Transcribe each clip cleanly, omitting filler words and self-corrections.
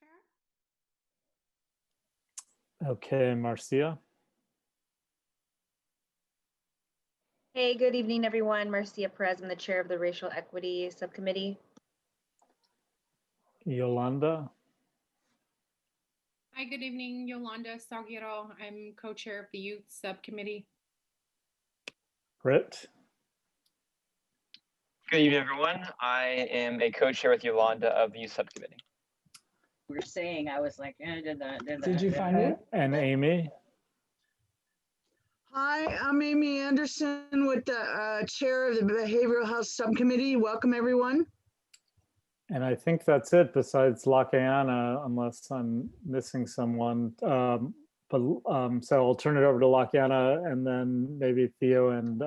Chair. Okay, Marcia. Hey, good evening, everyone. Marcia Perez, I'm the chair of the Racial Equity Subcommittee. Yolanda. Hi, good evening, Yolanda Salguero. I'm co-chair of the Youth Subcommittee. Britt. Good evening, everyone. I am a co-chair with Yolanda of the Youth Subcommittee. We're saying, I was like, Did you find me? And Amy. Hi, I'm Amy Anderson with the chair of the Behavioral Health Subcommittee. Welcome, everyone. And I think that's it besides Lakiana, unless I'm missing someone. So I'll turn it over to Lakiana, and then maybe Theo and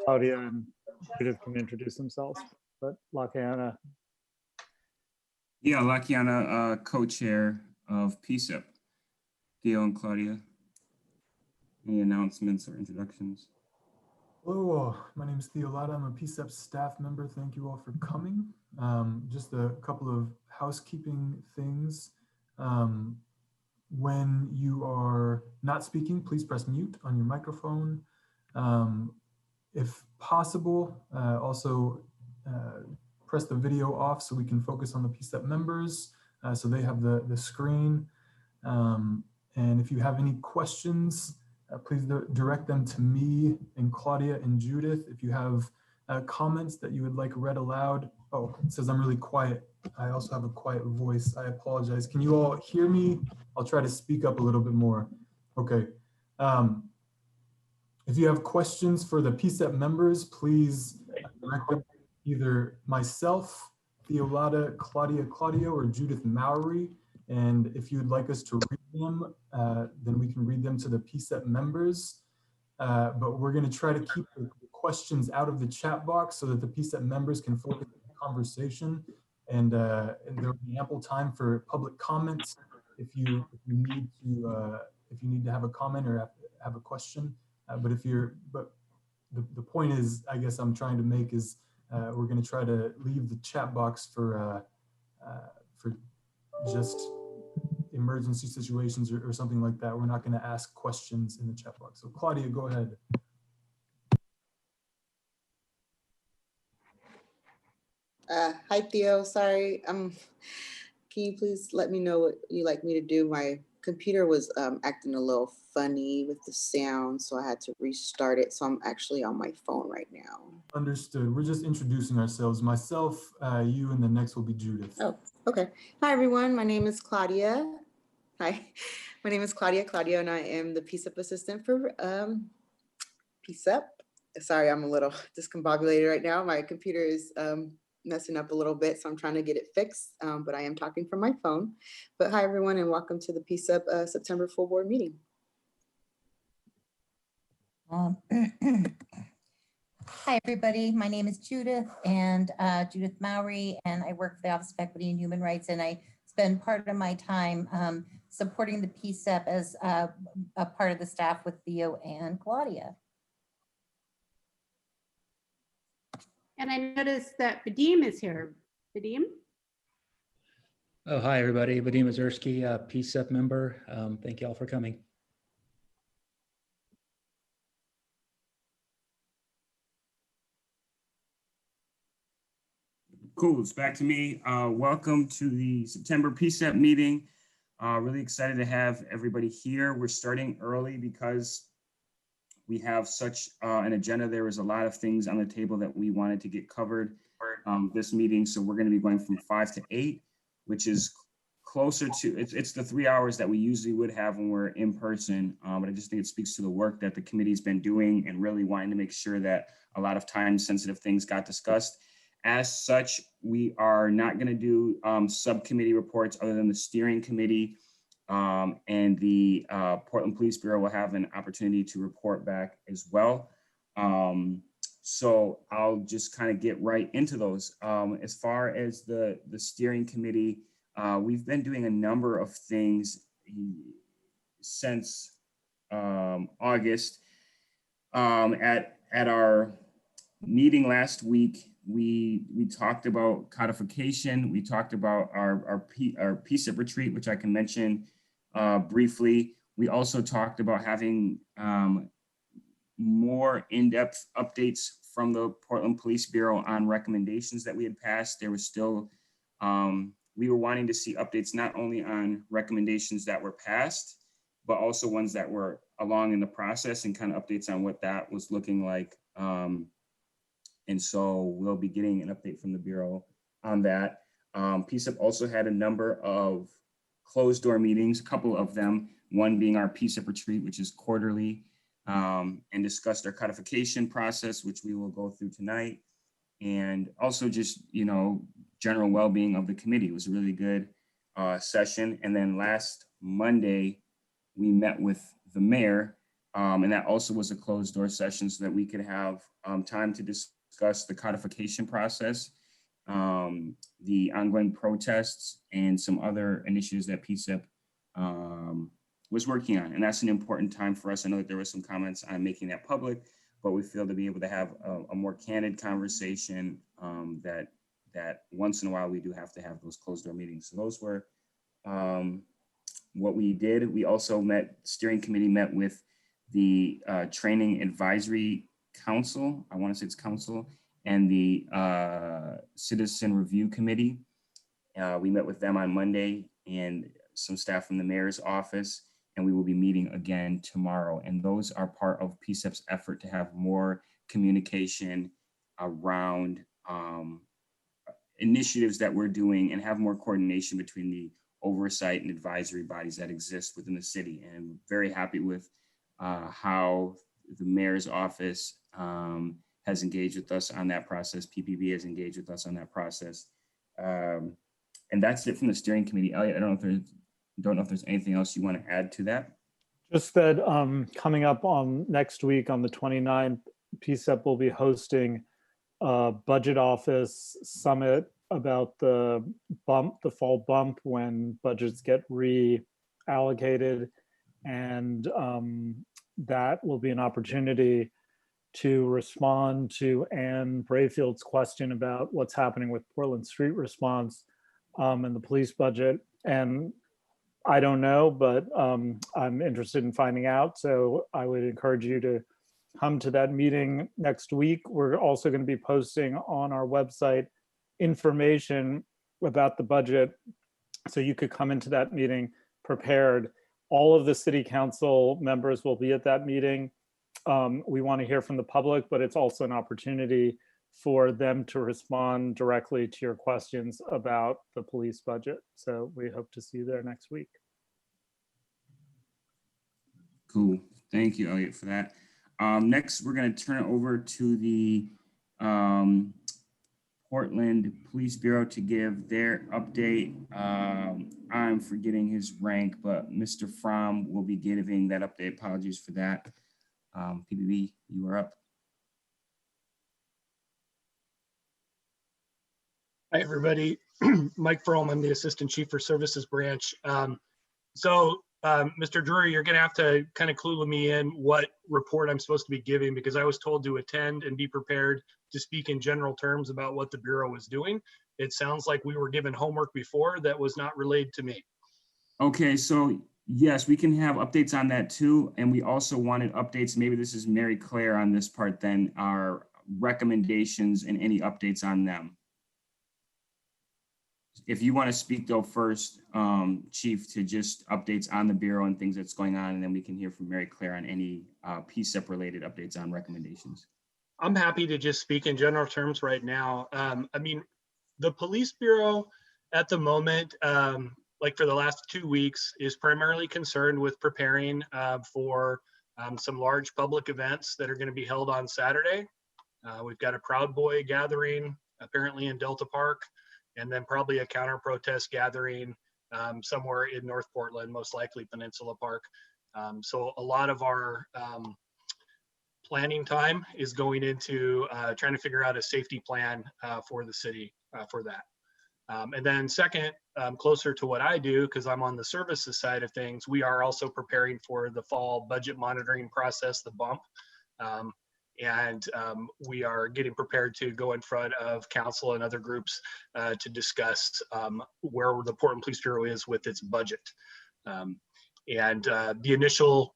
Claudia and Judith can introduce themselves. But Lakiana. Yeah, Lakiana, co-chair of PCCEP. Theo and Claudia. Any announcements or introductions? Hello, my name is Theo Latta. I'm a PCCEP staff member. Thank you all for coming. Just a couple of housekeeping things. When you are not speaking, please press mute on your microphone. If possible, also press the video off so we can focus on the PCCEP members, so they have the screen. And if you have any questions, please direct them to me and Claudia and Judith. If you have comments that you would like read aloud. Oh, it says I'm really quiet. I also have a quiet voice. I apologize. Can you all hear me? I'll try to speak up a little bit more. Okay. If you have questions for the PCCEP members, please direct them to either myself, Theo Latta, Claudio, or Judith Mowry. And if you'd like us to read them, then we can read them to the PCCEP members. But we're going to try to keep the questions out of the chat box so that the PCCEP members can focus on the conversation. And there will be ample time for public comments if you need to have a comment or have a question. But the point is, I guess I'm trying to make is we're going to try to leave the chat box for just emergency situations or something like that. We're not going to ask questions in the chat box. So Claudia, go ahead. Hi Theo, sorry. Can you please let me know what you'd like me to do? My computer was acting a little funny with the sound, so I had to restart it. So I'm actually on my phone right now. Understood. We're just introducing ourselves. Myself, you, and the next will be Judith. Oh, okay. Hi everyone, my name is Claudia. Hi, my name is Claudia, and I am the PCCEP assistant for PCCEP. Sorry, I'm a little discombobulated right now. My computer is messing up a little bit, so I'm trying to get it fixed, but I am talking from my phone. But hi everyone, and welcome to the PCCEP September full board meeting. Hi everybody, my name is Judith, and Judith Mowry, and I work for the Office of Equity and Human Rights, and I spend part of my time supporting the PCCEP as a part of the staff with Theo and Claudia. And I noticed that Vadim is here. Vadim? Oh, hi, everybody. Vadim Azursky, PCCEP member. Thank you all for coming. Cool, it's back to me. Welcome to the September PCCEP meeting. Really excited to have everybody here. We're starting early because we have such an agenda. There was a lot of things on the table that we wanted to get covered this meeting. So we're going to be going from 5 to 8, which is closer to, it's the 3 hours that we usually would have when we're in person. But I just think it speaks to the work that the committee's been doing and really wanting to make sure that a lot of time sensitive things got discussed. As such, we are not going to do subcommittee reports other than the steering committee. And the Portland Police Bureau will have an opportunity to report back as well. So I'll just kind of get right into those. As far as the steering committee, we've been doing a number of things since August. At our meeting last week, we talked about codification. We talked about our PCCEP retreat, which I can mention briefly. We also talked about having more in-depth updates from the Portland Police Bureau on recommendations that we had passed. There was still, we were wanting to see updates not only on recommendations that were passed, but also ones that were along in the process, and kind of updates on what that was looking like. And so we'll be getting an update from the Bureau on that. PCCEP also had a number of closed door meetings, a couple of them, one being our PCCEP retreat, which is quarterly, and discussed our codification process, which we will go through tonight. And also just, you know, general well-being of the committee. It was a really good session. And then last Monday, we met with the mayor, and that also was a closed door session so that we could have time to discuss the codification process, the ongoing protests, and some other initiatives that PCCEP was working on. And that's an important time for us. I know that there were some comments on making that public, but we feel to be able to have a more candid conversation, that once in a while we do have to have those closed door meetings. So those were what we did. We also steering committee met with the Training Advisory Council, I want to say it's council, and the Citizen Review Committee. We met with them on Monday, and some staff from the mayor's office, and we will be meeting again tomorrow. And those are part of PCCEP's effort to have more communication around initiatives that we're doing, and have more coordination between the oversight and advisory bodies that exist within the city. And I'm very happy with how the mayor's office has engaged with us on that process. PPB has engaged with us on that process. And that's it from the steering committee. Elliot, I don't know if there's anything else you want to add to that. Just that coming up on next week on the 29th, PCCEP will be hosting a budget office summit about the fall bump when budgets get reallocated. And that will be an opportunity to respond to Anne Brayfield's question about what's happening with Portland Street Response and the police budget. And I don't know, but I'm interested in finding out. So I would encourage you to come to that meeting next week. We're also going to be posting on our website information about the budget, so you could come into that meeting prepared. All of the city council members will be at that meeting. We want to hear from the public, but it's also an opportunity for them to respond directly to your questions about the police budget. So we hope to see you there next week. Cool. Thank you, Elliot, for that. Next, we're going to turn it over to the Portland Police Bureau to give their update. I'm forgetting his rank, but Mr. Fromm will be giving that update. Apologies for that. PBB, you are up. Hi, everybody. Mike Fromm, I'm the Assistant Chief for Services Branch. Mr. Drury, you're going to have to kind of clue me in what report I'm supposed to be giving, because I was told to attend and be prepared to speak in general terms about what the Bureau was doing. It sounds like we were given homework before that was not relayed to me. Okay, so yes, we can have updates on that too. And we also wanted updates, maybe this is Mary Claire on this part, then our recommendations and any updates on them. If you want to speak though first, Chief, to just updates on the Bureau and things that's going on, and then we can hear from Mary Claire on any PCCEP related updates on recommendations. I'm happy to just speak in general terms right now. I mean, the Police Bureau at the moment, like for the last 2 weeks, is primarily concerned with preparing for some large public events that are going to be held on Saturday. We've got a Proud Boy gathering apparently in Delta Park, and then probably a counter protest gathering somewhere in North Portland, most likely Peninsula Park. So a lot of our planning time is going into trying to figure out a safety plan for the city for that. And then second, closer to what I do, because I'm on the services side of things, we are also preparing for the fall budget monitoring process, the bump. And we are getting prepared to go in front of council and other groups to discuss where the Portland Police Bureau is with its budget. The initial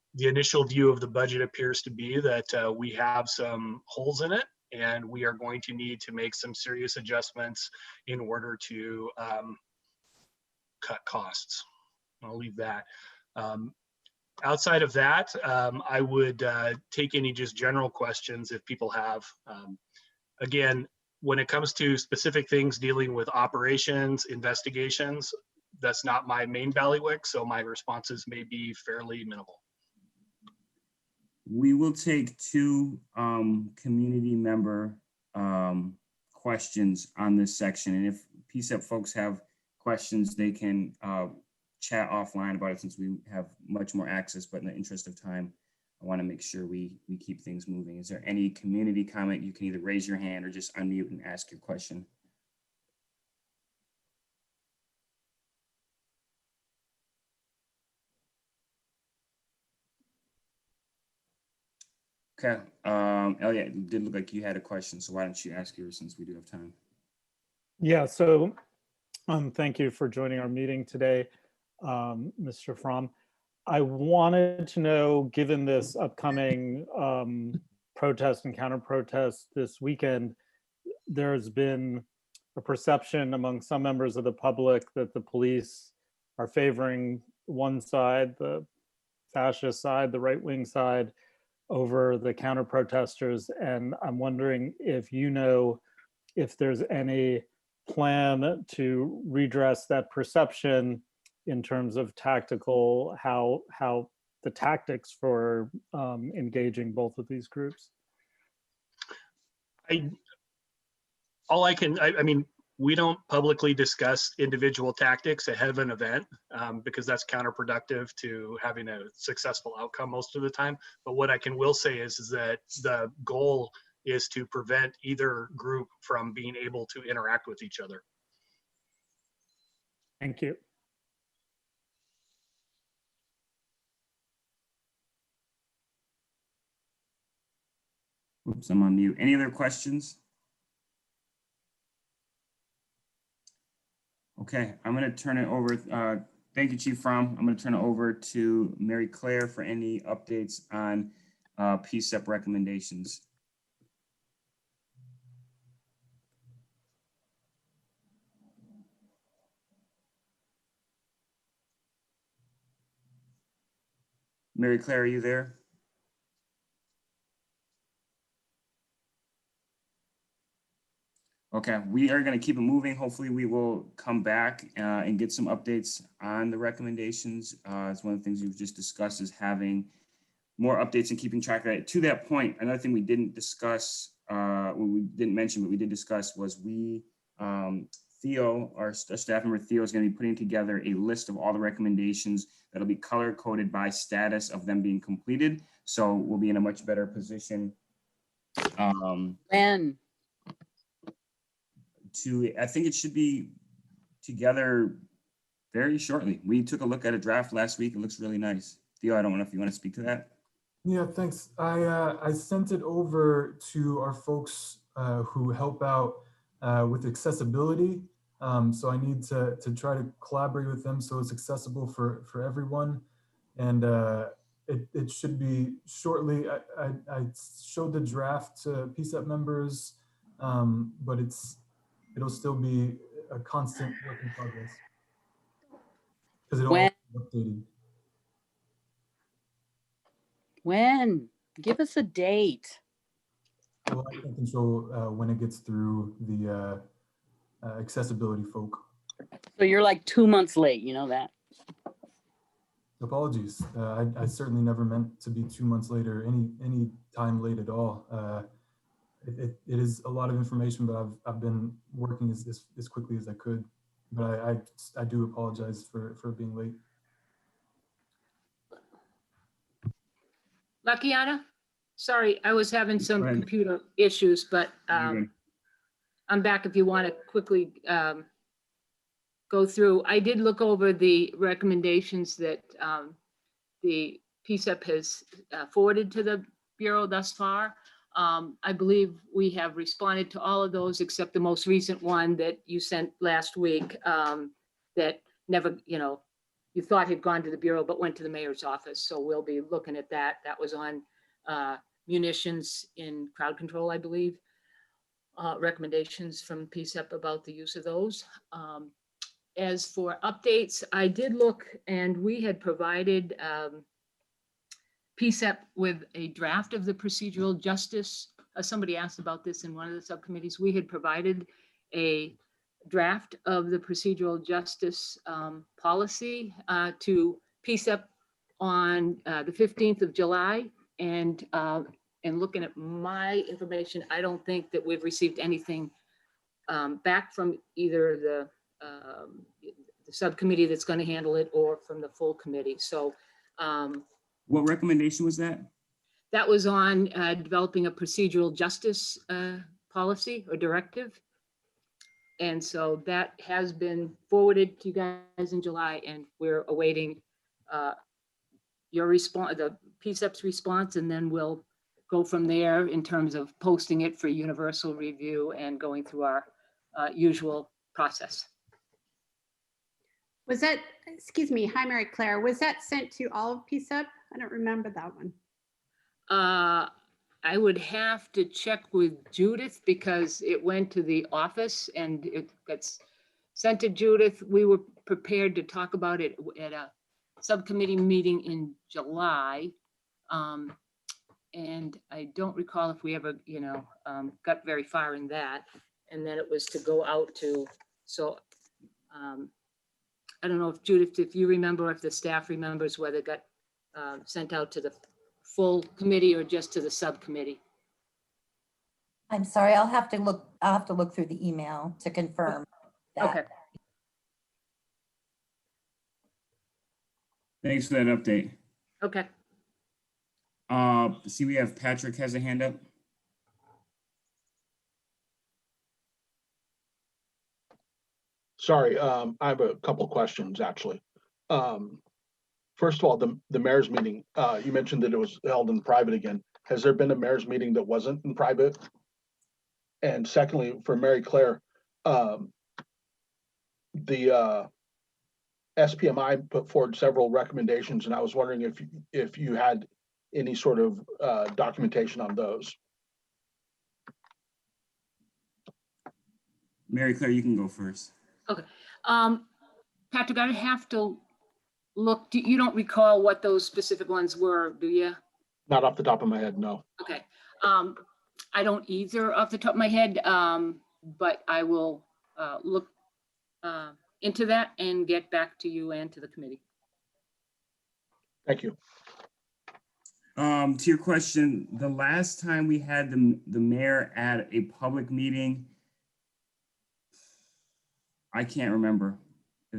view of the budget appears to be that we have some holes in it, and we are going to need to make some serious adjustments in order to cut costs. I'll leave that. Outside of that, I would take any just general questions if people have. Again, when it comes to specific things dealing with operations, investigations, that's not my main bailiwick, so my responses may be fairly minimal. We will take two community member questions on this section. And if PCCEP folks have questions, they can chat offline about it since we have much more access, but in the interest of time, I want to make sure we keep things moving. Is there any community comment? You can either raise your hand or just unmute and ask your question. Okay, Elliot, it did look like you had a question, so why don't you ask yours since we do have time? Yeah, so thank you for joining our meeting today, Mr. Fromm. I wanted to know, given this upcoming protest and counter protest this weekend, there's been a perception among some members of the public that the police are favoring one side, the fascist side, the right-wing side, over the counter protesters. And I'm wondering if you know if there's any plan to redress that perception in terms of tactical, how the tactics for engaging both of these groups. I mean, we don't publicly discuss individual tactics ahead of an event because that's counterproductive to having a successful outcome most of the time. But what I will say is that the goal is to prevent either group from being able to interact with each other. Thank you. Oops, I'm on mute. Any other questions? Okay, I'm going to turn it over. Thank you, Chief Fromm. I'm going to turn it over to Mary Claire for any updates on PCCEP recommendations. Mary Claire, are you there? Okay, we are going to keep it moving. Hopefully we will come back and get some updates on the recommendations. It's one of the things we've just discussed is having more updates and keeping track of that. To that point, another thing we didn't discuss, we didn't mention, but we did discuss was Theo, our staff member Theo, is going to be putting together a list of all the recommendations that'll be color coded by status of them being completed. So we'll be in a much better position. When? I think it should be together very shortly. We took a look at a draft last week. It looks really nice. Theo, I don't know if you want to speak to that. Yeah, thanks. I sent it over to our folks who help out with accessibility. So I need to try to collaborate with them so it's accessible for everyone. And it should be shortly. I showed the draft to PCCEP members, but it'll still be a constant work in progress because it'll all be updated. When? Give us a date. Well, I can control when it gets through the accessibility folk. So you're like 2 months late, you know that? Apologies. I certainly never meant to be 2 months late or any time late at all. It is a lot of information, but I've been working as quickly as I could. But I do apologize for being late. Lakiana, sorry, I was having some computer issues, but I'm back if you want to quickly go through. I did look over the recommendations that the PCCEP has forwarded to the Bureau thus far. I believe we have responded to all of those except the most recent one that you sent last week, that never, you thought had gone to the Bureau, but went to the mayor's office. So we'll be looking at that. That was on munitions in crowd control, I believe. Recommendations from PCCEP about the use of those. As for updates, I did look and we had provided PCCEP with a draft of the procedural justice. Somebody asked about this in one of the subcommittees. We had provided a draft of the procedural justice policy to PCCEP on the 15th of July. And looking at my information, I don't think that we've received anything back from either the subcommittee that's going to handle it or from the full committee. So what recommendation was that? that was on developing a procedural justice policy or directive. And so that has been forwarded to you guys in July, and we're awaiting your response, the PCCEP's response, and then we'll go from there in terms of posting it for universal review and going through our usual process. Was that, excuse me, hi, Mary Claire, was that sent to all of PCCEP? I don't remember that one. I would have to check with Judith because it went to the office and it gets sent to Judith. We were prepared to talk about it at a subcommittee meeting in July. And I don't recall if we ever, got very far in that. And then it was to go out to, so I don't know if Judith, if you remember, if the staff remembers whether it got sent out to the full committee or just to the subcommittee. I'm sorry, I'll have to look through the email to confirm that. Okay. Thanks for that update. Okay. See, we have Patrick has a hand up. Sorry, I have a couple questions, actually. First of all, the mayor's meeting, you mentioned that it was held in private again. Has there been a mayor's meeting that wasn't in private? And secondly, for Mary Claire, the SPMI put forward several recommendations, and I was wondering if you had any sort of documentation on those. Mary Claire, you can go first. Okay. Patrick, I have to look. You don't recall what those specific ones were, do you? Not off the top of my head, no. Okay. I don't either off the top of my head, but I will look into that and get back to you and to the committee. Thank you. To your question, the last time we had the mayor at a public meeting, I can't remember.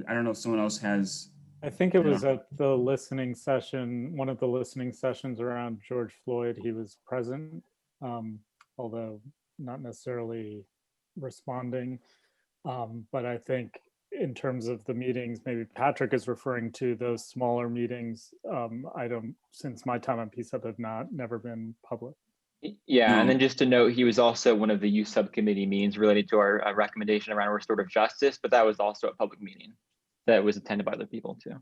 I don't know if someone else has. I think it was at the listening session, one of the listening sessions around George Floyd. He was present, although not necessarily responding. But I think in terms of the meetings, maybe Patrick is referring to those smaller meetings. Since my time on PCCEP, have never been public. Yeah, and then just to note, he was also one of the youth subcommittee meetings related to our recommendation around restorative justice, but that was also a public meeting that was attended by other people too.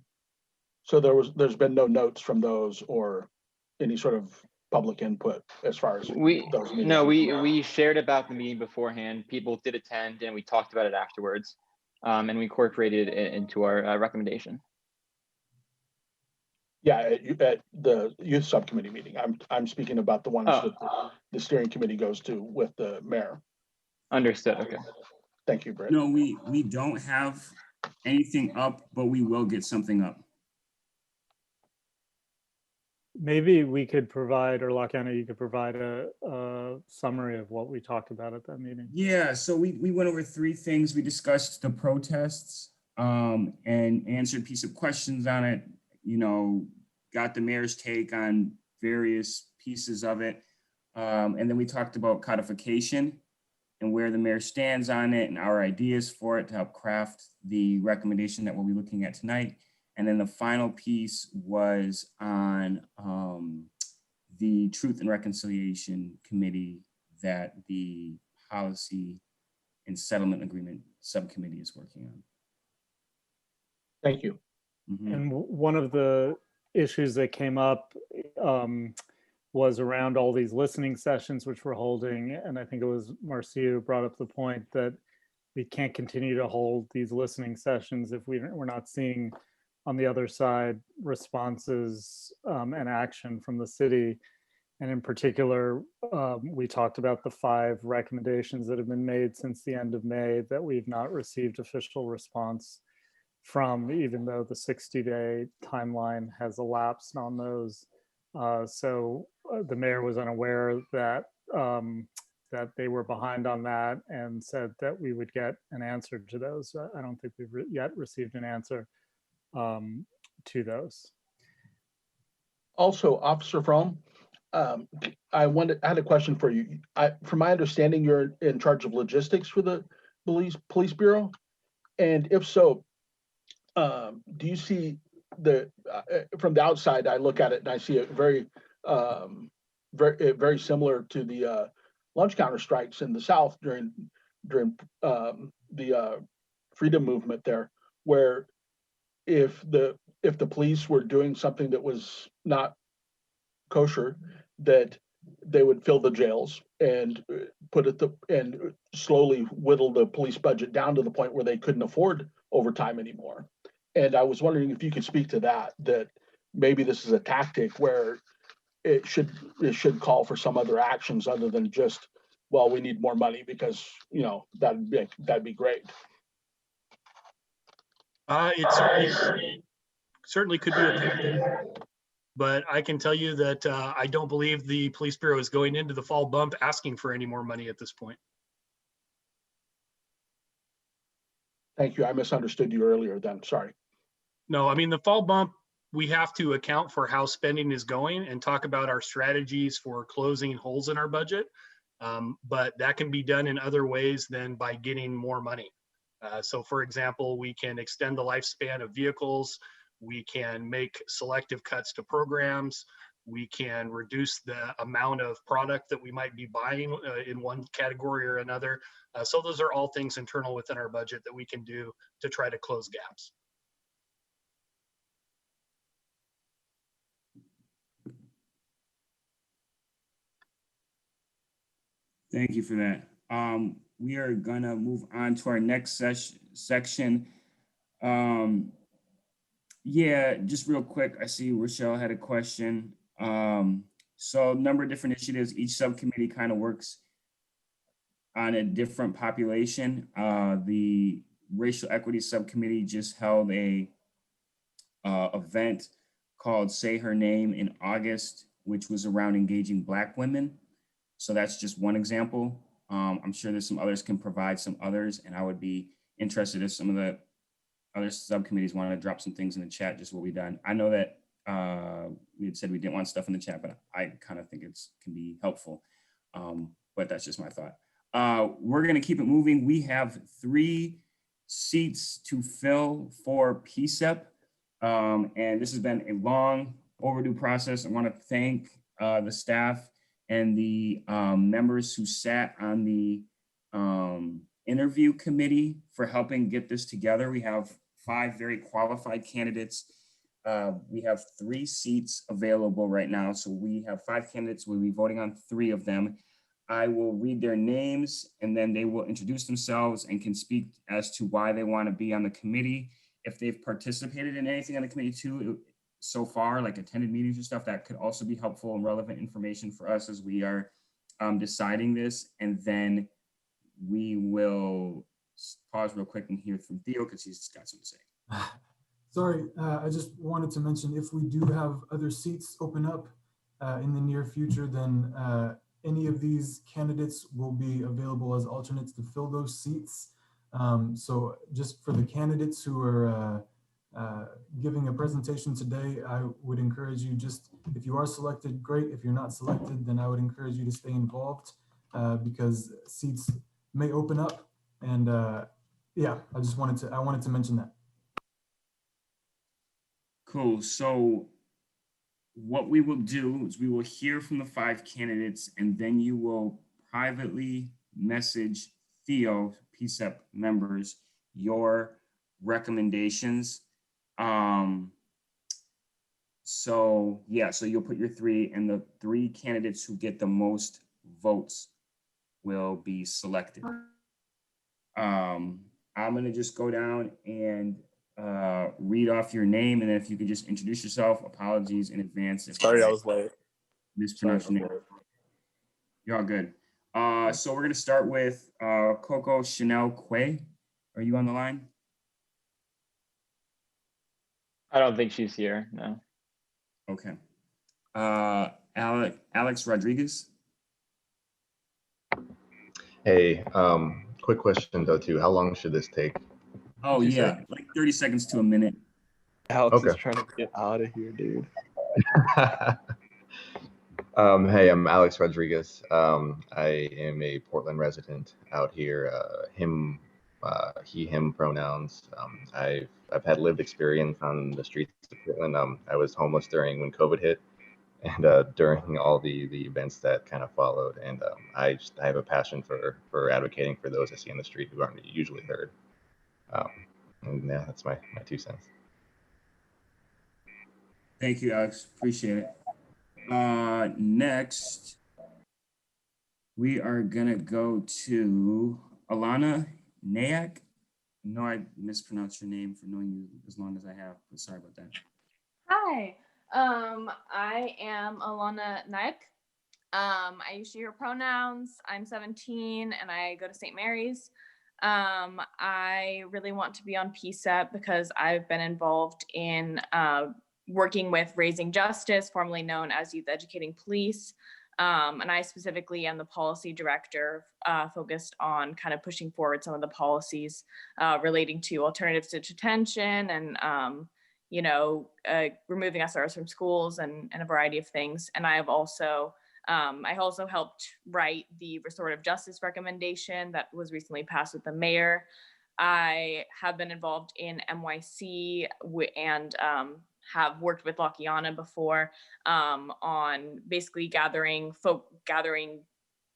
So there's been no notes from those or any sort of public input as far as those meetings? No, we shared about the meeting beforehand. People did attend and we talked about it afterwards, and we incorporated it into our recommendation. Yeah, at the youth subcommittee meeting. I'm speaking about the ones that the steering committee goes to with the mayor. Understood. Okay. Thank you, Britt. No, we don't have anything up, but we will get something up. Maybe we could provide, or Lacana, you could provide a summary of what we talked about at that meeting. Yeah, so we went over three things. We discussed the protests and answered a piece of questions on it, got the mayor's take on various pieces of it. And then we talked about codification and where the mayor stands on it and our ideas for it to help craft the recommendation that we'll be looking at tonight. And then the final piece was on the Truth and Reconciliation Committee that the Policy and Settlement Agreement Subcommittee is working on. Thank you. And one of the issues that came up was around all these listening sessions which we're holding. And I think it was Marcia who brought up the point that we can't continue to hold these listening sessions if we're not seeing on the other side responses and action from the city. And in particular, we talked about the 5 recommendations that have been made since the end of May that we've not received official response from, even though the 60-day timeline has elapsed on those. So the mayor was unaware that that they were behind on that and said that we would get an answer to those. I don't think we've yet received an answer to those. Also, Officer Fromm, I had a question for you. From my understanding, you're in charge of logistics for the police bureau, and if so, do you see from the outside? I look at it and I see it very similar to the lunch counter strikes in the South during the freedom movement there, where if the police were doing something that was not kosher, that they would fill the jails and and slowly whittle the police budget down to the point where they couldn't afford overtime anymore. And I was wondering if you could speak to that maybe this is a tactic where it should call for some other actions other than just, well, we need more money because, you know, that'd be great. It certainly could be a tactic, but I can tell you that I don't believe the police bureau is going into the fall bump asking for any more money at this point. Thank you. I misunderstood you earlier then. Sorry. No, I mean, the fall bump, we have to account for how spending is going and talk about our strategies for closing holes in our budget. But that can be done in other ways than by getting more money. So for example, we can extend the lifespan of vehicles. We can make selective cuts to programs. We can reduce the amount of product that we might be buying in one category or another. So those are all things internal within our budget that we can do to try to close gaps. Thank you for that. We are gonna move on to our next section. Yeah, just real quick, I see Rochelle had a question. So a number of different initiatives, each subcommittee kind of works on a different population. The Racial Equity Subcommittee just held a event called Say Her Name in August, which was around engaging Black women. So that's just one example. I'm sure there's some others can provide some others, and I would be interested if some of the other subcommittees want to drop some things in the chat, just what we've done. I know that we had said we didn't want stuff in the chat, but I kind of think can be helpful. But that's just my thought. We're going to keep it moving. We have 3 seats to fill for PCCEP. And this has been a long overdue process. I want to thank the staff and the members who sat on the interview committee for helping get this together. We have 5 very qualified candidates. We have 3 seats available right now. So we have 5 candidates. We'll be voting on 3 of them. I will read their names and then they will introduce themselves and can speak as to why they want to be on the committee. If they've participated in anything on the committee too, so far, like attended meetings and stuff, that could also be helpful and relevant information for us as we are deciding this. And then we will pause real quick and hear from Theo because he's got something to say. Sorry, I just wanted to mention if we do have other seats open up in the near future, then any of these candidates will be available as alternates to fill those seats. So just for the candidates who are giving a presentation today, I would encourage you if you are selected, great. If you're not selected, then I would encourage you to stay involved because seats may open up. And yeah, I wanted to mention that. Cool. So what we will do is we will hear from the 5 candidates, and then you will privately message Theo, PCEP members, your recommendations. So you'll put your 3, and the 3 candidates who get the most votes will be selected. I'm gonna just go down and read off your name, and then if you could just introduce yourself. Apologies in advance if Sorry, I was late. mispronounce your name. You're all good. So we're gonna start with Coco Chanel Quay. Are you on the line? I don't think she's here, no. Okay. Alex Rodriguez. Hey, quick question though too. How long should this take? Oh yeah, like 30 seconds to a minute. Alex is trying to get out of here, dude. Hey, I'm Alex Rodriguez. I am a Portland resident out here. Him, he, him pronouns. I've had lived experience on the streets of Portland. I was homeless when COVID hit, and during all the events that kind of followed. And I have a passion for advocating for those I see on the street who aren't usually heard. And yeah, that's my 2 cents. Thank you, Alex. Appreciate it. Next, we are gonna go to Alana Nayak. No, I mispronounced your name for knowing you as long as I have, but sorry about that. Hi, I am Alana Naik. I use she, her pronouns. I'm 17 and I go to St. Mary's. I really want to be on PCEP because I've been involved in working with Raising Justice, formerly known as Youth Educating Police. And I specifically am the policy director focused on kind of pushing forward some of the policies relating to alternatives to detention and, removing SROs from schools and a variety of things. And I also helped write the restorative justice recommendation that was recently passed with the mayor. I have been involved in NYC and have worked with Lackawanna before on basically gathering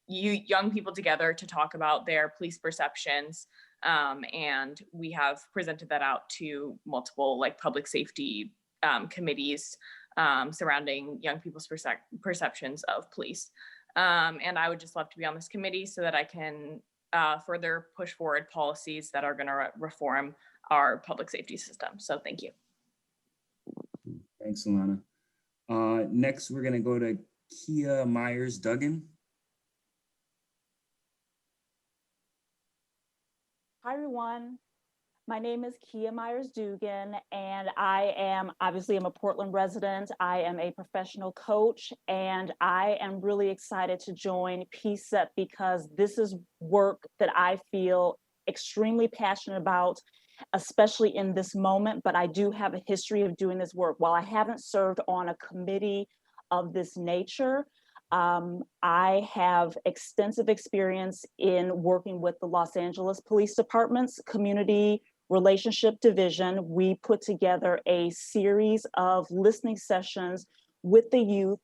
young people together to talk about their police perceptions. And we have presented that out to multiple public safety committees surrounding young people's perceptions of police. And I would just love to be on this committee so that I can further push forward policies that are going to reform our public safety system. So thank you. Thanks, Alana. Next, we're gonna go to Kia Myers Duggan. Hi, everyone. My name is Kia Myers Dugan, and I am a Portland resident. I am a professional coach, and I am really excited to join PCEP because this is work that I feel extremely passionate about, especially in this moment, but I do have a history of doing this work. While I haven't served on a committee of this nature, I have extensive experience in working with the Los Angeles Police Department's Community Relationship Division. We put together a series of listening sessions with the youth,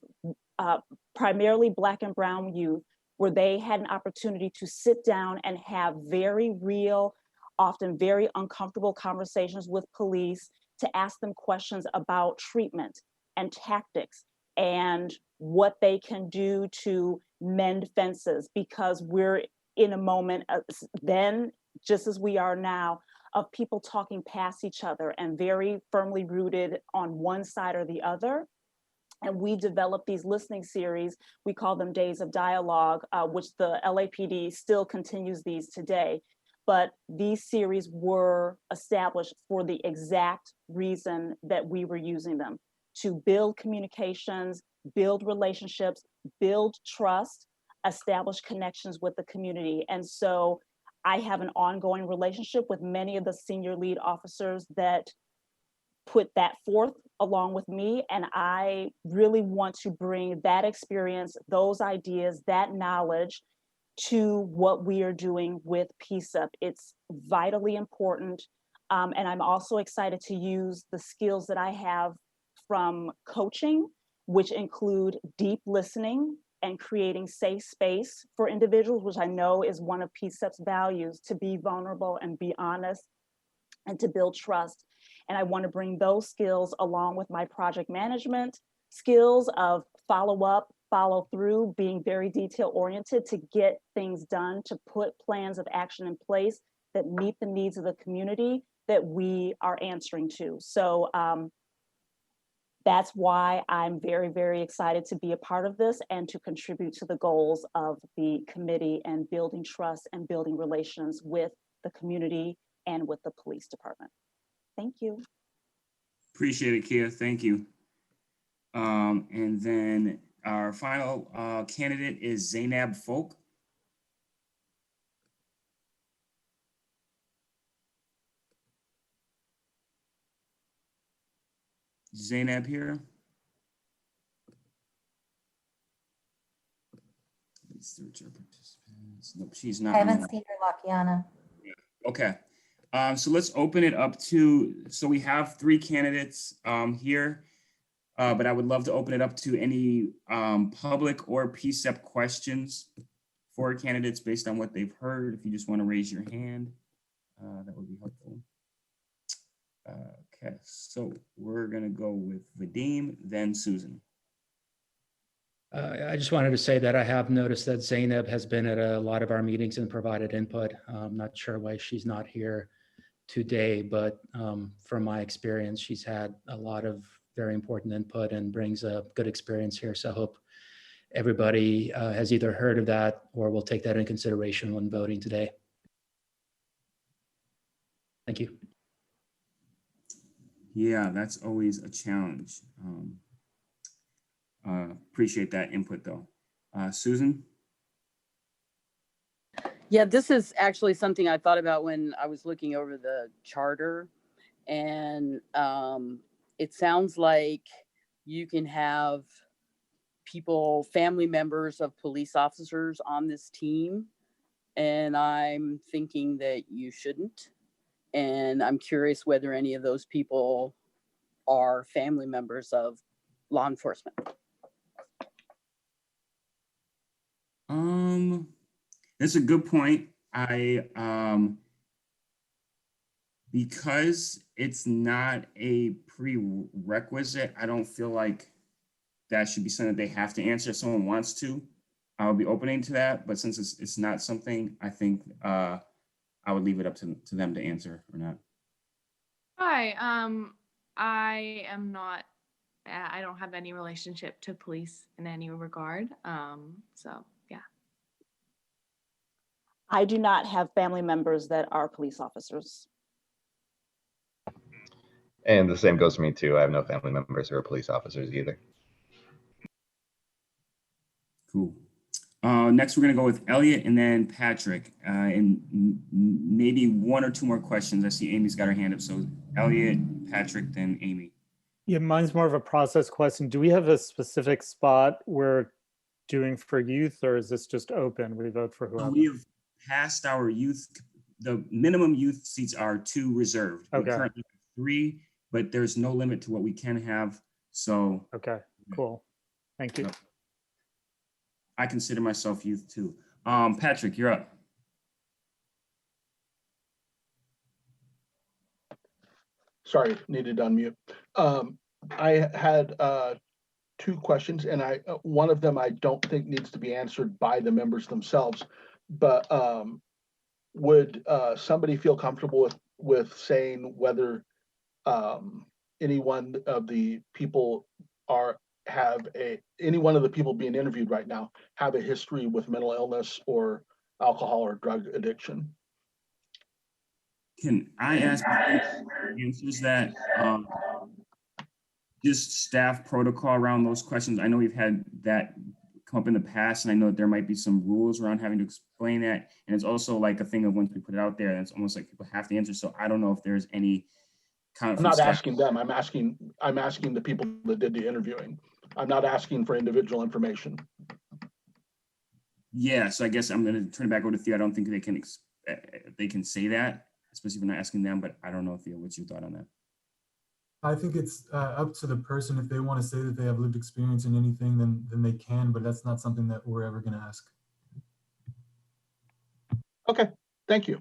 primarily Black and Brown youth, where they had an opportunity to sit down and have very real, often very uncomfortable conversations with police to ask them questions about treatment and tactics and what they can do to mend fences, because we're in a moment then, just as we are now, of people talking past each other and very firmly rooted on one side or the other. And we developed these listening series. We call them Days of Dialogue, which the LAPD still continues these today. But these series were established for the exact reason that we were using them: to build communications, build relationships, build trust, establish connections with the community. And so I have an ongoing relationship with many of the senior lead officers that put that forth along with me. And I really want to bring that experience, those ideas, that knowledge to what we are doing with PCEP. It's vitally important. And I'm also excited to use the skills that I have from coaching which include deep listening and creating safe space for individuals, which I know is one of PCEP's values, to be vulnerable and be honest and to build trust. And I want to bring those skills along with my project management skills of follow up, follow through, being very detail oriented to get things done, to put plans of action in place that meet the needs of the community that we are answering to. So that's why I'm very, very excited to be a part of this and to contribute to the goals of the committee and building trust and building relations with the community and with the police department. Thank you. Appreciate it, Kia. Thank you. And then our final candidate is Zainab Folk. Zainab here? Search our participants. Nope, she's not. I haven't seen her, Lakiana. Okay. So let's open it up to, so we have 3 candidates here, but I would love to open it up to any public or PCEP questions for candidates based on what they've heard. If you just want to raise your hand, that would be helpful. Okay, so we're going to go with Vadim, then Susan. I just wanted to say that I have noticed that Zainab has been at a lot of our meetings and provided input. I'm not sure why she's not here today, but from my experience, she's had a lot of very important input and brings a good experience here. So I hope everybody has either heard of that or will take that in consideration when voting today. Thank you. Yeah, that's always a challenge. Appreciate that input though. Susan? Yeah, this is actually something I thought about when I was looking over the charter. And it sounds like you can have people, family members of police officers on this team. And I'm thinking that you shouldn't. And I'm curious whether any of those people are family members of law enforcement. That's a good point. Because it's not a prerequisite, I don't feel like that should be something they have to answer. If someone wants to, I'll be opening to that. But since it's not something, I think I would leave it up to them to answer or not. Hi, I am not, I don't have any relationship to police in any regard. So yeah. I do not have family members that are police officers. And the same goes for me too. I have no family members who are police officers either. Cool. Next, we're going to go with Elliot and then Patrick, and maybe 1 or 2 more questions. I see Amy's got her hand up. So Elliot, Patrick, then Amy. Yeah, mine's more of a process question. Do we have a specific spot we're doing for youth, or is this just open? We vote for whoever. We have passed our youth. The minimum youth seats are 2 reserved. Okay. We currently have 3, but there's no limit to what we can have. So. Okay, cool. Thank you. I consider myself youth too. Patrick, you're up. Sorry, needed to unmute. I had 2 questions, and one of them I don't think needs to be answered by the members themselves, but would somebody feel comfortable with saying whether any one of the people any one of the people being interviewed right now have a history with mental illness or alcohol or drug addiction? Can I ask answers that just staff protocol around those questions? I know we've had that come up in the past, and I know that there might be some rules around having to explain that. And it's also like a thing of once we put it out there, it's almost like people have to answer. So I don't know if there's any kind of. I'm not asking them. I'm asking the people that did the interviewing. I'm not asking for individual information. Yeah, so I guess I'm going to turn it back over to Theo. I don't think they can say that, especially if we're not asking them. But I don't know, Theo, what's your thought on that? I think it's up to the person. If they want to say that they have lived experience in anything, then they can, but that's not something that we're ever going to ask. Okay, thank you.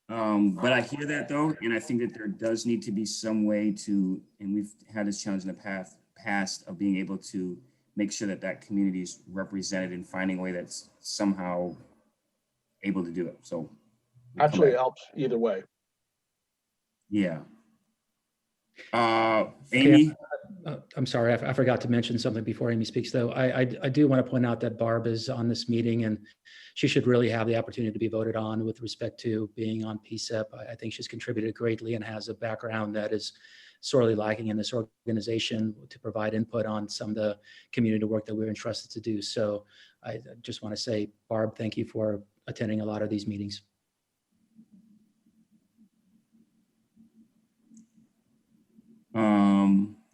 But I hear that though, and I think that there does need to be some way to, and we've had this challenge in the past of being able to make sure that that community is represented and finding a way that's somehow able to do it. So Actually, it helps either way. yeah. Okay, Amy? I'm sorry, I forgot to mention something before Amy speaks, though. I do want to point out that Barb is on this meeting, and she should really have the opportunity to be voted on with respect to being on PCCEP. I think she's contributed greatly and has a background that is sorely lacking in this organization to provide input on some of the community work that we're entrusted to do. So I just want to say, Barb, thank you for attending a lot of these meetings.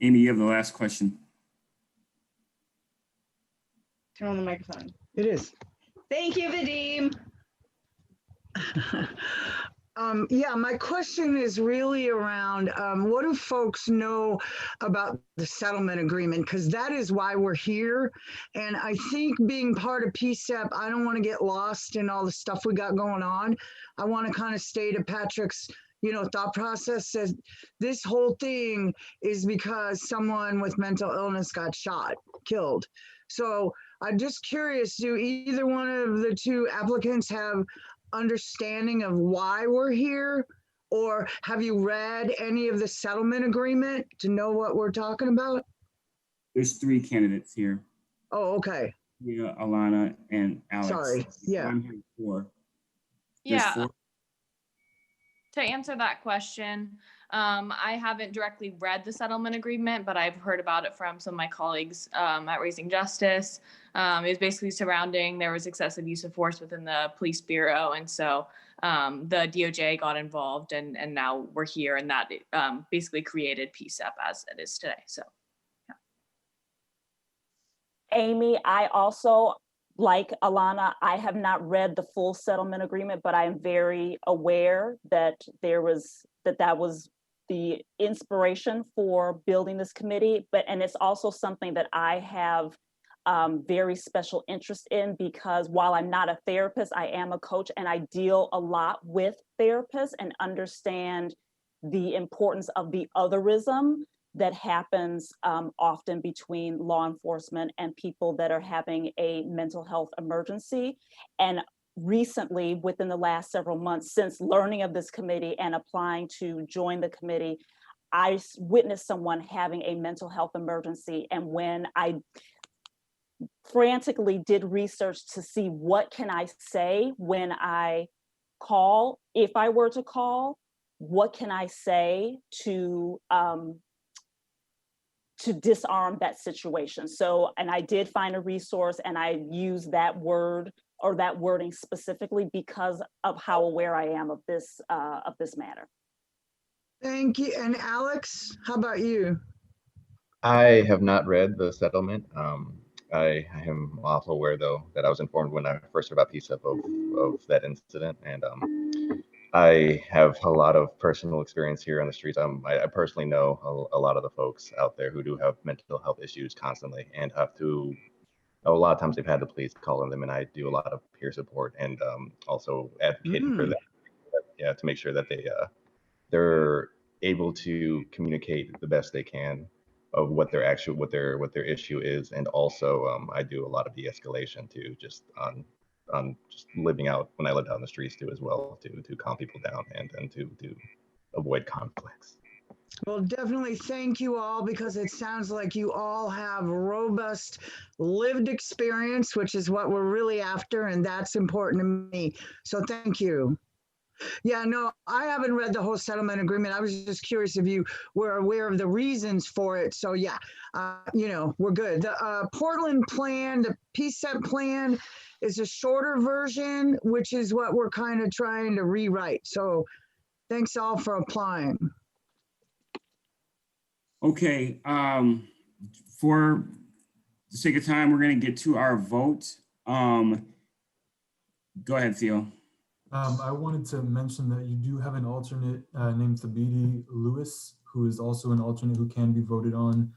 Amy, you have the last question. Turn on the microphone. It is. Thank you, Vadim. Yeah, my question is really around what do folks know about the settlement agreement? Because that is why we're here. And I think being part of PCCEP, I don't want to get lost in all the stuff we got going on. I want to kind of stay to Patrick's thought process. Says this whole thing is because someone with mental illness got killed. So I'm just curious, do either one of the two applicants have understanding of why we're here? Or have you read any of the settlement agreement to know what we're talking about? There's 3 candidates here. Oh, okay. Yeah, Alana and Alex. Sorry. Yeah. I'm here 4. Yeah. 4. To answer that question, I haven't directly read the settlement agreement, but I've heard about it from some of my colleagues at Raising Justice. It was basically surrounding, there was excessive use of force within the police bureau. And so the DOJ got involved and now we're here, and that basically created PCCEP as it is today. So, yeah. Amy, I also, like Alana, I have not read the full settlement agreement, but I am very aware that that was the inspiration for building this committee. And it's also something that I have very special interest in, because while I'm not a therapist, I am a coach, and I deal a lot with therapists and understand the importance of the otherism that happens often between law enforcement and people that are having a mental health emergency. And recently, within the last several months, since learning of this committee and applying to join the committee, I witnessed someone having a mental health emergency. And when I frantically did research to see what can I say when I call, if I were to call, what can I say to disarm that situation. So, and I did find a resource, and I used that word or that wording specifically because of how aware I am of this matter. Thank you. And Alex, how about you? I have not read the settlement. I am also aware, though, that I was informed when I first heard about PCCEP of that incident, and I have a lot of personal experience here on the streets. I personally know a lot of the folks out there who do have mental health issues constantly, and have to. A lot of times they've had the police calling them, and I do a lot of peer support and also advocating for them. Yeah, to make sure that they're able to communicate the best they can of what their issue is, and also I do a lot of de-escalation too, just on just living out when I lived out in the streets too as well, to calm people down and to avoid conflicts. Well, definitely thank you all, because it sounds like you all have robust lived experience, which is what we're really after, and that's important to me. So thank you. Yeah, no, I haven't read the whole settlement agreement. I was just curious if you were aware of the reasons for it. So yeah, we're good. The Portland plan, the PCCEP plan, is a shorter version, which is what we're kind of trying to rewrite. So thanks all for applying. Okay, for the sake of time, we're going to get to our vote. Go ahead, Theo. I wanted to mention that you do have an alternate named Thabiti Lewis, who is also an alternate who can be voted on.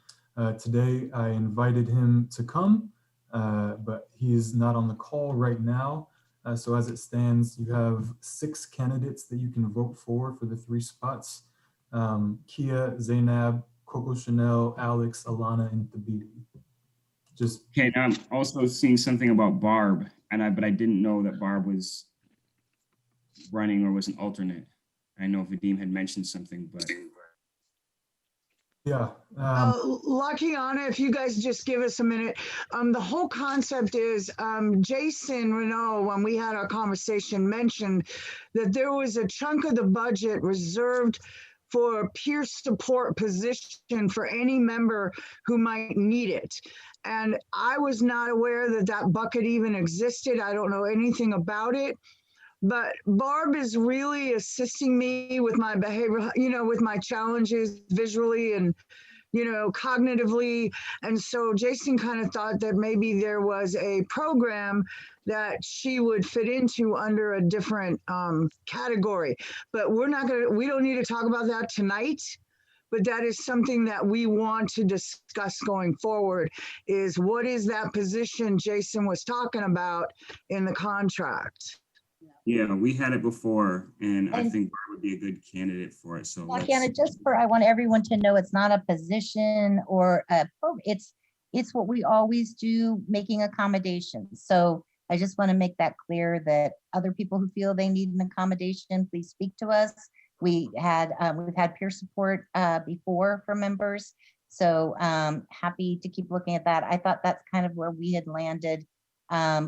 Today, I invited him to come, but he is not on the call right now. So as it stands, you have 6 candidates that you can vote for the 3 spots. Kia, Zainab, Coco Chanel, Alex, Alana, and Thabiti. Just Okay, now I'm also seeing something about Barb, but I didn't know that Barb was running or was an alternate. I know Vadim had mentioned something, but. yeah. Lakiana, if you guys just give us a minute. The whole concept is Jason Renault, when we had our conversation, mentioned that there was a chunk of the budget reserved for a peer support position for any member who might need it. And I was not aware that that bucket even existed. I don't know anything about it. But Barb is really assisting me with my behavior, with my challenges visually and, cognitively. And so Jason kind of thought that maybe there was a program that she would fit into under a different category. But we don't need to talk about that tonight. But that is something that we want to discuss going forward, is what is that position Jason was talking about in the contract? Yeah, we had it before, and I think Barb would be a good candidate for it. So Tatiana, I want everyone to know it's not a position or a program. It's what we always do, making accommodations. So I just want to make that clear that other people who feel they need an accommodation, please speak to us. We've had peer support before for members. So happy to keep looking at that. I thought that's kind of where we had landed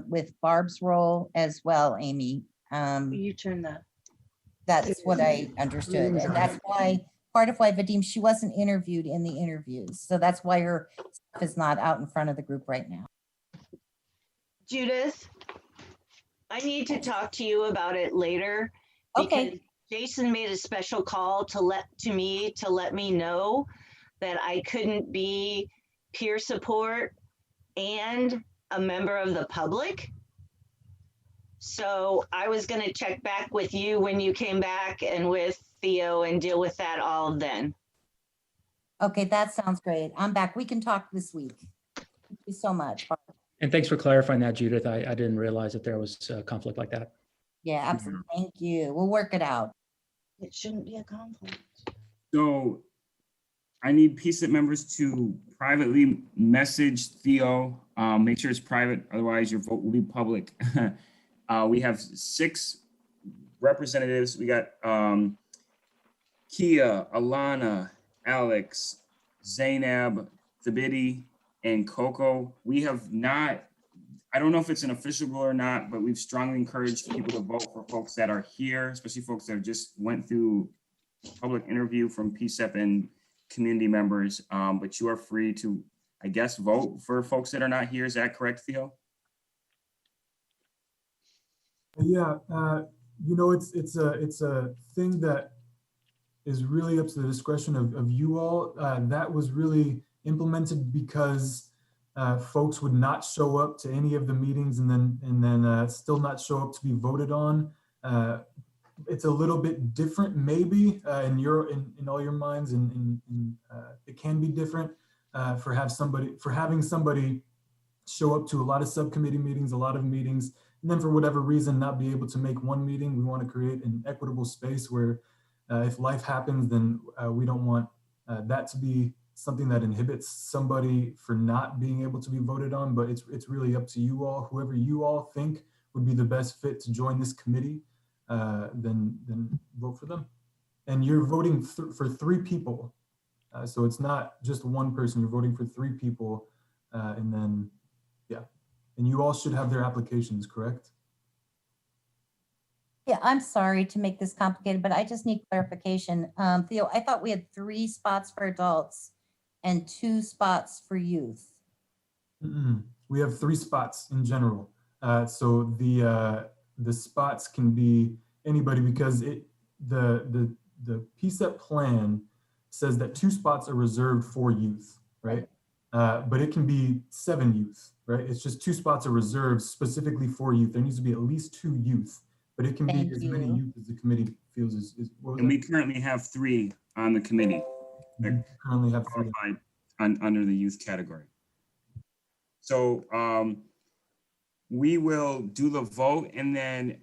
with Barb's role as well, Amy. You turn that. That's what I understood. And that's why, part of why Vadim, she wasn't interviewed in the interviews. So that's why her stuff is not out in front of the group right now. Judith, I need to talk to you about it later. Okay. Because Jason made a special call to let me know that I couldn't be peer support and a member of the public. So I was going to check back with you when you came back and with Theo and deal with that all then. Okay, that sounds great. I'm back. We can talk this week. Thank you so much. And thanks for clarifying that, Judith. I didn't realize that there was a conflict like that. Yeah, absolutely. Thank you. We'll work it out. It shouldn't be a conflict. So I need PCCEP members to privately message Theo. Make sure it's private, otherwise your vote will be public. We have 6 representatives. We got Kia, Alana, Alex, Zainab, Thabiti, and Coco. We have not, I don't know if it's an official rule or not, but we've strongly encouraged people to vote for folks that are here, especially folks that just went through public interview from PCCEP and community members. But you are free to, I guess, vote for folks that are not here. Is that correct, Theo? Yeah, it's a thing that is really up to the discretion of you all. That was really implemented because folks would not show up to any of the meetings and then still not show up to be voted on. It's a little bit different, maybe in all your minds, and it can be different for having somebody show up to a lot of subcommittee meetings, a lot of meetings, and then for whatever reason not be able to make one meeting. We want to create an equitable space where if life happens, then we don't want that to be something that inhibits somebody for not being able to be voted on. But it's really up to you all. Whoever you all think would be the best fit to join this committee, then vote for them. And you're voting for 3 people. So it's not just one person, you're voting for 3 people. And then, yeah. And you all should have their applications, correct? Yeah, I'm sorry to make this complicated, but I just need clarification. Theo, I thought we had 3 spots for adults and 2 spots for youth. We have 3 spots in general. So the spots can be anybody, because the PCCEP plan says that 2 spots are reserved for youth, right? But it can be 7 youth, right? It's just 2 spots are reserved specifically for youth. There needs to be at least 2 youth but it can be Thank as many you. youth as the committee feels is what was And that? we currently have 3 on the committee that We currently have 3. qualified under the youth category. So we will do the vote, and then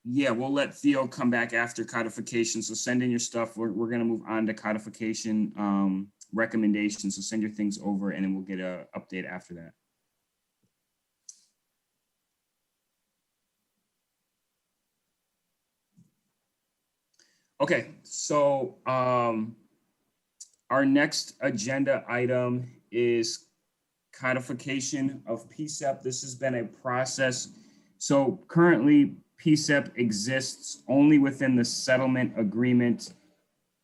yeah, we'll let Theo come back after codification. So send in your stuff. We're gonna move on to codification recommendations. So send your things over, and then we'll get an update after that. Okay, so our next agenda item is codification of PCCEP. This has been a process. So currently PCCEP exists only within the settlement agreement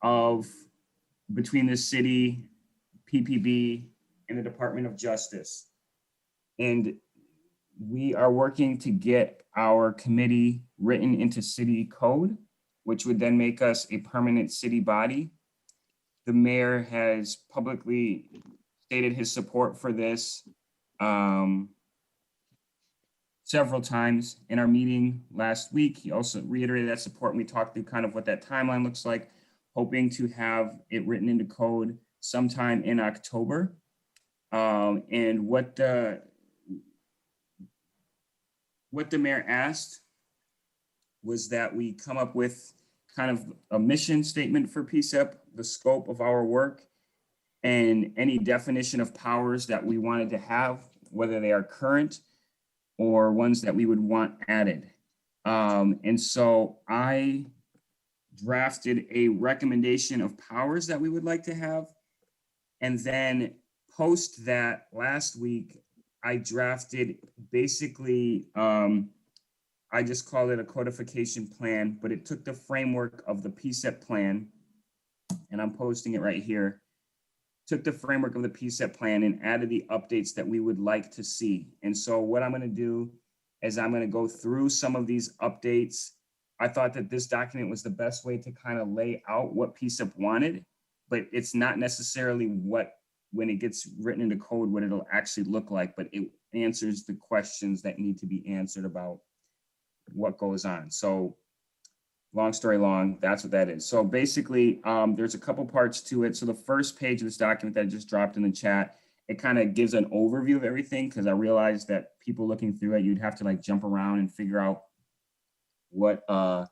of between the city, PPB, and the Department of Justice. And we are working to get our committee written into city code, which would then make us a permanent city body. The mayor has publicly stated his support for this several times. In our meeting last week, he also reiterated that support, and we talked through kind of what that timeline looks like, hoping to have it written into code sometime in October. And what the mayor asked was that we come up with kind of a mission statement for PCCEP, the scope of our work, and any definition of powers that we wanted to have, whether they are current or ones that we would want added. And so I drafted a recommendation of powers that we would like to have. And then post that last week, I drafted basically, I just called it a codification plan, but it took the framework of the PCCEP plan, and I'm posting it right here, took the framework of the PCCEP plan and added the updates that we would like to see. And so what I'm gonna do is I'm gonna go through some of these updates. I thought that this document was the best way to kind of lay out what PCCEP wanted, but it's not necessarily what, when it gets written into code, what it'll actually look like, but it answers the questions that need to be answered about what goes on. So long story long, that's what that is. So basically, there's a couple parts to it. So the first page of this document that I just dropped in the chat, it kind of gives an overview of everything, because I realized that people looking through it, you'd have to like jump around and figure out what are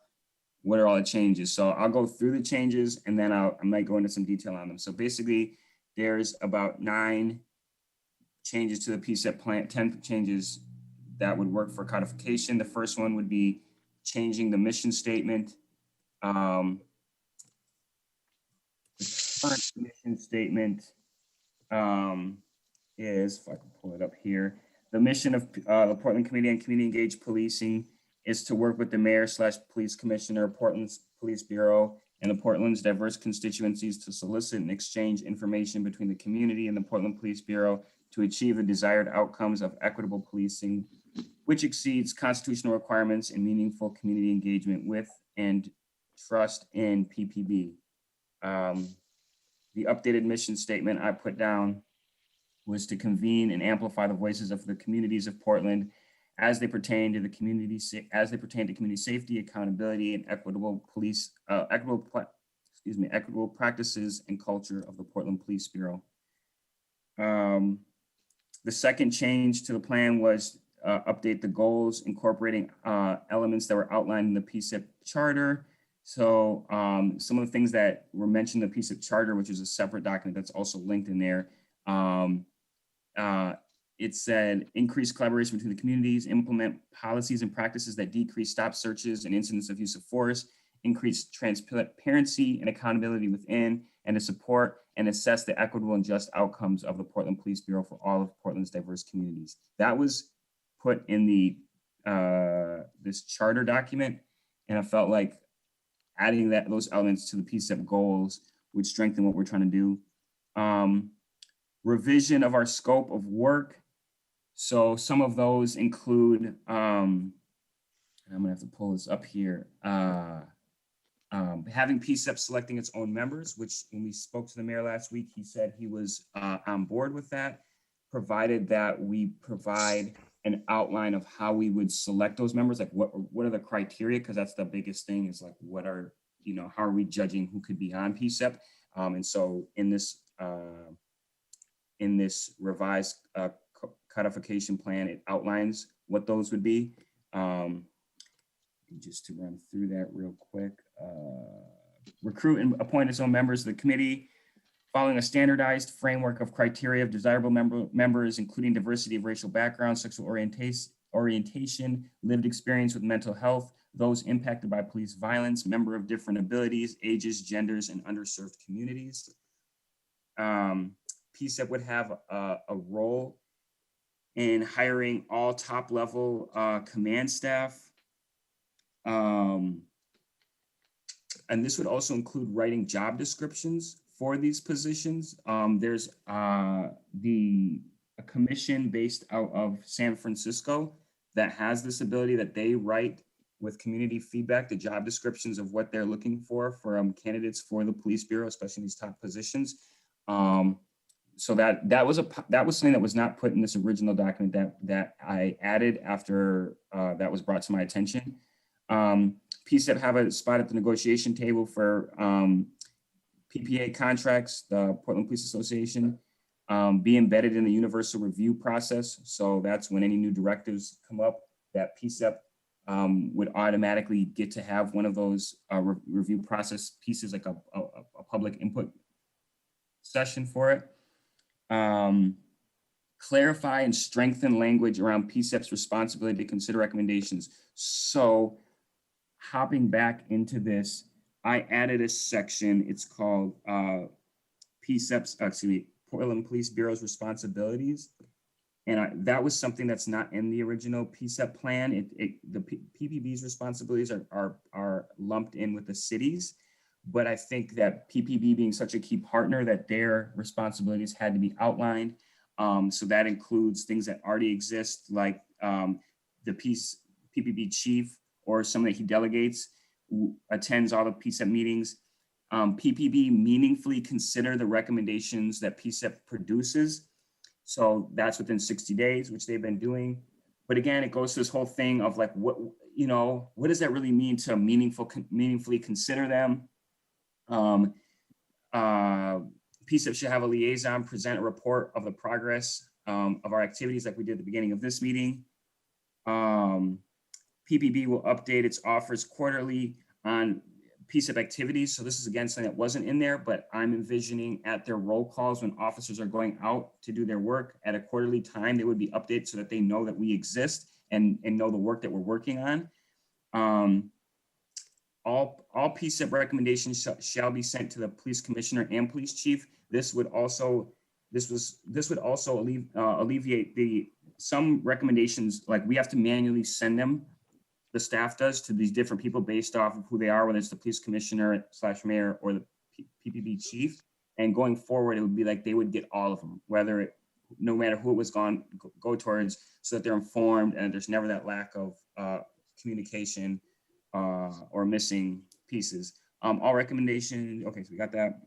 all the changes. So I'll go through the changes, and then I might go into some detail on them. So basically, there's about 9 changes to the PCCEP plan, 10 changes that would work for codification. The first one would be changing the mission statement. The current mission statement is, if I can pull it up here, the mission of the Portland Committee on Community Engaged Policing is to work with the mayor/police commissioner, Portland's Police Bureau, and the Portland's diverse constituencies to solicit and exchange information between the community and the Portland Police Bureau to achieve the desired outcomes of equitable policing, which exceeds constitutional requirements and meaningful community engagement with and trust in PPB. The updated mission statement I put down was to convene and amplify the voices of the communities of Portland as they pertain to community safety, accountability, and equitable practices and culture of the Portland Police Bureau. The second change to the plan was update the goals, incorporating elements that were outlined in the PCCEP charter. So some of the things that were mentioned in the PCCEP charter, which is a separate document that's also linked in there, it said increase collaboration between the communities, implement policies and practices that decrease stop searches and incidents of use of force, increase transparency and accountability within, and to support and assess the equitable and just outcomes of the Portland Police Bureau for all of Portland's diverse communities. That was put in the this charter document, and I felt like adding those elements to the PCCEP goals would strengthen what we're trying to do. Revision of our scope of work. So some of those include, and I'm gonna have to pull this up here, having PCCEP selecting its own members, which when we spoke to the mayor last week, he said he was on board with that, provided that we provide an outline of how we would select those members, like what are the criteria? Because that's the biggest thing is like, what are, you know, how are we judging who could be on PCEP? And so in this revised codification plan, it outlines what those would be. Just to run through that real quick. Recruit and appoint its own members of the committee following a standardized framework of criteria of desirable members, including diversity of racial background, sexual orientation, lived experience with mental health, those impacted by police violence, member of different abilities, ages, genders, and underserved communities. PCEP would have a role in hiring all top level command staff. And this would also include writing job descriptions for these positions. There's a commission based out of San Francisco that has this ability that they write with community feedback, the job descriptions of what they're looking for candidates for the police bureau, especially in these top positions. So that was something that was not put in this original document that I added after that was brought to my attention. PCEP have a spot at the negotiation table for PPA contracts, the Portland Police Association, be embedded in the universal review process. So that's when any new directives come up that PCEP would automatically get to have one of those review process pieces, like a public input session for it. Clarify and strengthen language around PCEP's responsibility to consider recommendations. So hopping back into this, I added a section, it's called PCEP's, Portland Police Bureau's responsibilities. And that was something that's not in the original PCEP plan. The PPB's responsibilities are lumped in with the cities, but I think that PPB being such a key partner that their responsibilities had to be outlined. So that includes things that already exist, like the PPB chief or someone that he delegates who attends all the PCEP meetings. PPB meaningfully consider the recommendations that PCEP produces. So that's within 60 days, which they've been doing. But again, it goes to this whole thing of like, what does that really mean to meaningfully consider them? PCEP should have a liaison present a report of the progress of our activities like we did at the beginning of this meeting. PPB will update its offers quarterly on PCEP activities. So this is again something that wasn't in there, but I'm envisioning at their roll calls when officers are going out to do their work at a quarterly time, they would be updated so that they know that we exist and know the work that we're working on. All PCEP recommendations shall be sent to the police commissioner and police chief. This would also alleviate some recommendations, like we have to manually send them, the staff does, to these different people based off of who they are, whether it's the police commissioner / mayor or the PPB chief. And going forward, it would be like they would get all of them, no matter who it was go towards, so that they're informed and there's never that lack of communication or missing pieces. All recommendations, okay, so we got that.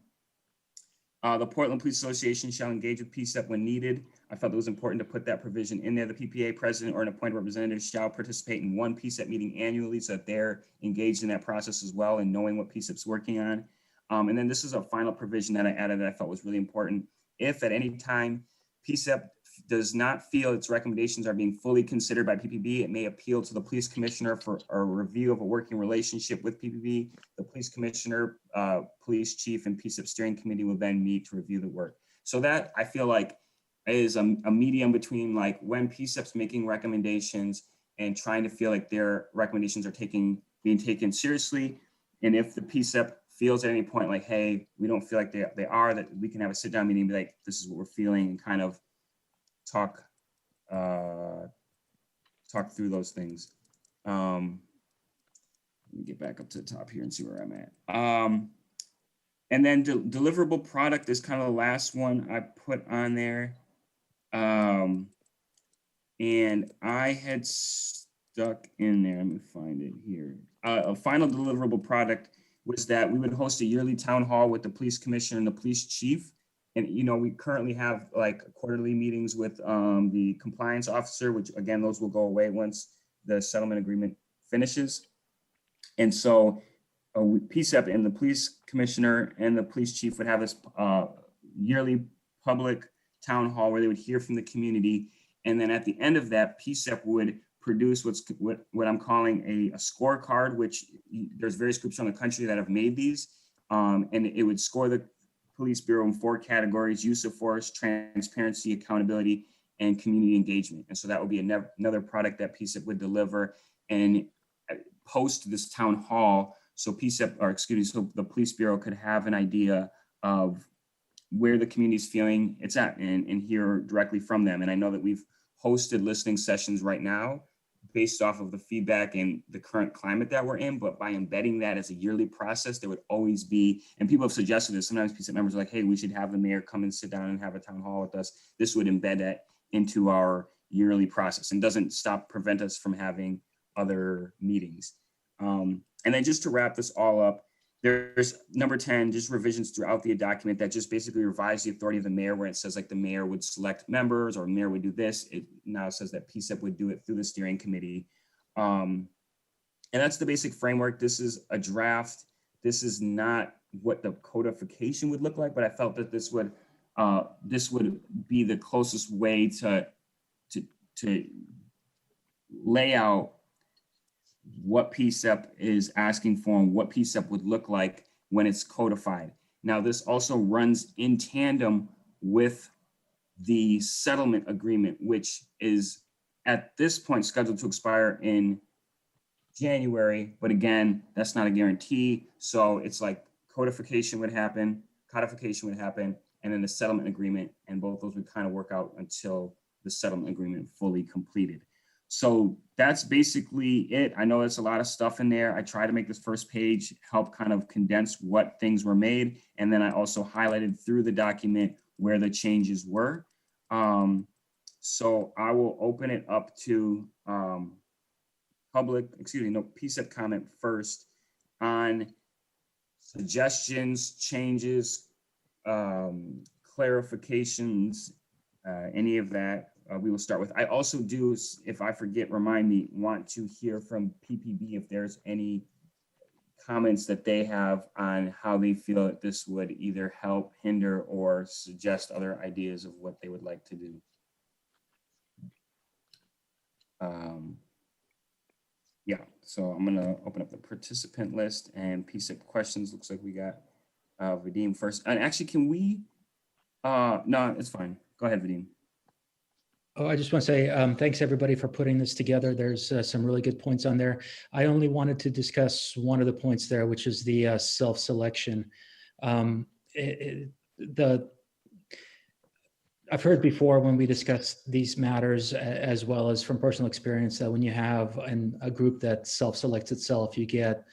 The Portland Police Association shall engage with PCEP when needed. I felt it was important to put that provision in there. The PPA president or an appointed representative shall participate in one PCEP meeting annually so that they're engaged in that process as well and knowing what PCEP's working on. And then this is a final provision that I added that I felt was really important. If at any time PCEP does not feel its recommendations are being fully considered by PPB, it may appeal to the police commissioner for a review of a working relationship with PPB. The police commissioner, police chief, and PCEP steering committee will then meet to review the work. So that I feel like is a medium between like when PCEP's making recommendations and trying to feel like their recommendations are being taken seriously. And if the PCEP feels at any point like, hey, we don't feel like they are, that we can have a sit down meeting and be like, this is what we're feeling, and kind of talk through those things. Let me get back up to the top here and see where I'm at. And then deliverable product is kind of the last one I put on there. And I had stuck in there, let me find it here. A final deliverable product was that we would host a yearly town hall with the police commissioner and the police chief And, you know, we currently have like quarterly meetings with the compliance officer, which again, those will go away once the settlement agreement finishes. And so PCCEP and the police commissioner and the police chief would have this yearly public town hall where they would hear from the community. And then at the end of that, PCCEP would produce what I'm calling a scorecard, which there's various groups around the country that have made these. And it would score the police bureau in 4 categories: use of force, transparency, accountability, and community engagement. And so that would be another product that PCCEP would deliver and post this town hall. So PCCEP, or excuse me, so the police bureau could have an idea of where the community is feeling it's at and hear directly from them. And I know that we've hosted listening sessions right now based off of the feedback and the current climate that we're in, but by embedding that as a yearly process, there would always be, and people have suggested this, sometimes PCCEP members are like, hey, we should have the mayor come and sit down and have a town hall with us. This would embed that into our yearly process and doesn't prevent us from having other meetings. And then just to wrap this all up, there's number 10, just revisions throughout the document that just basically revise the authority of the mayor, where it says like the mayor would select members or mayor would do this. It now says that PCCEP would do it through the steering committee. And that's the basic framework. This is a draft. This is not what the codification would look like, but I felt that this would be the closest way to lay out what PCCEP is asking for and what PCCEP would look like when it's codified. Now, this also runs in tandem with the settlement agreement, which is at this point scheduled to expire in January. But again, that's not a guarantee. So it's like codification would happen, and then the settlement agreement, and both those would kind of work out until the settlement agreement fully completed. So that's basically it. I know there's a lot of stuff in there. I try to make this first page help kind of condense what things were made. And then I also highlighted through the document where the changes were. So I will open it up to PCCEP comment first on suggestions, changes, clarifications, any of that. We will start with. I also do, if I forget, remind me, want to hear from PPB if there's any comments that they have on how they feel that this would either help, hinder, or suggest other ideas of what they would like to do. Yeah, so I'm gonna open up the participant list and PCCEP questions. Looks like we got Vadim first. And actually, can we, no, it's fine. Go ahead, Vadim. Oh, I just want to say thanks everybody for putting this together. There's some really good points on there. I only wanted to discuss one of the points there, which is the self-selection. I've heard before when we discuss these matters, as well as from personal experience, that when you have a group that self-selects itself, you get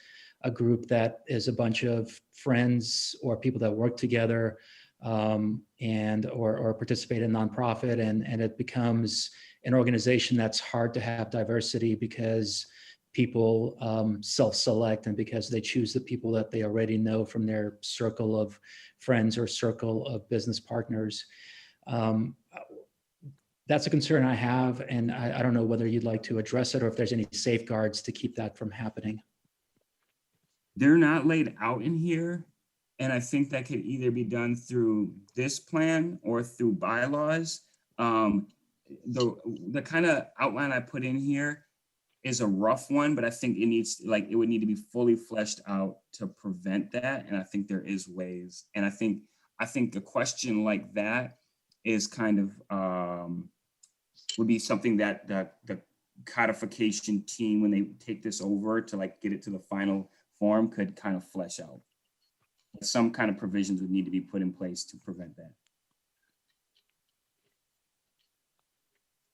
a group that is a bunch of friends or people that work together or participate in nonprofit, and it becomes an organization that's hard to have diversity because people self-select and because they choose the people that they already know from their circle of friends or circle of business partners. That's a concern I have, and I don't know whether you'd like to address it or if there's any safeguards to keep that from happening. They're not laid out in here. And I think that could either be done through this plan or through bylaws. The kind of outline I put in here is a rough one, but I think it would need to be fully fleshed out to prevent that. And I think there is ways. And I think a question like that is kind of would be something that the codification team, when they take this over to like get it to the final form, could kind of flesh out. Some kind of provisions would need to be put in place to prevent that.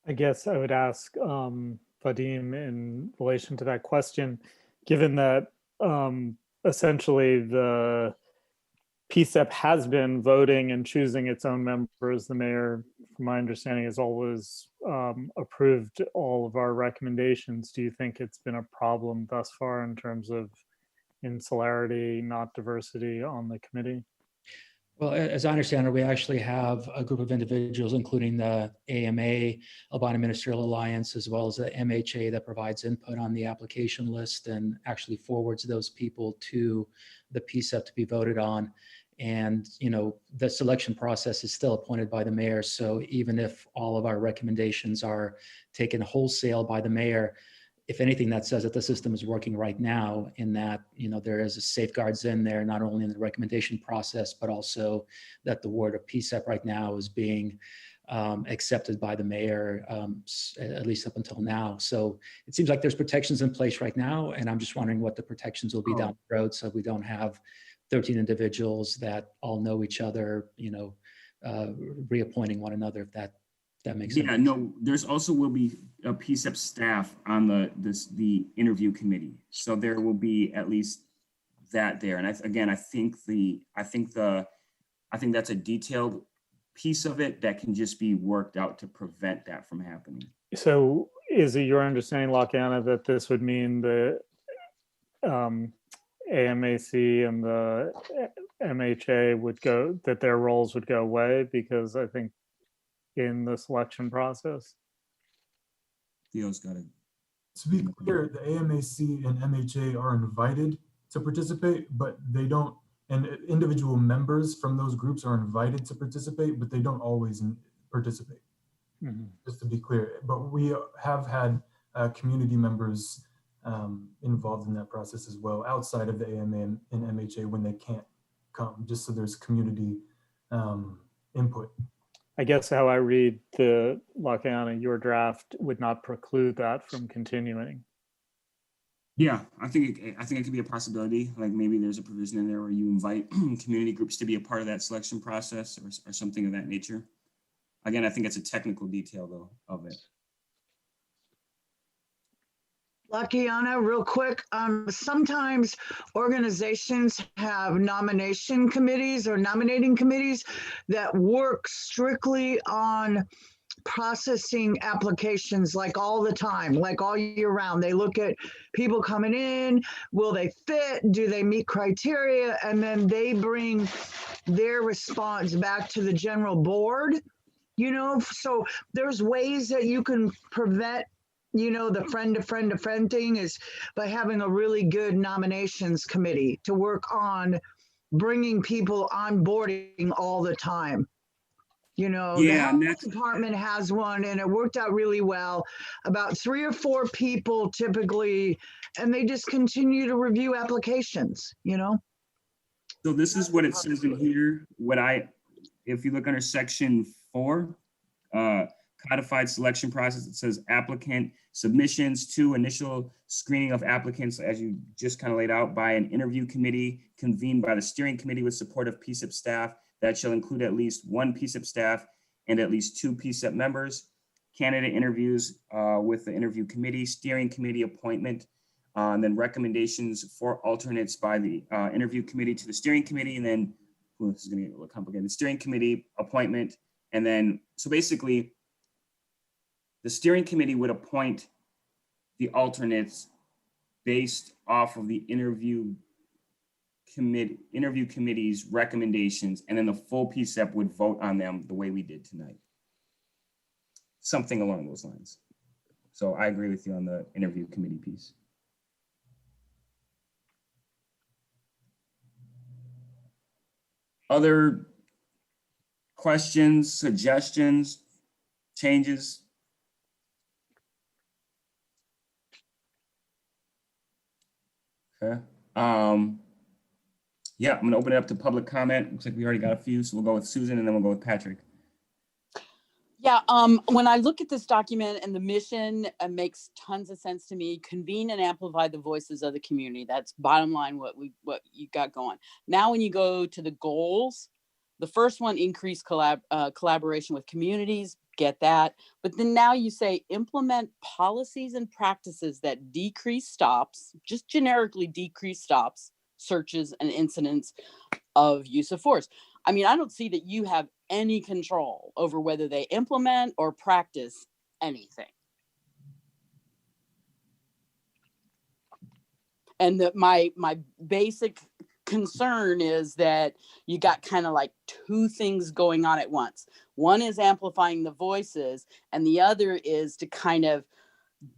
I guess I would ask Vadim in relation to that question, given that essentially the PCCEP has been voting and choosing its own members. The mayor, from my understanding, has always approved all of our recommendations. Do you think it's been a problem thus far in terms of insularity, not diversity on the committee? Well, as I understand it, we actually have a group of individuals, including the AMA, Albino Ministerial Alliance, as well as the MHA that provides input on the application list and actually forwards those people to the PCEP to be voted on. And, you know, the selection process is still appointed by the mayor. So even if all of our recommendations are taken wholesale by the mayor, if anything, that says that the system is working right now, in that, you know, there is a safeguards in there, not only in the recommendation process, but also that the word of PCEP right now is being accepted by the mayor, at least up until now. So it seems like there's protections in place right now, and I'm just wondering what the protections will be down the road, so we don't have 13 individuals that all know each other, you know, reappointing one another, if that makes sense. Yeah, no, there's also will be a PCEP staff on the interview committee. So there will be at least that there. And I think that's a detailed piece of it that can just be worked out to prevent that from happening. So is it your understanding, Lockeanna, that this would mean the AMAC and the MHA would go, that their roles would go away? Because I think in the selection process. Theo's got it. To be clear, the AMAC and MHA are invited to participate, but they don't, and individual members from those groups are invited to participate, but they don't always participate. Mm-hmm. Just to be clear, but we have had community members involved in that process as well, outside of the AMA and MHA when they can't come, just so there's community input. I guess how I read the Lockeanna, your draft would not preclude that from continuing. Yeah, I think it could be a possibility. Like maybe there's a provision in there where you invite community groups to be a part of that selection process or something of that nature. Again, I think it's a technical detail though of it. Lockeanna, real quick, sometimes organizations have nomination committees or nominating committees that work strictly on processing applications like all the time, like all year round. They look at people coming in, will they fit, do they meet criteria, and then they bring their response back to the general board, you know? So there's ways that you can prevent, you know, the friend to friend to friend thing is by having a really good nominations committee to work on bringing people onboarding all the time. You know, yeah, the health department has one and it worked out really well. About 3 or 4 people typically, and they just continue to review applications, you know? So this is what it says in here. If you look under section 4, codified selection process, it says applicant submissions to initial screening of applicants, as you just kind of laid out, by an interview committee convened by the steering committee with support of PCEP staff that shall include at least 1 PCEP staff and at least 2 PCEP members. Candidate interviews with the interview committee, steering committee appointment, and then recommendations for alternates by the interview committee to the steering committee, and then, this is gonna get a little complicated, the steering committee appointment, and then, so basically, the steering committee would appoint the alternates based off of the interview committee's recommendations, and then the full PCEP would vote on them the way we did tonight. Something along those lines. So I agree with you on the interview committee piece. Other questions, suggestions, changes? Okay. Yeah, I'm gonna open it up to public comment. Looks like we already got a few, so we'll go with Susan and then we'll go with Patrick. Yeah, when I look at this document and the mission, it makes tons of sense to me. Convene and amplify the voices of the community. That's bottom line what you got going. Now, when you go to the goals, the first one, increase collaboration with communities, get that. But then now you say implement policies and practices that decrease stops, just generically decrease stops, searches, and incidents of use of force. I mean, I don't see that you have any control over whether they implement or practice anything. And my basic concern is that you got kind of like two things going on at once. One is amplifying the voices, and the other is to kind of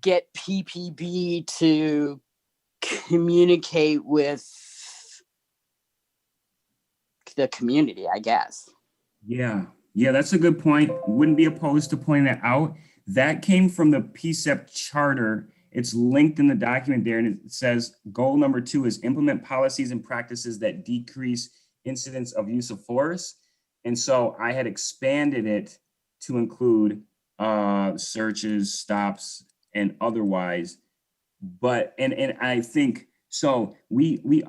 get PPB to communicate with the community, I guess. Yeah, that's a good point. Wouldn't be opposed to pointing that out. That came from the PCCEP charter. It's linked in the document there, and it says goal number 2 is implement policies and practices that decrease incidents of use of force. And so I had expanded it to include searches, stops, and otherwise. But and I think so. We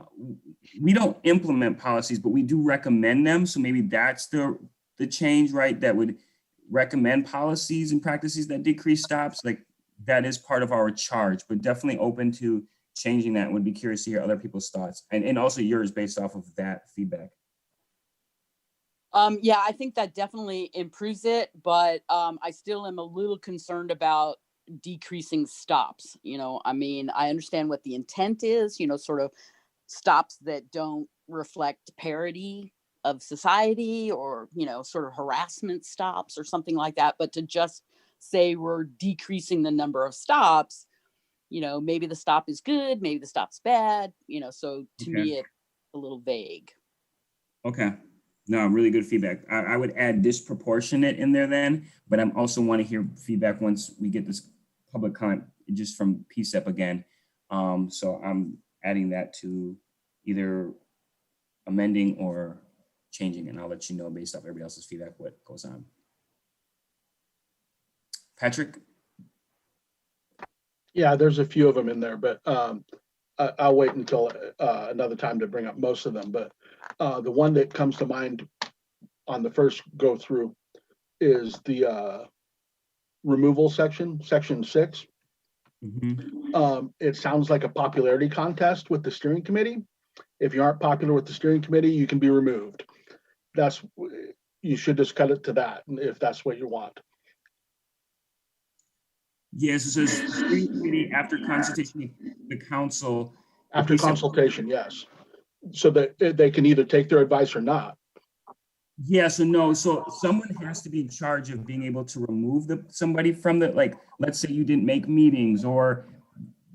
don't implement policies, but we do recommend them. So maybe that's the change, right? That would recommend policies and practices that decrease stops. Like that is part of our charge, but definitely open to changing that. Would be curious to hear other people's thoughts and also yours based off of that feedback. Yeah, I think that definitely improves it, but I still am a little concerned about decreasing stops. You know, I mean, I understand what the intent is, you know, sort of stops that don't reflect parity of society or, you know, sort of harassment stops or something like that. But to just say we're decreasing the number of stops, you know, maybe the stop is good, maybe the stop's bad, you know, so to me, it's a little vague. Okay. No, really good feedback. I would add disproportionate in there then, but I'm also want to hear feedback once we get this public comment just from PCCEP again. So I'm adding that to either amending or changing, and I'll let you know based off everybody else's feedback what goes on. Patrick? Yeah, there's a few of them in there, but I'll wait until another time to bring up most of them. But the one that comes to mind on the first go through is the removal section, section 6. It sounds like a popularity contest with the steering committee. If you aren't popular with the steering committee, you can be removed. You should just cut it to that if that's what you want. Yes, it says steering committee after consultation with the council. After consultation, yes. So that they can either take their advice or not. Yes or no. So someone has to be in charge of being able to remove somebody from the, like, let's say you didn't make meetings or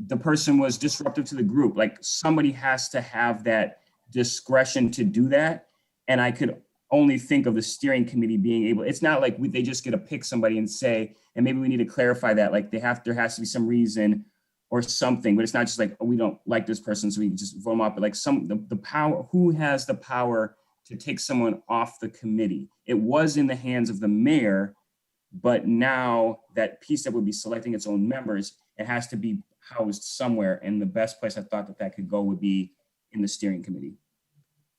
the person was disruptive to the group. Like somebody has to have that discretion to do that. And I could only think of the steering committee being able, it's not like they just get to pick somebody and say, and maybe we need to clarify that, like there has to be some reason or something, but it's not just like, oh, we don't like this person, so we can just vote them up. But like the power, who has the power to take someone off the committee? It was in the hands of the mayor, but now that PCCEP would be selecting its own members, it has to be housed somewhere. And the best place I thought that could go would be in the steering committee.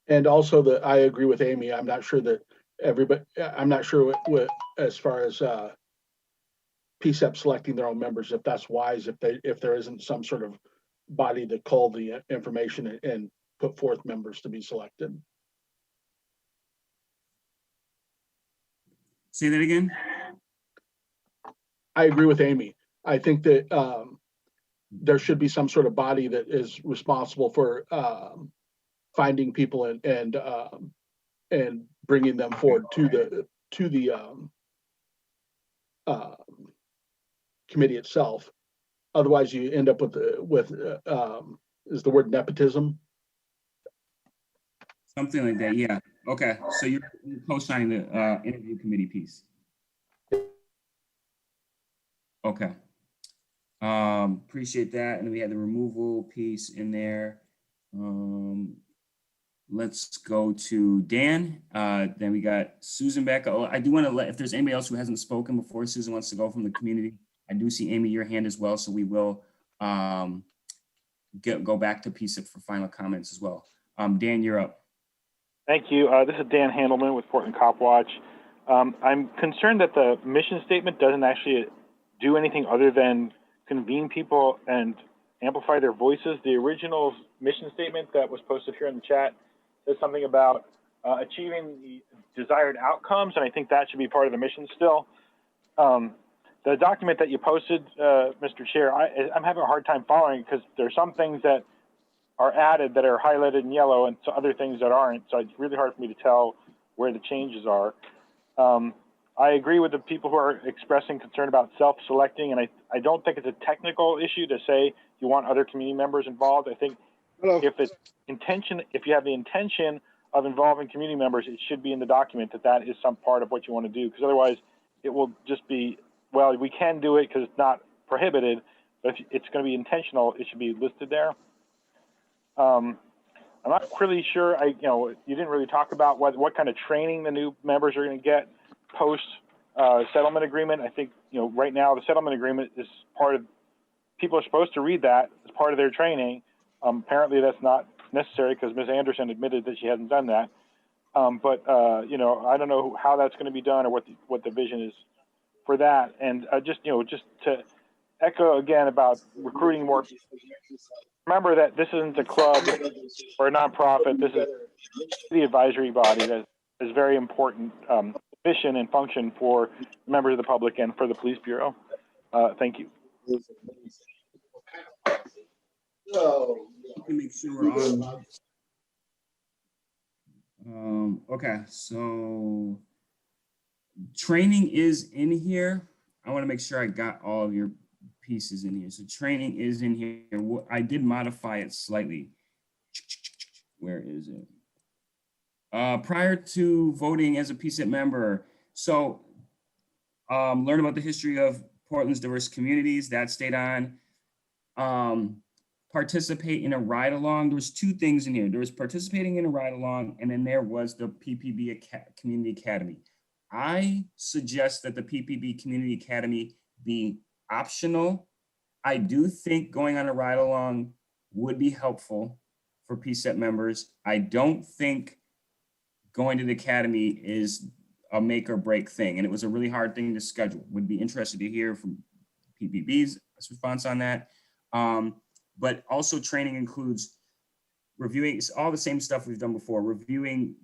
And also I agree with Amy. I'm not sure that I'm not sure what as far as PCCEP selecting their own members, if that's wise, if there isn't some sort of body to call the information and put forth members to be selected. Say that again. I agree with Amy. I think that there should be some sort of body that is responsible for finding people and bringing them forward to the committee itself. Otherwise, you end up with is the word nepotism? Something like that. Yeah. Okay. So you're co-signing the interview committee piece. Okay. Appreciate that. And we had the removal piece in there. Let's go to Dan. Then we got Susan back. Oh, I do want to if there's anybody else who hasn't spoken before Susan wants to go from the community. I do see Amy, your hand as well. So we will go back to PCCEP for final comments as well. Dan, you're up. Thank you. This is Dan Handelman with Portland Cop Watch. I'm concerned that the mission statement doesn't actually do anything other than convene people and amplify their voices. The original mission statement that was posted here in the chat says something about achieving the desired outcomes, and I think that should be part of the mission still. The document that you posted, Mr. Chair, I'm having a hard time following because there are some things that are added that are highlighted in yellow and so other things that aren't. So it's really hard for me to tell where the changes are. I agree with the people who are expressing concern about self-selecting, and I don't think it's a technical issue to say you want other community members involved. I think if you have the intention of involving community members, it should be in the document that is some part of what you want to do, because otherwise it will just be, well, we can do it because it's not prohibited, but if it's going to be intentional, it should be listed there. I'm not really sure. You didn't really talk about what kind of training the new members are going to get post settlement agreement. I think right now the settlement agreement is part of. People are supposed to read that as part of their training. Apparently, that's not necessary because Ms. Anderson admitted that she hasn't done that. But I don't know how that's going to be done or what the vision is for that. And just to echo again about recruiting more. Remember that this isn't a club or a nonprofit. This is the advisory body that is very important mission and function for members of the public and for the police bureau. Thank you. Make sure we're on. Okay, so training is in here. I want to make sure I got all of your pieces in here. So training is in here. I did modify it slightly. Where is it? Prior to voting as a PCCEP member, so learn about the history of Portland's diverse communities. That stayed on. Participate in a ride along. There was two things in here. There was participating in a ride along, and then there was the PPB Community Academy. I suggest that the PPB Community Academy be optional. I do think going on a ride along would be helpful for PCCEP members. I don't think going to the academy is a make or break thing, and it was a really hard thing to schedule. Would be interested to hear from PPB's response on that. But also training includes reviewing all the same stuff we've done before, reviewing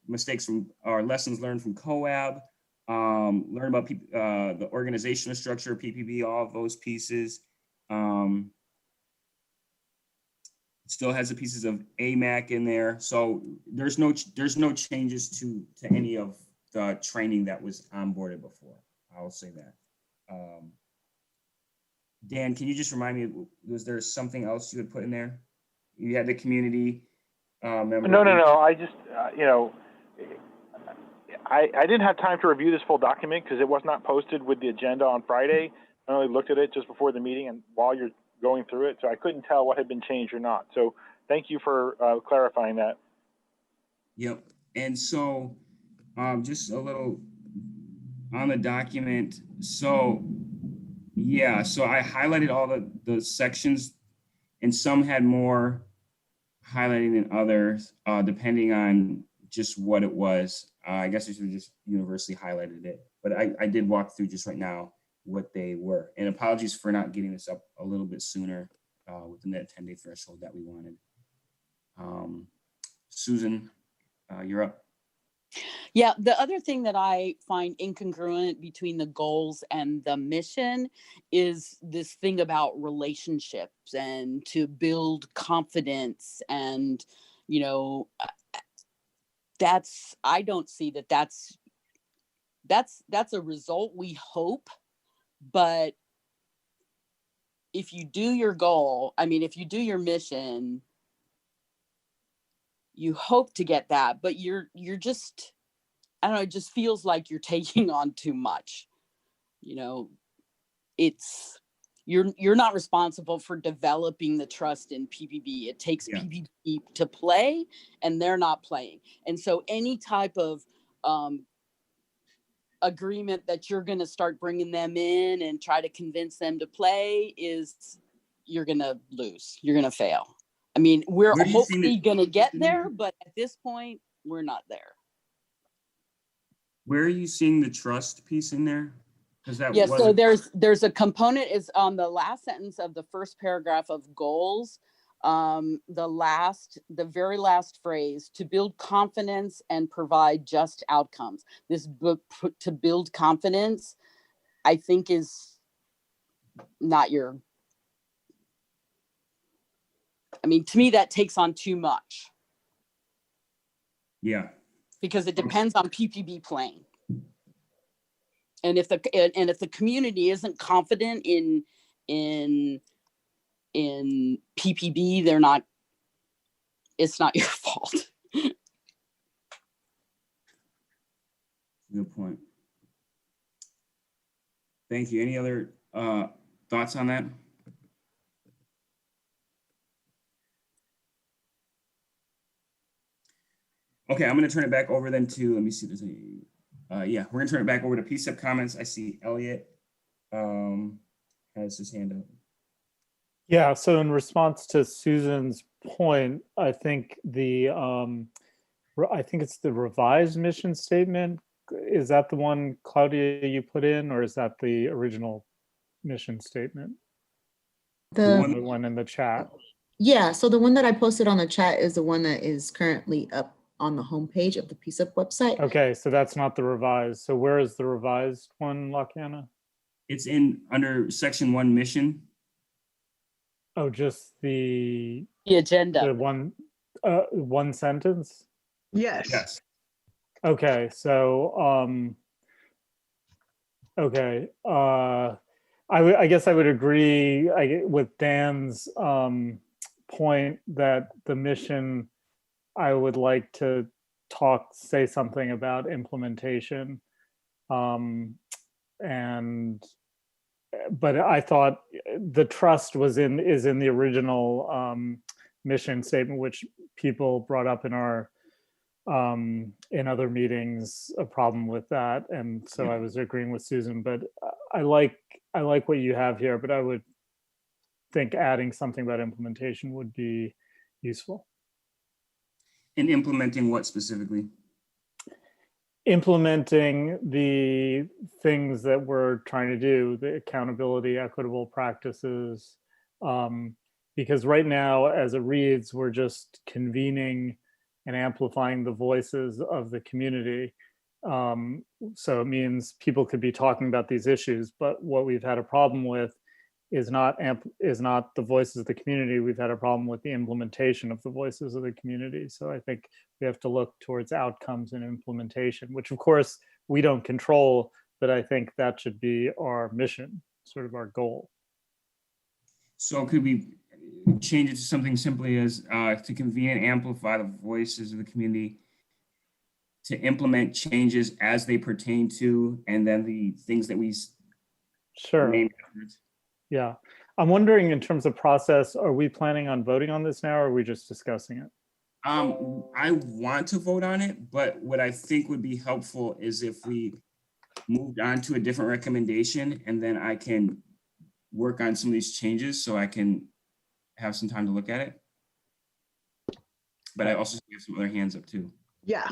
mistakes from our lessons learned from COAB, learn about the organizational structure of PPB, all of those pieces. It still has the pieces of AMAC in there. So there's no changes to any of the training that was onboarded before. I'll say that. Dan, can you just remind me, was there something else you had put in there? You had the community member. No. I just, I didn't have time to review this full document because it was not posted with the agenda on Friday. I only looked at it just before the meeting and while you're going through it, so I couldn't tell what had been changed or not. So thank you for clarifying that. Yep. And so just a little on the document. So yeah, so I highlighted all the sections, and some had more highlighting than others, depending on just what it was. I guess I should have just universally highlighted it, but I did walk through just right now what they were. And apologies for not getting this up a little bit sooner within that 10-day threshold that we wanted. Susan, you're up. Yeah, the other thing that I find incongruent between the goals and the mission is this thing about relationships and to build confidence. And, I don't see that's a result we hope, but if you do your goal, if you do your mission, you hope to get that, but you're just, I don't know, it just feels like you're taking on too much. You're not responsible for developing the trust in PPB. It takes PPB to play, and they're not playing. And so any type of agreement that you're going to start bringing them in and try to convince them to play you're going to lose. You're going to fail. We're hopefully going to get there, but at this point, we're not there. Where are you seeing the trust piece in there? So there's a component is on the last sentence of the first paragraph of goals. The very last phrase, to build confidence and provide just outcomes. This book, to build confidence, I think is not your, I mean, to me, that takes on too much Yeah. because it depends on PPB playing. And if the community isn't confident in PPB, it's not your fault. Good point. Thank you. Any other thoughts on that? Okay, I'm going to turn it back over then to, let me see if there's any, yeah, we're going to turn it back over to PCCEP comments. I see Elliot has his hand up. Yeah, so in response to Susan's point, I think I think it's the revised mission statement. Is that the one, Claudia, you put in, or is that the original mission statement? The one in the chat. Yeah, so the one that I posted on the chat is the one that is currently up on the homepage of the PCCEP website. Okay, so that's not the revised. So where is the revised one, Lakiana? It's in under section 1 mission. Oh, just the agenda. The one sentence? Yes. Yes. Okay, so okay. I guess I would agree with Dan's point that the mission, I would like to say something about implementation. But I thought the trust is in the original mission statement, which people brought up in our in other meetings, a problem with that, and so I was agreeing with Susan. But I like what you have here, but I would think adding something about implementation would be useful. In implementing what specifically? Implementing the things that we're trying to do, the accountability, equitable practices, because right now, as it reads, we're just convening and amplifying the voices of the community. So it means people could be talking about these issues, but what we've had a problem with is not the voices of the community. We've had a problem with the implementation of the voices of the community. So I think we have to look towards outcomes and implementation, which of course we don't control, but I think that should be our mission, sort of our goal. So could we change it to something simply as to convene and amplify the voices of the community, to implement changes as they pertain to, and then the things that we Sure. Yeah. I'm wondering, in terms of process, are we planning on voting on this now, or are we just discussing it? I want to vote on it, but what I think would be helpful is if we moved on to a different recommendation, and then I can work on some of these changes so I can have some time to look at it. But I also have some other hands up too. Yeah.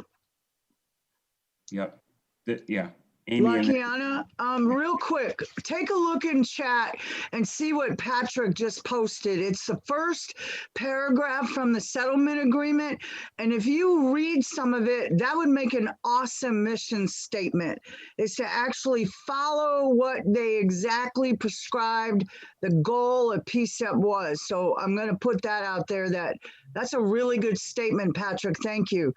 Yep. Yeah. Amy and Lakiana, real quick, take a look in chat and see what Patrick just posted. It's the first paragraph from the settlement agreement. And if you read some of it, that would make an awesome mission statement, is to actually follow what they exactly prescribed the goal of PCCEP was. So I'm going to put that out there. That's a really good statement, Patrick. Thank you.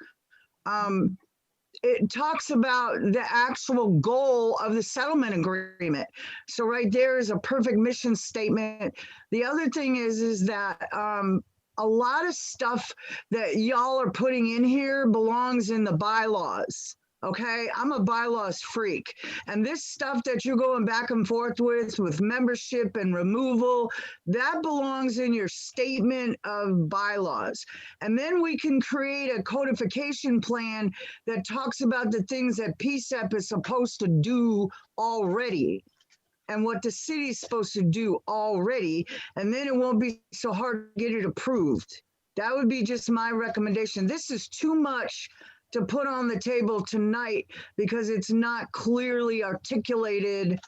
It talks about the actual goal of the settlement agreement. So right there is a perfect mission statement. The other thing is that a lot of stuff that y'all are putting in here belongs in the bylaws. Okay, I'm a bylaws freak. And this stuff that you're going back and forth with membership and removal, that belongs in your statement of bylaws. And then we can create a codification plan that talks about the things that PCCEP is supposed to do already and what the city is supposed to do already. And then it won't be so hard to get it approved. That would be just my recommendation. This is too much to put on the table tonight because it's not clearly articulated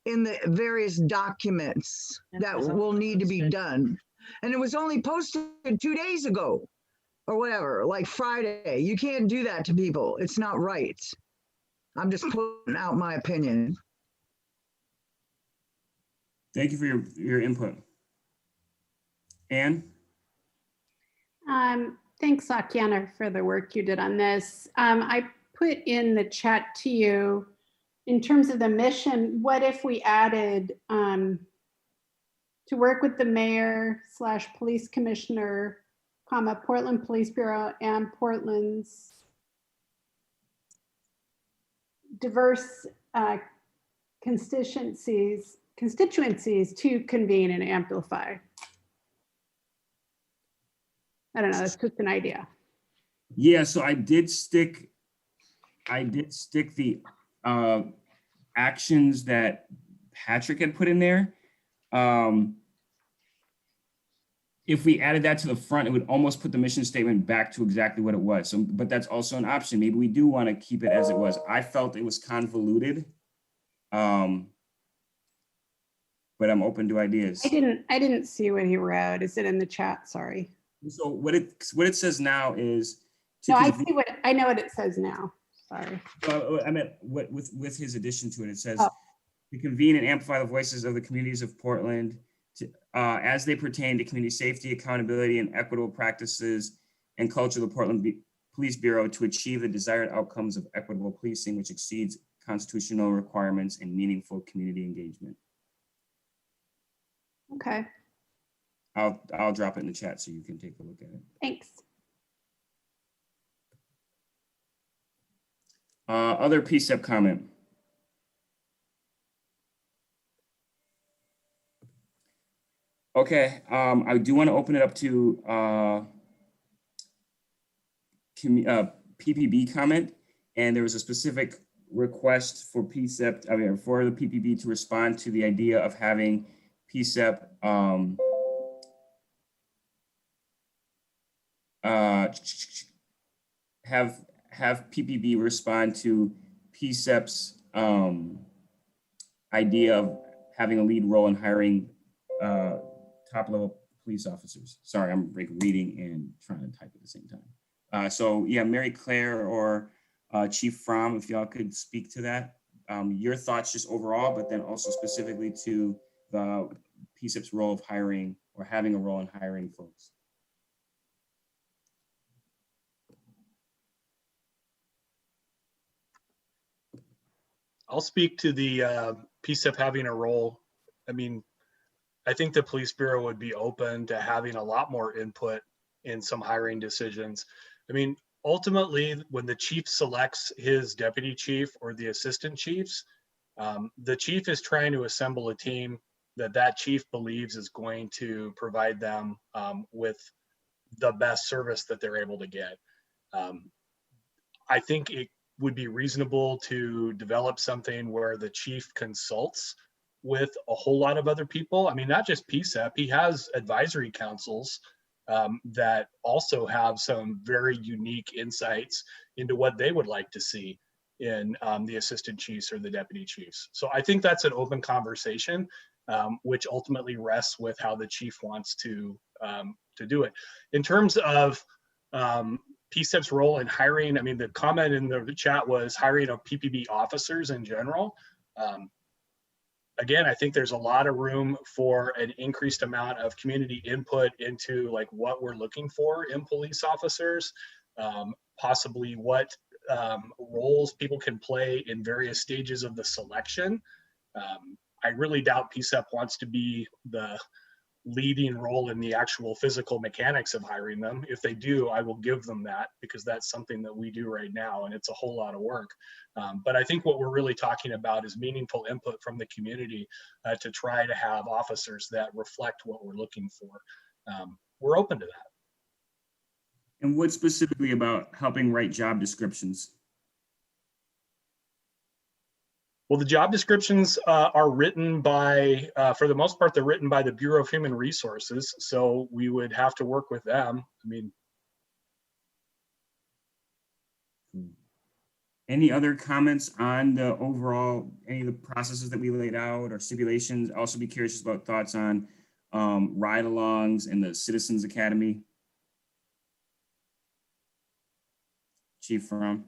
in the various documents that will need to be done. And it was only posted 2 days ago or whatever, like Friday. You can't do that to people. It's not right. I'm just putting out my opinion. thank you for your input. Anne? Thanks, Akiana, for the work you did on this. I put in the chat to you, in terms of the mission, what if we added to work with the mayor/police commissioner, Portland Police Bureau and Portland's diverse constituencies to convene and amplify. I don't know, that's just an idea. Yeah, so I did stick the actions that Patrick had put in there. If we added that to the front, it would almost put the mission statement back to exactly what it was. So, but that's also an option. Maybe we do want to keep it as it was. I felt it was convoluted. But I'm open to ideas. I didn't see what he wrote. Is it in the chat? Sorry. So what it says now is. No, I know what it says now. Sorry. I meant what with his addition to it. It says to convene and amplify the voices of the communities of Portland as they pertain to community safety, accountability, and equitable practices and culture of the Portland Police Bureau to achieve the desired outcomes of equitable policing, which exceeds constitutional requirements and meaningful community engagement. Okay. I'll drop it in the chat so you can take a look at it. Thanks. Other PCCEP comment. Okay, I do want to open it up to PPB comment, and there was a specific request for PCCEP, for the PPB to respond to the idea of having PCCEP have PPB respond to PCCEP's idea of having a lead role in hiring top level police officers. Sorry, I'm like reading and trying to type at the same time. So yeah, Mary Claire or Chief Fromm, if y'all could speak to that. Your thoughts just overall, but then also specifically to the PCCEP's role of hiring or having a role in hiring folks. I'll speak to the PCCEP having a role. I mean, I think the police bureau would be open to having a lot more input in some hiring decisions. I mean, ultimately, when the chief selects his deputy chief or the assistant chiefs, the chief is trying to assemble a team that chief believes is going to provide them with the best service that they're able to get. I think it would be reasonable to develop something where the chief consults with a whole lot of other people. I mean, not just PCCEP, he has advisory councils that also have some very unique insights into what they would like to see in the assistant chiefs or the deputy chiefs. So I think that's an open conversation, which ultimately rests with how the chief wants to do it. In terms of PCCEP's role in hiring, I mean, the comment in the chat was hiring of PPB officers in general. Again, I think there's a lot of room for an increased amount of community input into like what we're looking for in police officers, possibly what roles people can play in various stages of the selection. I really doubt PCCEP wants to be the leading role in the actual physical mechanics of hiring them. If they do, I will give them that because that's something that we do right now and it's a whole lot of work. But I think what we're really talking about is meaningful input from the community to try to have officers that reflect what we're looking for. We're open to that. And what specifically about helping write job descriptions? Well, the job descriptions are written by, for the most part, they're written by the Bureau of Human Resources. So we would have to work with them. I mean. Any other comments on the overall, any of the processes that we laid out or stipulations? Also be curious about thoughts on ride-alongs and the Citizens Academy. Chief Fromm.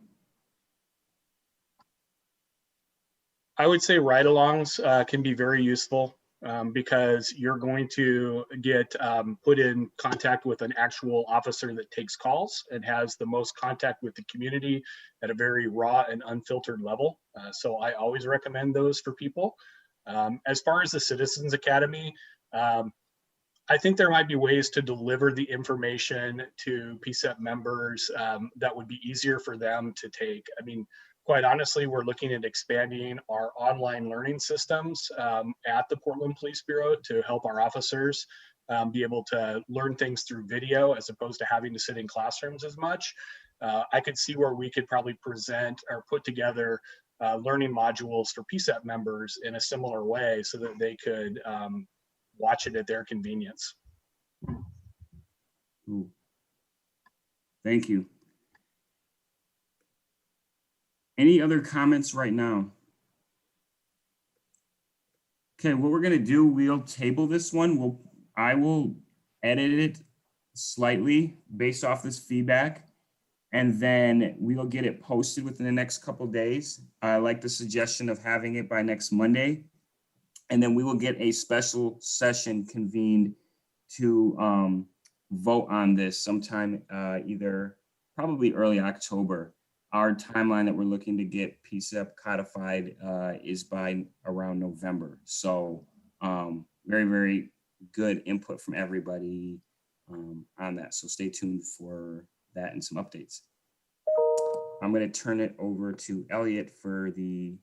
I would say ride-alongs can be very useful. because you're going to get put in contact with an actual officer that takes calls and has the most contact with the community at a very raw and unfiltered level. So I always recommend those for people. As far as the Citizens Academy, I think there might be ways to deliver the information to PCCEP members that would be easier for them to take. I mean, quite honestly, we're looking at expanding our online learning systems at the Portland Police Bureau to help our officers be able to learn things through video as opposed to having to sit in classrooms as much. I could see where we could probably present or put together learning modules for PCCEP members in a similar way so that they could watch it at their convenience. Ooh. Thank you. Any other comments right now? Okay, what we're gonna do, we'll table this one. I will edit it slightly based off this feedback, and then we'll get it posted within the next couple of days. I like the suggestion of having it by next Monday. And then we will get a special session convened to vote on this sometime either probably early October. Our timeline that we're looking to get PCCEP codified is by around November. So very, very good input from everybody on that. So stay tuned for that and some updates. I'm going to turn it over to Elliot for the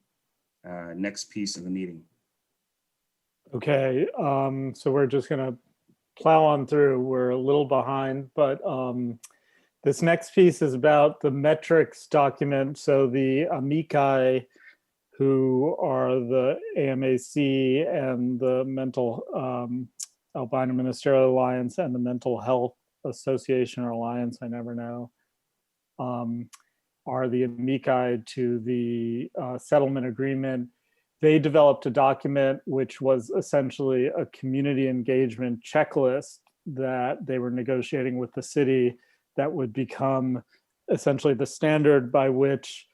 next piece of the meeting. Okay, so we're just gonna plow on through. We're a little behind, but this next piece is about the metrics document. So the amici, who are the AMAC and the Mental Albino Ministerial Alliance and the Mental Health Association or Alliance, I never know, are the amici to the settlement agreement. They developed a document which was essentially a community engagement checklist that they were negotiating with the city that would become essentially the standard by which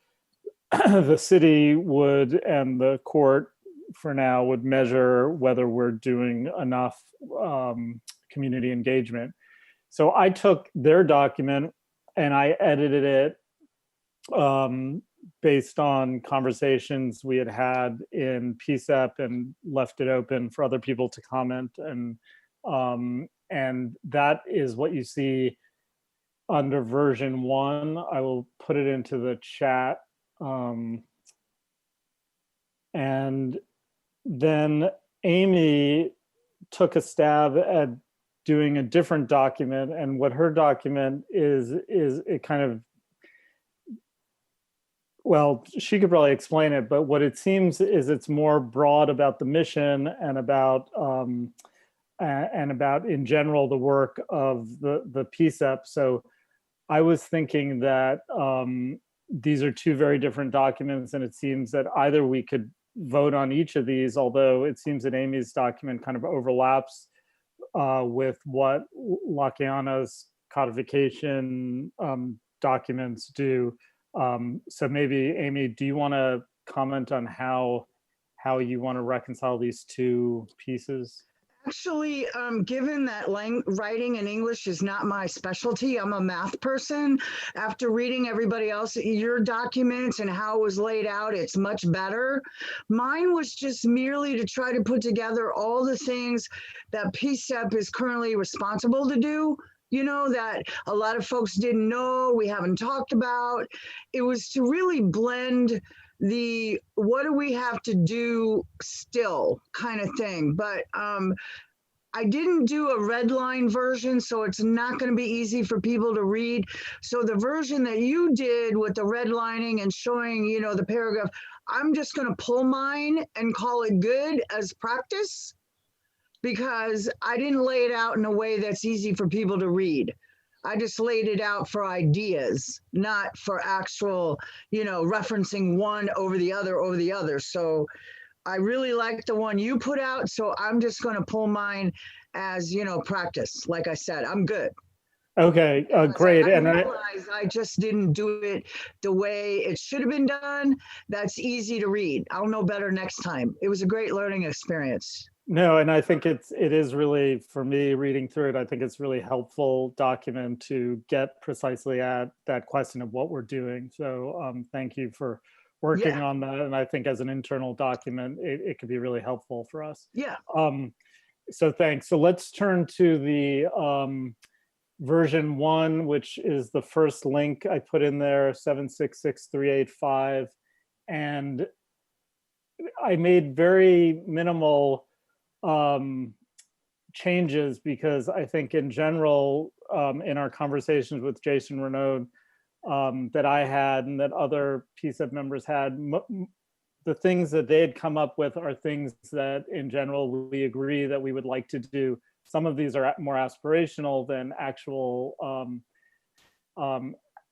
the city would and the court for now would measure whether we're doing enough community engagement. So I took their document and I edited it based on conversations we had had in PCCEP and left it open for other people to comment. And that is what you see under version 1. I will put it into the chat. And then Amy took a stab at doing a different document. And what her document is it kind of, well, she could probably explain it, but what it seems is it's more broad about the mission and about in general the work of the PCCEP. So I was thinking that these are two very different documents, and it seems that either we could vote on each of these, although it seems that Amy's document kind of overlaps with what Lakiana's codification documents do. So maybe, Amy, do you want to comment on how you want to reconcile these two pieces? Actually, given that writing in English is not my specialty, I'm a math person. After reading everybody else, your documents and how it was laid out, it's much better. Mine was just merely to try to put together all the things that PCCEP is currently responsible to do, you know, that a lot of folks didn't know, we haven't talked about. It was to really blend the what do we have to do still kind of thing. But I didn't do a red line version, so it's not going to be easy for people to read. So the version that you did with the redlining and showing, you know, the paragraph, I'm just going to pull mine and call it good as practice, because I didn't lay it out in a way that's easy for people to read. I just laid it out for ideas, not for actual, you know, referencing one over the other. So I really like the one you put out. So I'm just going to pull mine as, you know, practice. Like I said, I'm good. Okay, great. I realize I just didn't do it the way it should have been done. That's easy to read. I'll know better next time. It was a great learning experience. No, and I think it is really, for me, reading through it, I think it's really helpful document to get precisely at that question of what we're doing. So thank you for working on that. And I think as an internal document, it could be really helpful for us. Yeah. So thanks. So let's turn to the version 1, which is the first link I put in there, 766385. And I made very minimal changes because I think in general, in our conversations with Jason Renaud that I had and that other PCCEP members had, the things that they had come up with are things that in general we agree that we would like to do. Some of these are more aspirational than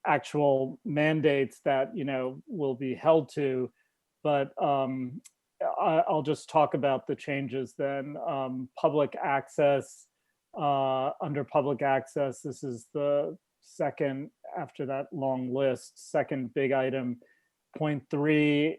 actual mandates that, you know, will be held to. But I'll just talk about the changes then. Public access, under public access, this is the second after that long list, second big item. Point 3,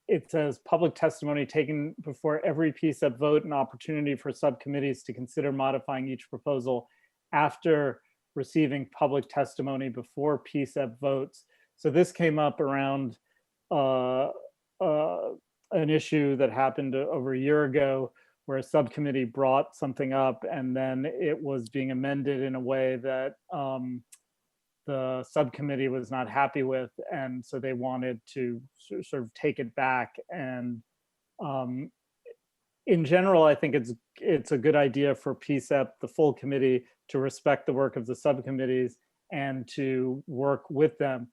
it says public testimony taken before every PCCEP vote, an opportunity for subcommittees to consider modifying each proposal after receiving public testimony before PCCEP votes. So this came up around an issue that happened over a year ago where a subcommittee brought something up and then it was being amended in a way that the subcommittee was not happy with. And so they wanted to sort of take it back. And in general, I think it's a good idea for PCCEP, the full committee, to respect the work of the subcommittees and to work with them.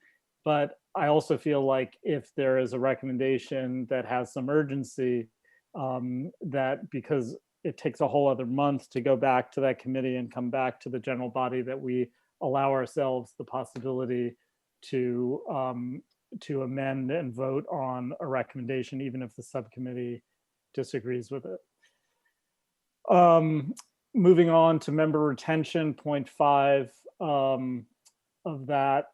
But I also feel like if there is a recommendation that has some urgency, that because it takes a whole other month to go back to that committee and come back to the general body, that we allow ourselves the possibility to amend and vote on a recommendation, even if the subcommittee disagrees with it. Moving on to member retention, point 5 of that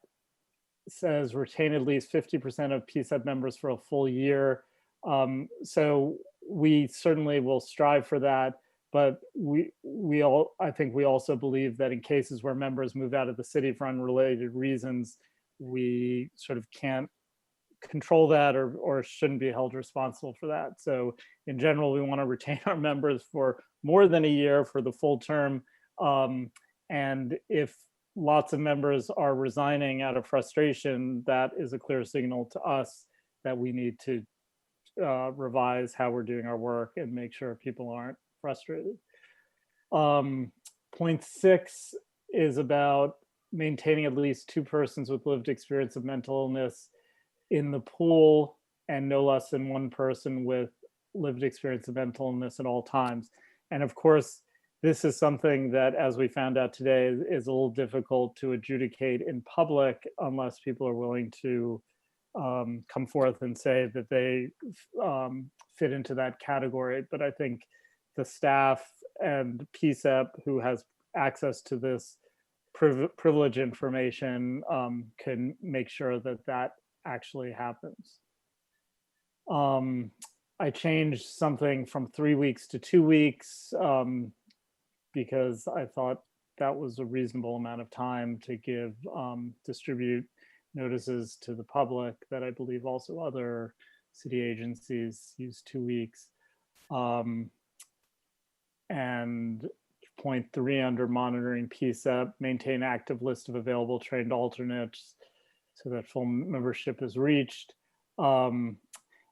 says retain at least 50% of PCCEP members for a full year. So we certainly will strive for that, but I think we also believe that in cases where members move out of the city for unrelated reasons, we sort of can't control that or shouldn't be held responsible for that. So in general, we want to retain our members for more than a year for the full term. And if lots of members are resigning out of frustration, that is a clear signal to us that we need to revise how we're doing our work and make sure people aren't frustrated. Point 6 is about maintaining at least 2 persons with lived experience of mental illness in the pool and no less than 1 person with lived experience of mental illness at all times. And of course, this is something that, as we found out today, is a little difficult to adjudicate in public unless people are willing to come forth and say that they fit into that category. But I think the staff and PCCEP, who has access to this privilege information, can make sure that that actually happens. I changed something from 3 weeks to 2 weeks because I thought that was a reasonable amount of time to give distribute notices to the public, that I believe also other city agencies use 2 weeks. And point 3 under monitoring PCCEP, maintain active list of available trained alternates so that full membership is reached. And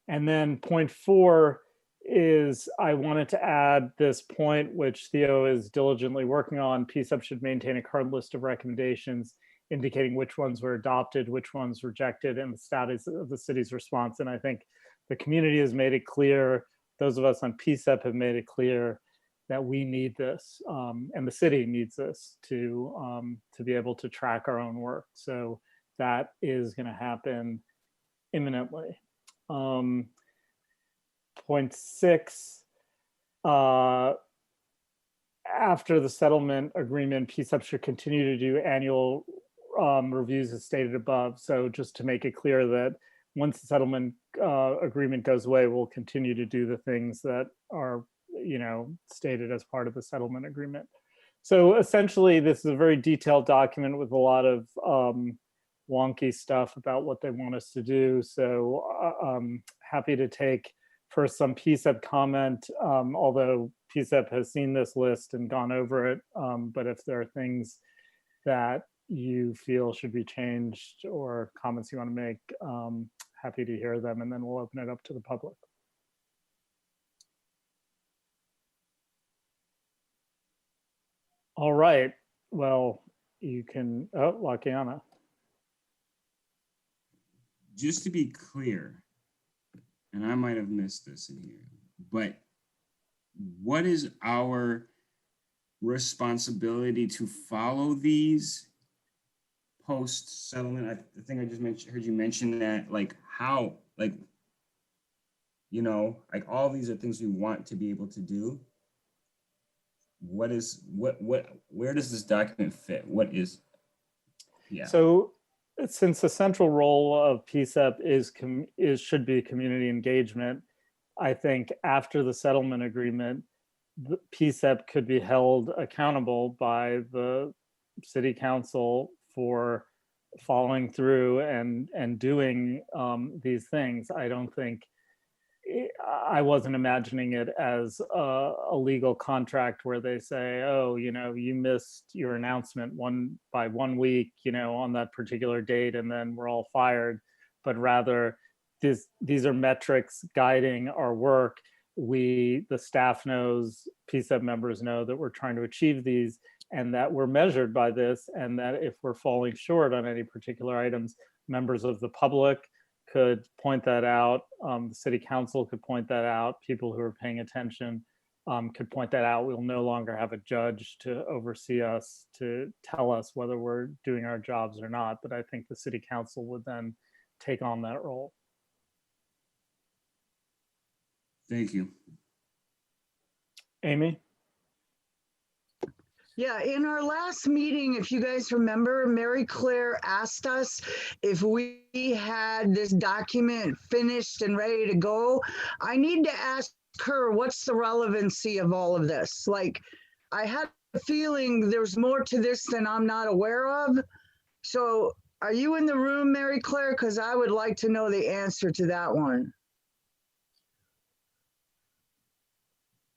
then point 4 is I wanted to add this point, which Theo is diligently working on. PCCEP should maintain a current list of recommendations indicating which ones were adopted, which ones rejected, and the status of the city's response. And I think the community has made it clear, those of us on PCCEP have made it clear that we need this, and the city needs this to be able to track our own work. So that is going to happen imminently. Point 6, after the settlement agreement, PCCEP should continue to do annual reviews as stated above. So just to make it clear that once the settlement agreement goes away, we'll continue to do the things that are stated as part of the settlement agreement. So essentially, this is a very detailed document with a lot of wonky stuff about what they want us to do. So I'm happy to take first some PCCEP comment, although PCCEP has seen this list and gone over it. But if there are things that you feel should be changed or comments you want to make, happy to hear them, and then we'll open it up to the public. All right, well, you can, Lakiana. Just to be clear, and I might have missed this in here, but what is our responsibility to follow these post-settlement? I think I just heard you mention that, like how, like, like all these are things we want to be able to do. Where does this document fit? What is, yeah. So since the central role of PCCEP should be community engagement, I think after the settlement agreement, the PCCEP could be held accountable by the city council for following through and doing these things. I don't think, I wasn't imagining it as a legal contract where they say, oh, you missed your announcement by 1 week, on that particular date, and then we're all fired. But rather, these are metrics guiding our work. The staff knows, PCCEP members know that we're trying to achieve these and that we're measured by this, and that if we're falling short on any particular items, members of the public could point that out, the city council could point that out, people who are paying attention could point that out. We'll no longer have a judge to oversee us, to tell us whether we're doing our jobs or not, but I think the city council would then take on that role. Thank you. Amy? Yeah, in our last meeting, if you guys remember, Mary Claire asked us if we had this document finished and ready to go. I need to ask her, what's the relevancy of all of this? Like, I had a feeling there's more to this than I'm not aware of. So are you in the room, Mary Claire? Because I would like to know the answer to that one.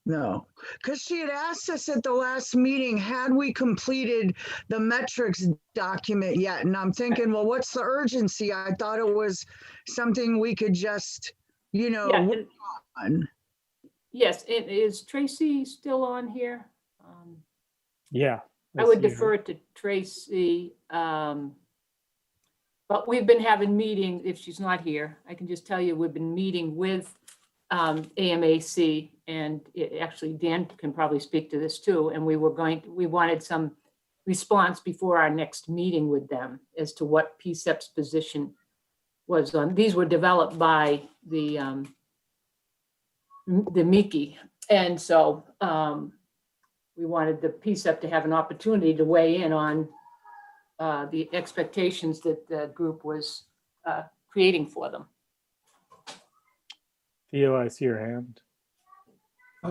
No, because she had asked us at the last meeting, had we completed the metrics document yet? And I'm thinking, well, what's the urgency? I thought it was something we could just, work on. Yes, is Tracy still on here? Yeah. I would defer to Tracy. But we've been having meetings, if she's not here, I can just tell you, we've been meeting with AMAC, and actually Dan can probably speak to this too. And we wanted some response before our next meeting with them as to what PCCEP's position was on. These were developed by the Mickey. And so we wanted the PCCEP to have an opportunity to weigh in on the expectations that the group was creating for them. Theo, I see your hand.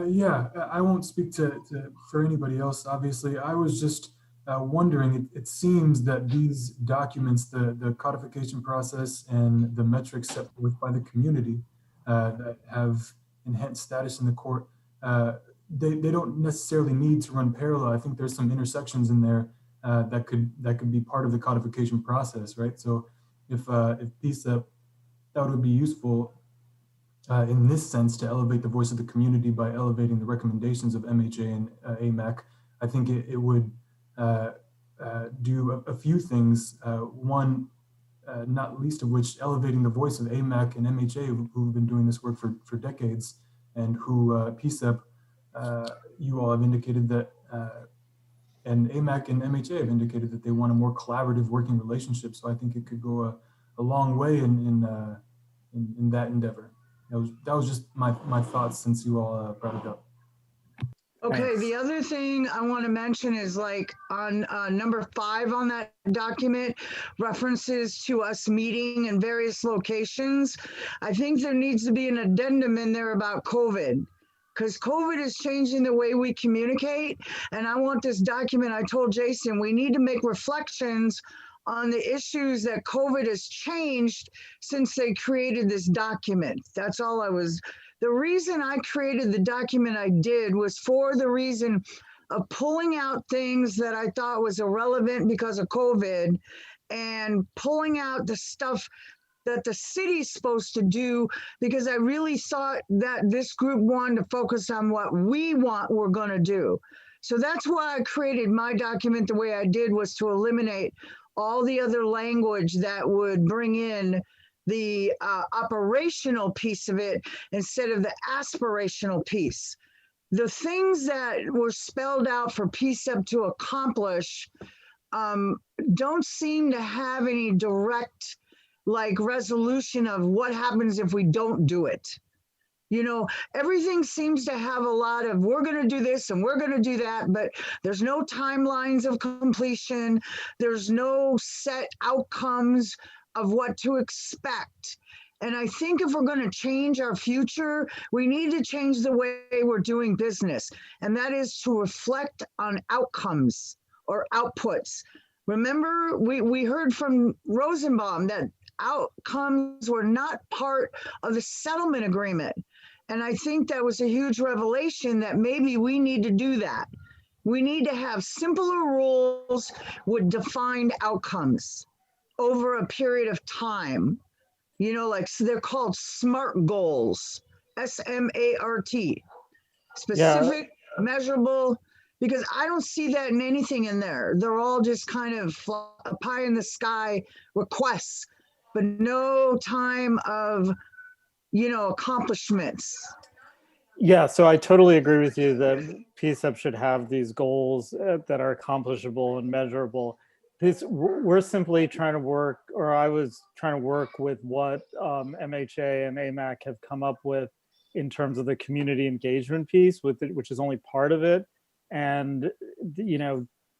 Yeah, I won't speak for anybody else, obviously. I was just wondering, it seems that these documents, the codification process and the metrics set forth by the community that have enhanced status in the court, they don't necessarily need to run parallel. I think there's some intersections in there that could be part of the codification process, right? So if PCCEP, that would be useful in this sense to elevate the voice of the community by elevating the recommendations of MHA and AMAC. I think it would do a few things. One, not least of which, elevating the voice of AMAC and MHA, who've been doing this work for decades, and who PCCEP, you all have indicated that, and AMAC and MHA have indicated that they want a more collaborative working relationship. So I think it could go a long way in that endeavor. That was just my thoughts since you all brought it up. Okay, Thanks. the other thing I want to mention is like on number 5 on that document, references to us meeting in various locations. I think there needs to be an addendum in there about COVID. because COVID is changing the way we communicate. And I want this document, I told Jason, we need to make reflections on the issues that COVID has changed since they created this document. That's all I was, the reason I created the document I did was for the reason of pulling out things that I thought was irrelevant because of COVID and pulling out the stuff that the city's supposed to do, because I really thought that this group wanted to focus on what we want we're gonna do. So that's why I created my document the way I did, was to eliminate all the other language that would bring in the operational piece of it instead of the aspirational piece. The things that were spelled out for PCCEP to accomplish don't seem to have any direct resolution of what happens if we don't do it. You know, everything seems to have a lot of, we're going to do this and we're going to do that, but there's no timelines of completion. There's no set outcomes of what to expect. And I think if we're going to change our future, we need to change the way we're doing business. And that is to reflect on outcomes or outputs. Remember, we heard from Rosenbaum that outcomes were not part of the settlement agreement. And I think that was a huge revelation that maybe we need to do that. We need to have simpler rules with defined outcomes over a period of time. You know, so they're called SMART goals, S-M-A-R-T, specific, measurable, because I don't see that in anything in there. They're all just kind of pie in the sky requests, but no time of, accomplishments. Yeah, so I totally agree with you that PCCEP should have these goals that are accomplishable and measurable. We're simply trying to work, or I was trying to work with what MHA and AMAC have come up with in terms of the community engagement piece, which is only part of it. And,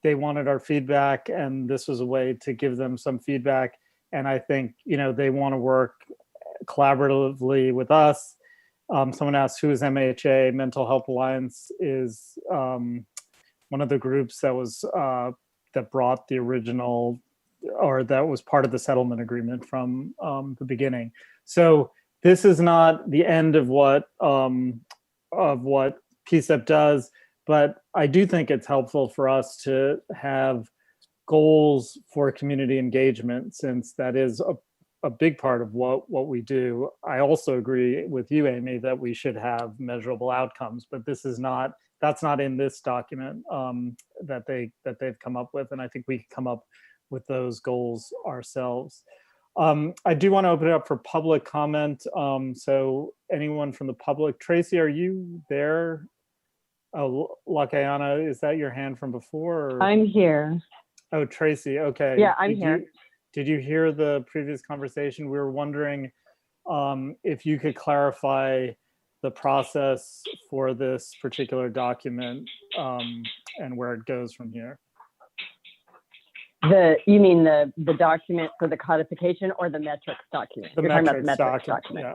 they wanted our feedback, and this was a way to give them some feedback. And I think, they want to work collaboratively with us. Someone asked, who is MHA? Mental Health Alliance is one of the groups that was that brought the original, or that was part of the settlement agreement from the beginning. So this is not the end of what PCCEP does, but I do think it's helpful for us to have goals for community engagement, since that is a big part of what we do. I also agree with you, Amy, that we should have measurable outcomes, but that's not in this document that they've come up with, and I think we can come up with those goals ourselves. I do want to open it up for public comment. So anyone from the public, Tracy, are you there? Oh, Lakayana, is that your hand from before? Or? I'm here. Oh, Tracy, okay. Yeah, I'm here. Did you hear the previous conversation? We were wondering if you could clarify the process for this particular document and where it goes from here. You mean the document for the codification or the metrics document? The metrics document. Yeah,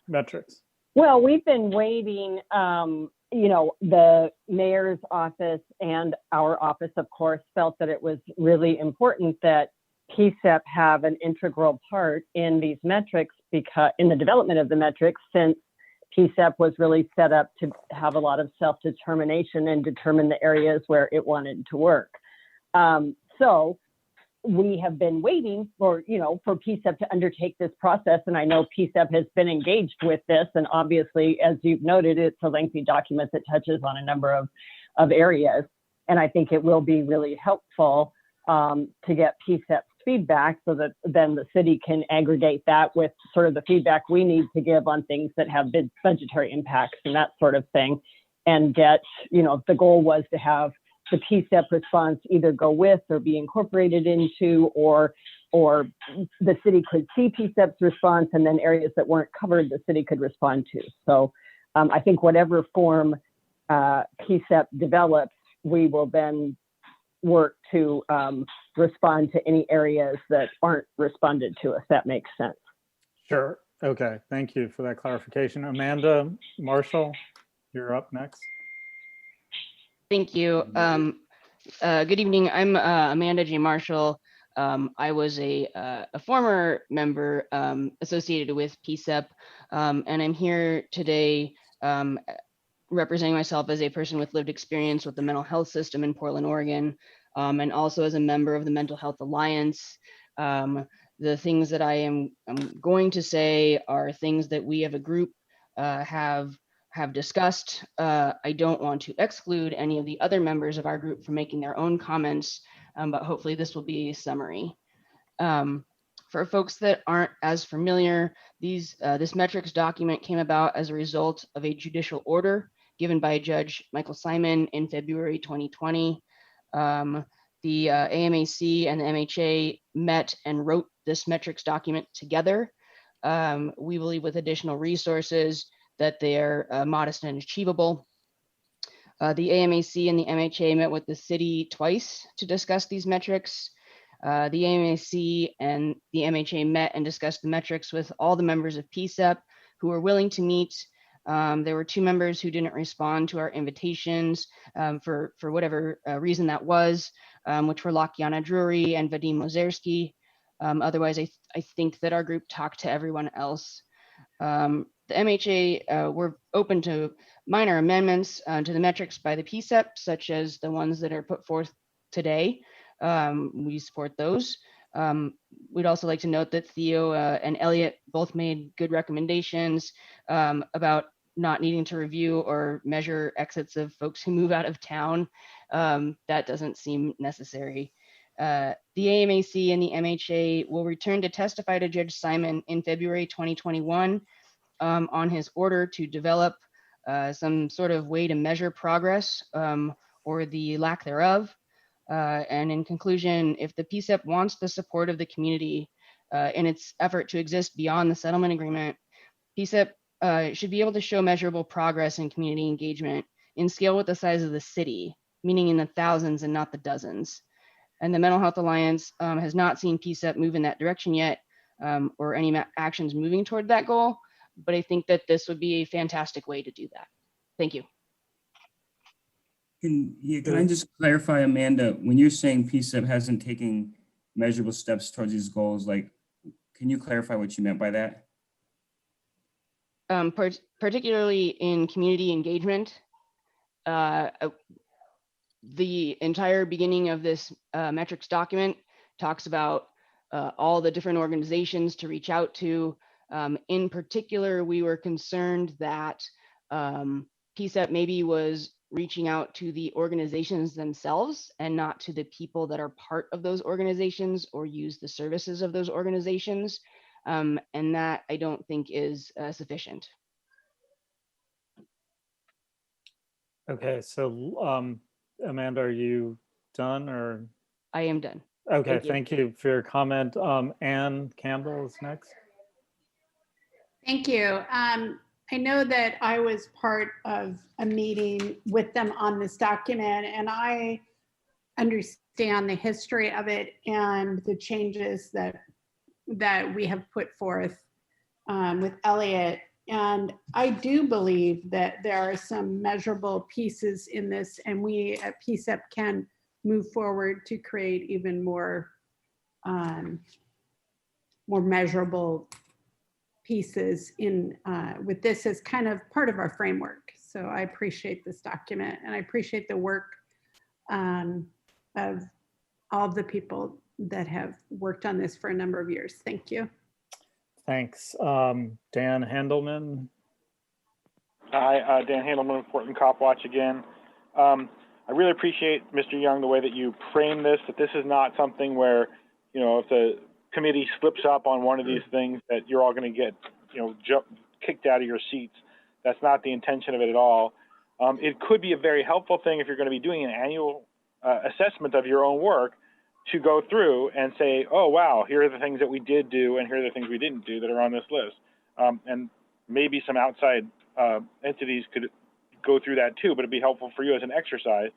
metrics. Well, we've been waiting, the mayor's office and our office, of course, felt that it was really important that PCCEP have an integral part in these metrics, because in the development of the metrics, since PCCEP was really set up to have a lot of self-determination and determine the areas where it wanted to work. So we have been waiting for PCCEP to undertake this process. And I know PCCEP has been engaged with this. And obviously, as you've noted, it's a lengthy document that touches on a number of areas. And I think it will be really helpful to get PCCEP's feedback, so that then the city can aggregate that with sort of the feedback we need to give on things that have big budgetary impacts and that sort of thing. And get, the goal was to have the PCCEP response either go with or be incorporated into, or the city could see PCCEP's response, and then areas that weren't covered, the city could respond to. So I think whatever form PCCEP develops, we will then work to respond to any areas that aren't responded to, if that makes sense. Sure. Okay. Thank you for that clarification. Amanda Marshall, you're up next. Thank you. Good evening. I'm Amanda J. Marshall. I was a former member associated with PCCEP, and I'm here today representing myself as a person with lived experience with the mental health system in Portland, Oregon, and also as a member of the Mental Health Alliance. The things that I'm going to say are things that we as a group have discussed. I don't want to exclude any of the other members of our group from making their own comments, but hopefully this will be a summary. For folks that aren't as familiar, this metrics document came about as a result of a judicial order given by Judge Michael Simon in February 2020. The AMAC and the MHA met and wrote this metrics document together. We believe with additional resources that they're modest and achievable. The AMAC and the MHA met with the city twice to discuss these metrics. The AMAC and the MHA met and discussed the metrics with all the members of PCCEP who were willing to meet. There were 2 members who didn't respond to our invitations for whatever reason that was, which were Lakiana Drury and Vadim Ozerski. Otherwise, I think that our group talked to everyone else. The MHA were open to minor amendments to the metrics by the PCCEP, such as the ones that are put forth today. We support those. We'd also like to note that Theo and Elliot both made good recommendations about not needing to review or measure exits of folks who move out of town. That doesn't seem necessary. The AMAC and the MHA will return to testify to Judge Simon in February 2021 on his order to develop some sort of way to measure progress or the lack thereof. And in conclusion, if the PCCEP wants the support of the community in its effort to exist beyond the settlement agreement, PCCEP should be able to show measurable progress in community engagement in scale with the size of the city, meaning in the thousands and not the dozens. And the Mental Health Alliance has not seen PCCEP move in that direction yet, or any actions moving toward that goal, but I think that this would be a fantastic way to do that. Thank you. Can I just clarify, Amanda, when you're saying PCCEP hasn't taken measurable steps towards these goals, like, can you clarify what you meant by that? Particularly in community engagement, the entire beginning of this metrics document talks about all the different organizations to reach out to. In particular, we were concerned that PCCEP maybe was reaching out to the organizations themselves and not to the people that are part of those organizations or use the services of those organizations. And that I don't think is sufficient. Okay, so Amanda, are you done or? I am done. Okay, thank you for your comment. Ann Campbell is next. Thank you. I know that I was part of a meeting with them on this document, and I understand the history of it and the changes that we have put forth with Elliot. And I do believe that there are some measurable pieces in this, and we at PCCEP can move forward to create even more measurable pieces in with this as kind of part of our framework. So I appreciate this document, and I appreciate the work of all of the people that have worked on this for a number of years. Thank you. Thanks. Dan Handelman. Hi, Dan Handelman, Portland Cop Watch again. I really appreciate, Mr. Young, the way that you frame this, that this is not something where, you know, if the committee slips up on one of these things that you're all going to get, you know, kicked out of your seats. That's not the intention of it at all. It could be a very helpful thing if you're going to be doing an annual assessment of your own work to go through and say, oh, wow, here are the things that we did do and here are the things we didn't do that are on this list. And maybe some outside entities could go through that too, but it'd be helpful for you as an exercise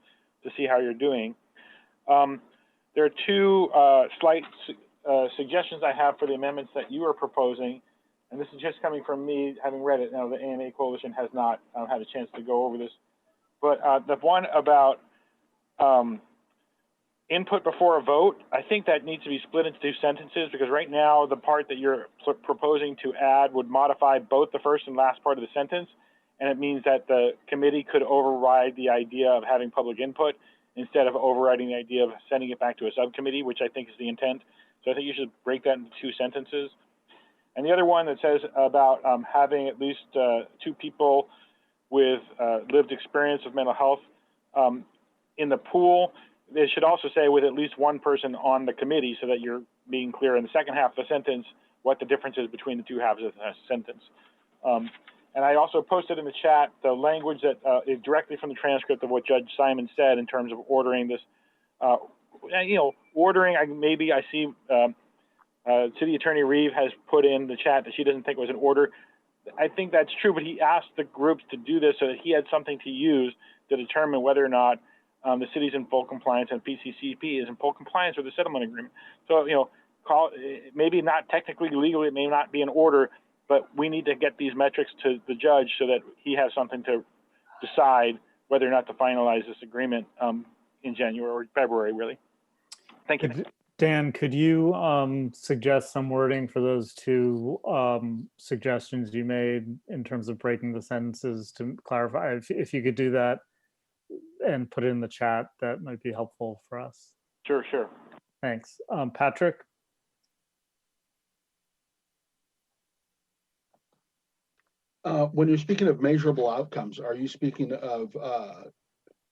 to see how you're doing. There are two slight suggestions I have for the amendments that you are proposing. and this is just coming from me having read it. Now, the AMA Coalition has not had a chance to go over this, but the one about input before a vote, I think that needs to be split into 2 sentences, because right now the part that you're proposing to add would modify both the first and last part of the sentence, and it means that the committee could override the idea of having public input instead of overriding the idea of sending it back to a subcommittee, which I think is the intent. So I think you should break that into 2 sentences. And the other one that says about having at least 2 people with lived experience of mental health in the pool, it should also say with at least 1 person on the committee, so that you're being clear in the second half of the sentence what the difference is between the 2 halves of the sentence. And I also posted in the chat the language that is directly from the transcript of what Judge Simon said in terms of ordering this. Ordering, maybe I see City Attorney Reeve has put in the chat that she doesn't think it was an order. I think that's true, but he asked the groups to do this so that he had something to use to determine whether or not the city's in full compliance and PCCEP is in full compliance with the settlement agreement. So, maybe not technically, legally, it may not be an order, but we need to get these metrics to the judge so that he has something to decide whether or not to finalize this agreement in January or February, really. Thank you. Dan, could you suggest some wording for those 2 suggestions you made in terms of breaking the sentences to clarify? If you could do that and put it in the chat, that might be helpful for us. Sure. Thanks. Patrick? When you're speaking of measurable outcomes, are you speaking of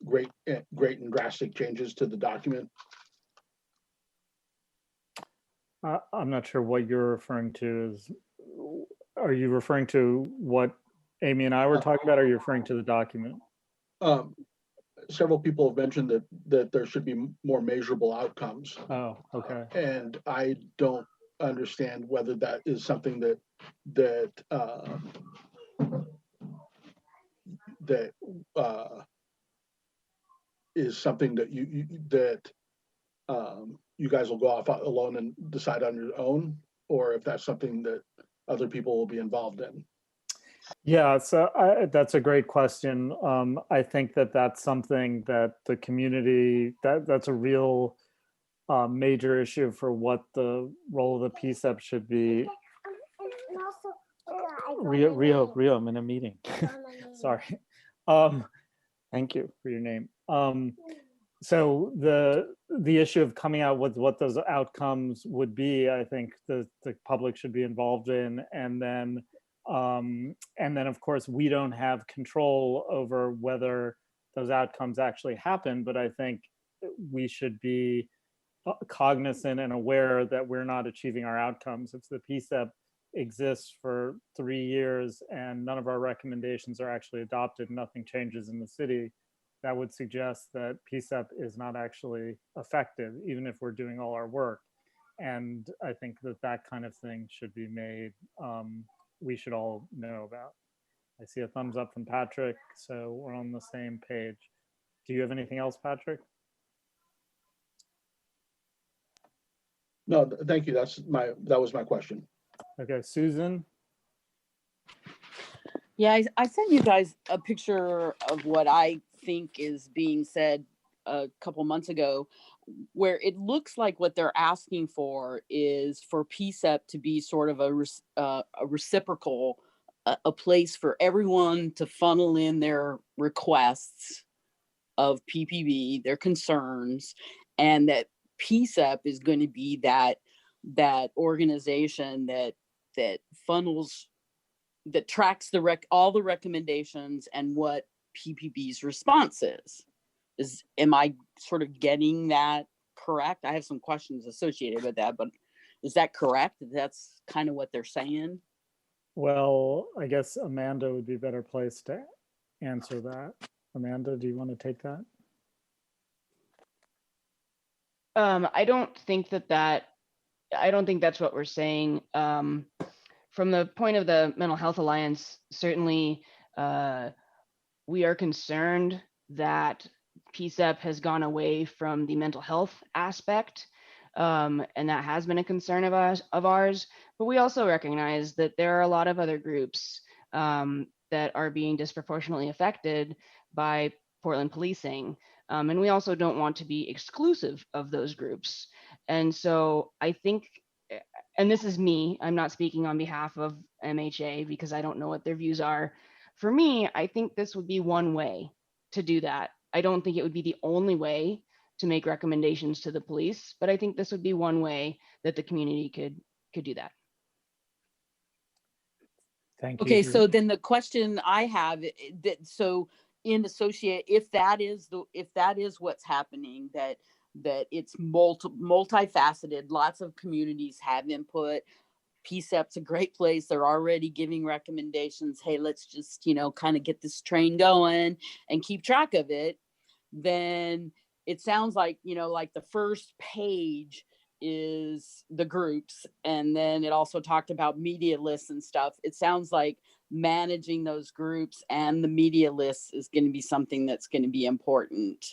great and drastic changes to the document? I'm not sure what you're referring to. Are you referring to what Amy and I were talking about, or are you referring to the document? Several people have mentioned that there should be more measurable outcomes. Oh, okay. And I don't understand whether that is something that is something that you guys will go off alone and decide on your own, or if that's something that other people will be involved in. Yeah, so that's a great question. I think that's something that the community, that's a real major issue for what the role of the PCCEP should be. Rio, I'm in a meeting. Sorry. Thank you for your name. So the issue of coming out with what those outcomes would be, I think the public should be involved in, and then of course we don't have control over whether those outcomes actually happen, but I think we should be cognizant and aware that we're not achieving our outcomes. If the PCCEP exists for 3 years and none of our recommendations are actually adopted, nothing changes in the city, that would suggest that PCCEP is not actually effective, even if we're doing all our work. And I think that kind of thing should be made, we should all know about. I see a thumbs up from Patrick, so we're on the same page. Do you have anything else, Patrick? No, thank you. That was my question. Okay, Susan? Yeah, I sent you guys a picture of what I think is being said a couple months ago, where it looks like what they're asking for is for PCCEP to be sort of a reciprocal, a place for everyone to funnel in their requests of PPB, their concerns, and that PCCEP is going to be that organization that funnels, that tracks all the recommendations and what PPB's response is. Am I sort of getting that correct? I have some questions associated with that, but is that correct? That's kind of what they're saying? Well, I guess Amanda would be a better place to answer that. Amanda, do you want to take that? I don't think that's what we're saying. From the point of the Mental Health Alliance, certainly we are concerned that PCCEP has gone away from the mental health aspect. And that has been a concern of ours. But we also recognize that there are a lot of other groups that are being disproportionately affected by Portland policing. And we also don't want to be exclusive of those groups. And so I think, and this is me, I'm not speaking on behalf of MHA because I don't know what their views are. For me, I think this would be one way to do that. I don't think it would be the only way to make recommendations to the police, but I think this would be one way that the community could do that. Thank you. Okay, so then the question I have, that so in associate, if that is what's happening, that it's multifaceted, lots of communities have input. PCEP's a great place. They're already giving recommendations. Hey, let's just, kind of get this train going and keep track of it. Then it sounds like, like the first page is the groups. And then it also talked about media lists and stuff. It sounds like managing those groups and the media lists is going to be something that's going to be important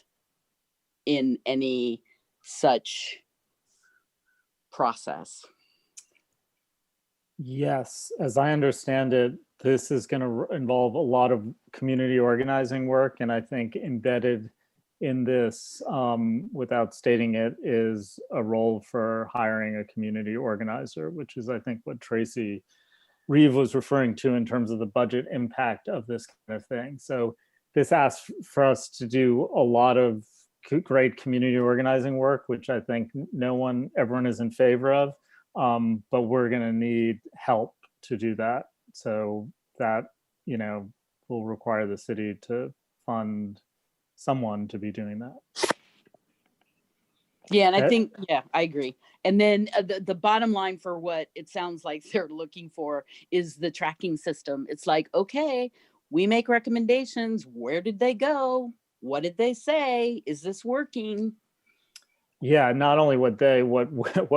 in any such process. Yes, as I understand it, this is going to involve a lot of community organizing work. And I think embedded in this, without stating it, is a role for hiring a community organizer, which is, I think, what Tracy Reeve was referring to in terms of the budget impact of this kind of thing. So this asks for us to do a lot of great community organizing work, which I think everyone is in favor of. But we're going to need help to do that. So that, will require the city to fund someone to be doing that. Yeah, and I think, I agree. And then the bottom line for what it sounds like they're looking for is the tracking system. It's like, okay, we make recommendations. Where did they go? What did they say? Is this working? Yeah, not only what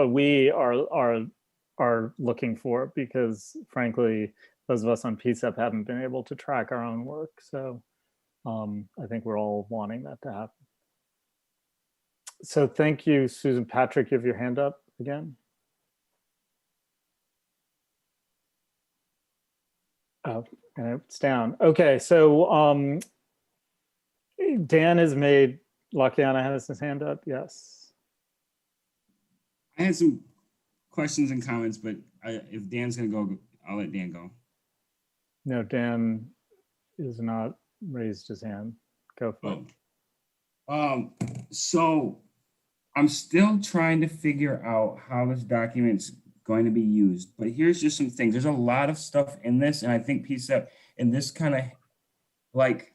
we are looking for, because frankly, those of us on PCEP haven't been able to track our own work. So I think we're all wanting that to happen. So thank you, Susan. Patrick, you have your hand up again. Oh, and it's down. Okay, so Dan has made, Lakiana has his hand up, yes. I had some questions and comments, but if Dan's gonna go, I'll let Dan go. No, Dan is not raised his hand. Go for it. So I'm still trying to figure out how this document's going to be used, but here's just some things. There's a lot of stuff in this, and I think PCEP in this kind of like,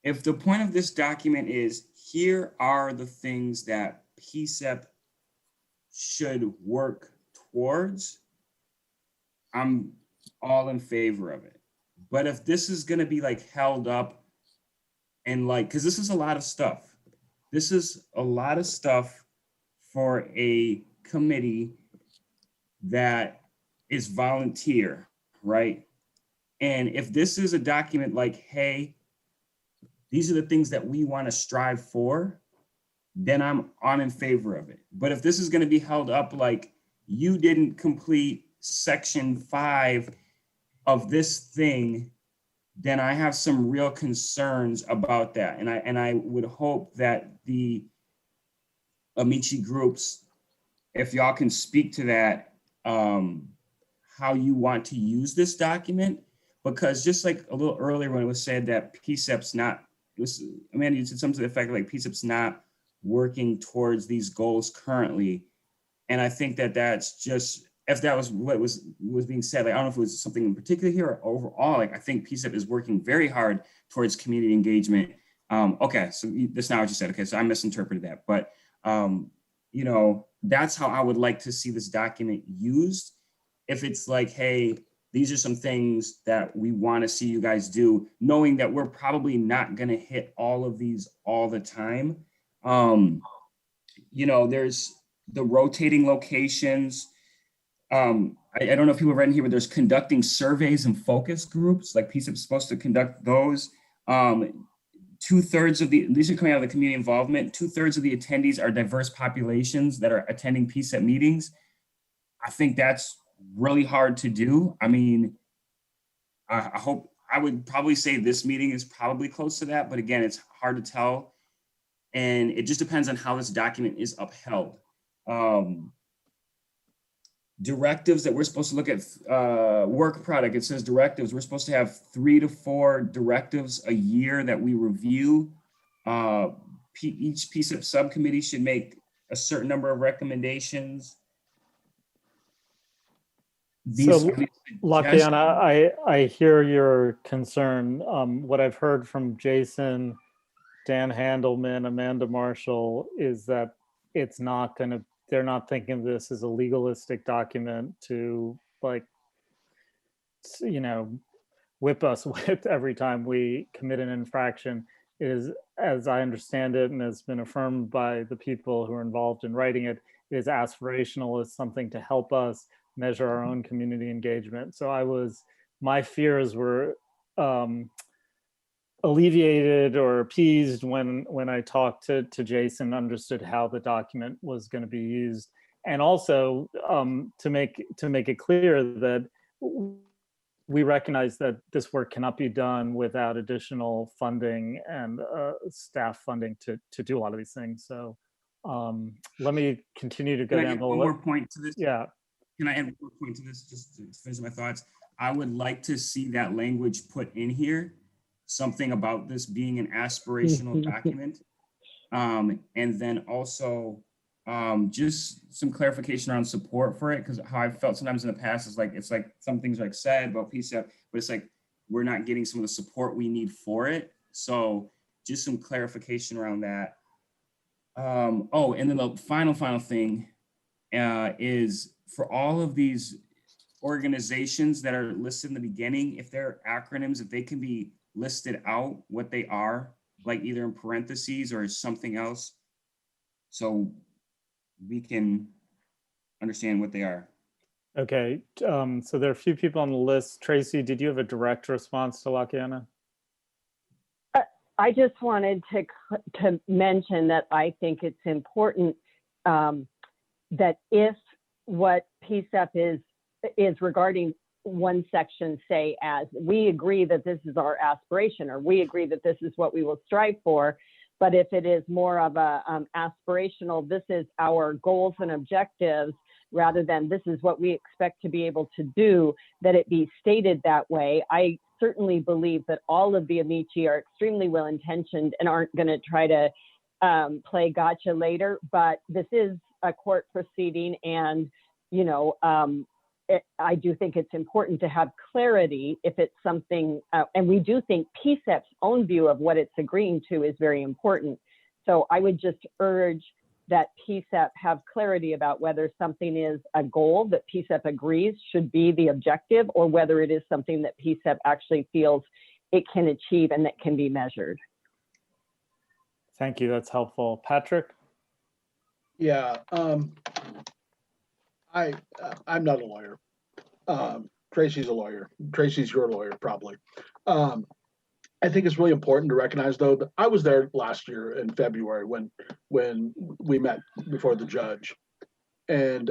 if the point of this document is, here are the things that PCEP should work towards, I'm all in favor of it. But if this is going to be like held up and like, because this is a lot of stuff. This is a lot of stuff for a committee that is volunteer, right? And if this is a document like, hey, these are the things that we want to strive for, then I'm in favor of it. But if this is going to be held up like, you didn't complete section 5 of this thing, then I have some real concerns about that. And I would hope that the Amici groups, if y'all can speak to that, how you want to use this document, because just like a little earlier when it was said that PCEP's not, Amanda, you said something to the effect like PCEP's not working towards these goals currently. And I think that that's just, if that was what was being said, like, I don't know if it was something in particular here or overall, like I think PCEP is working very hard towards community engagement. Okay, so that's not what you said. Okay, so I misinterpreted that. But, that's how I would like to see this document used. If it's like, hey, these are some things that we want to see you guys do, knowing that we're probably not going to hit all of these all the time. There's the rotating locations. I don't know if people have read in here, but there's conducting surveys and focus groups, like PCEP is supposed to conduct those. To 2/3 of these are coming out of the community involvement, 2/3 of the attendees are diverse populations that are attending PCEP meetings. I think that's really hard to do. I mean, I would probably say this meeting is probably close to that, but again, it's hard to tell. And it just depends on how this document is upheld. Directives that we're supposed to look at, work product, it says directives. We're supposed to have 3 to 4 directives a year that we review. Each PCEP subcommittee should make a certain number of recommendations. So, Lakiana, I hear your concern. What I've heard from Jason, Dan Handelman, Amanda Marshall is that it's not going to, they're not thinking of this as a legalistic document to, like, you know, whip us with every time we commit an infraction. It is, as I understand it, and has been affirmed by the people who are involved in writing it, it is aspirational, as something to help us measure our own community engagement. So my fears were alleviated or appeased when I talked to Jason, understood how the document was going to be used, and also to make it clear that we recognize that this work cannot be done without additional funding and staff funding to do a lot of these things. So let me continue to go down the list. One more point to this? Yeah. Can I add one more point to this, just to finish my thoughts? I would like to see that language put in here, something about this being an aspirational document. And then also just some clarification around support for it, because how I felt sometimes in the past is like, it's like some things are like said about PCEP, but it's like, we're not getting some of the support we need for it. So just some clarification around that. Oh, and then the final thing is for all of these organizations that are listed in the beginning, if they're acronyms, if they can be listed out what they are, like either in parentheses or something else, so we can understand what they are. Okay, so there are a few people on the list. Tracy, did you have a direct response to Lakiana? I just wanted to mention that I think it's important that if what PCEP is regarding one section, say as we agree that this is our aspiration, or we agree that this is what we will strive for, but if it is more of a aspirational, this is our goals and objectives, rather than this is what we expect to be able to do, that it be stated that way. I certainly believe that all of the amici are extremely well-intentioned and aren't going to try to play gotcha later, but this is a court proceeding, and you know, I do think it's important to have clarity if it's something, and we do think PCEP's own view of what it's agreeing to is very important. So I would just urge that PCEP have clarity about whether something is a goal that PCEP agrees should be the objective, or whether it is something that PCEP actually feels it can achieve and that can be measured. Thank you, that's helpful. Patrick? Yeah, I'm not a lawyer. Tracy's a lawyer. Tracy's your lawyer, probably. I think it's really important to recognize, though, that I was there last year in February when we met before the judge. And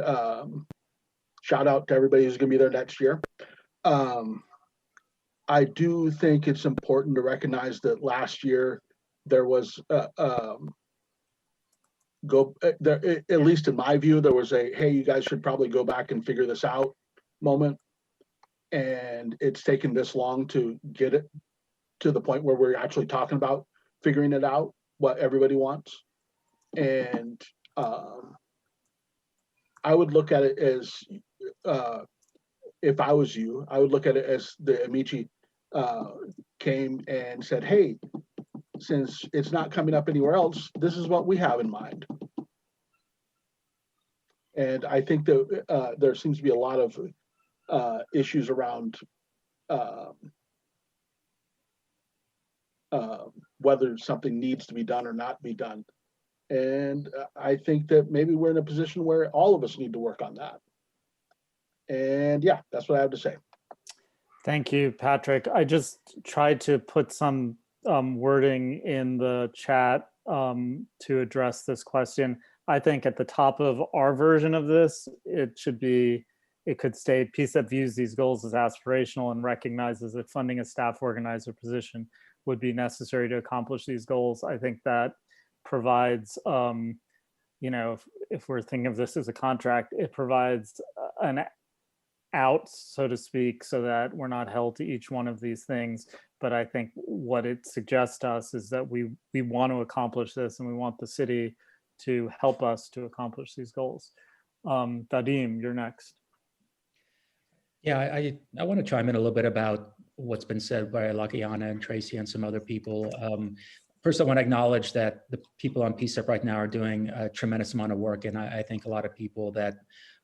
shout out to everybody who's going to be there next year. I do think it's important to recognize that last year there was at least in my view, there was a, hey, you guys should probably go back and figure this out moment. And it's taken this long to get it to the point where we're actually talking about figuring it out, what everybody wants. And I would look at it as, if I was you, I would look at it as the amici came and said, hey, since it's not coming up anywhere else, this is what we have in mind. And I think that there seems to be a lot of issues around whether something needs to be done or not be done. And I think that maybe we're in a position where all of us need to work on that. And yeah, that's what I have to say. Thank you, Patrick. I just tried to put some wording in the chat to address this question. I think at the top of our version of this, it could state PCEP views these goals as aspirational and recognizes that funding a staff organizer position would be necessary to accomplish these goals. I think that provides, if we're thinking of this as a contract, it provides an out, so to speak, so that we're not held to each one of these things. But I think what it suggests to us is that we want to accomplish this and we want the city to help us to accomplish these goals. Vadim, you're next. Yeah, I want to chime in a little bit about what's been said by Lakiana and Tracy and some other people. First, I want to acknowledge that the people on PCEP right now are doing a tremendous amount of work. And I think a lot of people that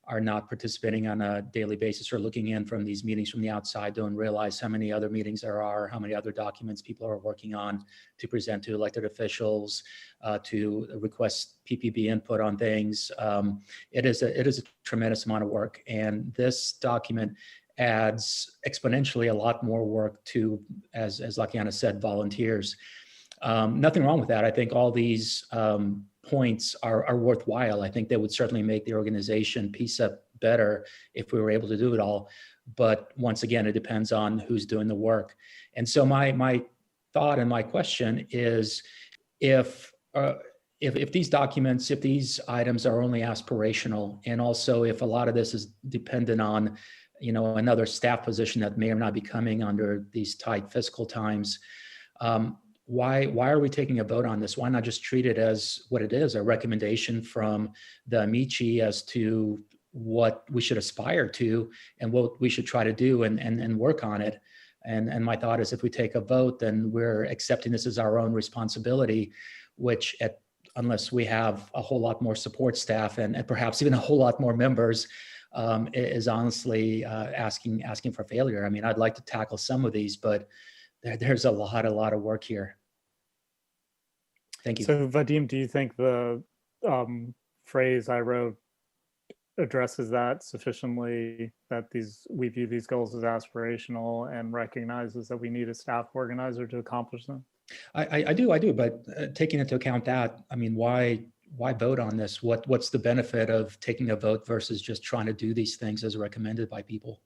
are not participating on a daily basis or looking in from these meetings from the outside don't realize how many other meetings there are, how many other documents people are working on to present to elected officials, to request PPB input on things. It is a tremendous amount of work. And this document adds exponentially a lot more work to, as Lakiana said, volunteers. Nothing wrong with that. I think all these points are worthwhile. I think they would certainly make the organization PCEP better if we were able to do it all. But once again, it depends on who's doing the work. And so my thought and my question is, if these documents, if these items are only aspirational, and also if a lot of this is dependent on, another staff position that may or not be coming under these tight fiscal times, why are we taking a vote on this? Why not just treat it as what it is, a recommendation from the Amici as to what we should aspire to and what we should try to do and work on it. And my thought is, if we take a vote, then we're accepting this as our own responsibility, which unless we have a whole lot more support staff and perhaps even a whole lot more members, is honestly asking for failure. I mean, I'd like to tackle some of these, but there's a lot of work here. Thank you. So Vadim, do you think the phrase I wrote addresses that sufficiently, that we view these goals as aspirational and recognizes that we need a staff organizer to accomplish them? I do, but taking into account that, I mean, why vote on this? What's the benefit of taking a vote versus just trying to do these things as recommended by people?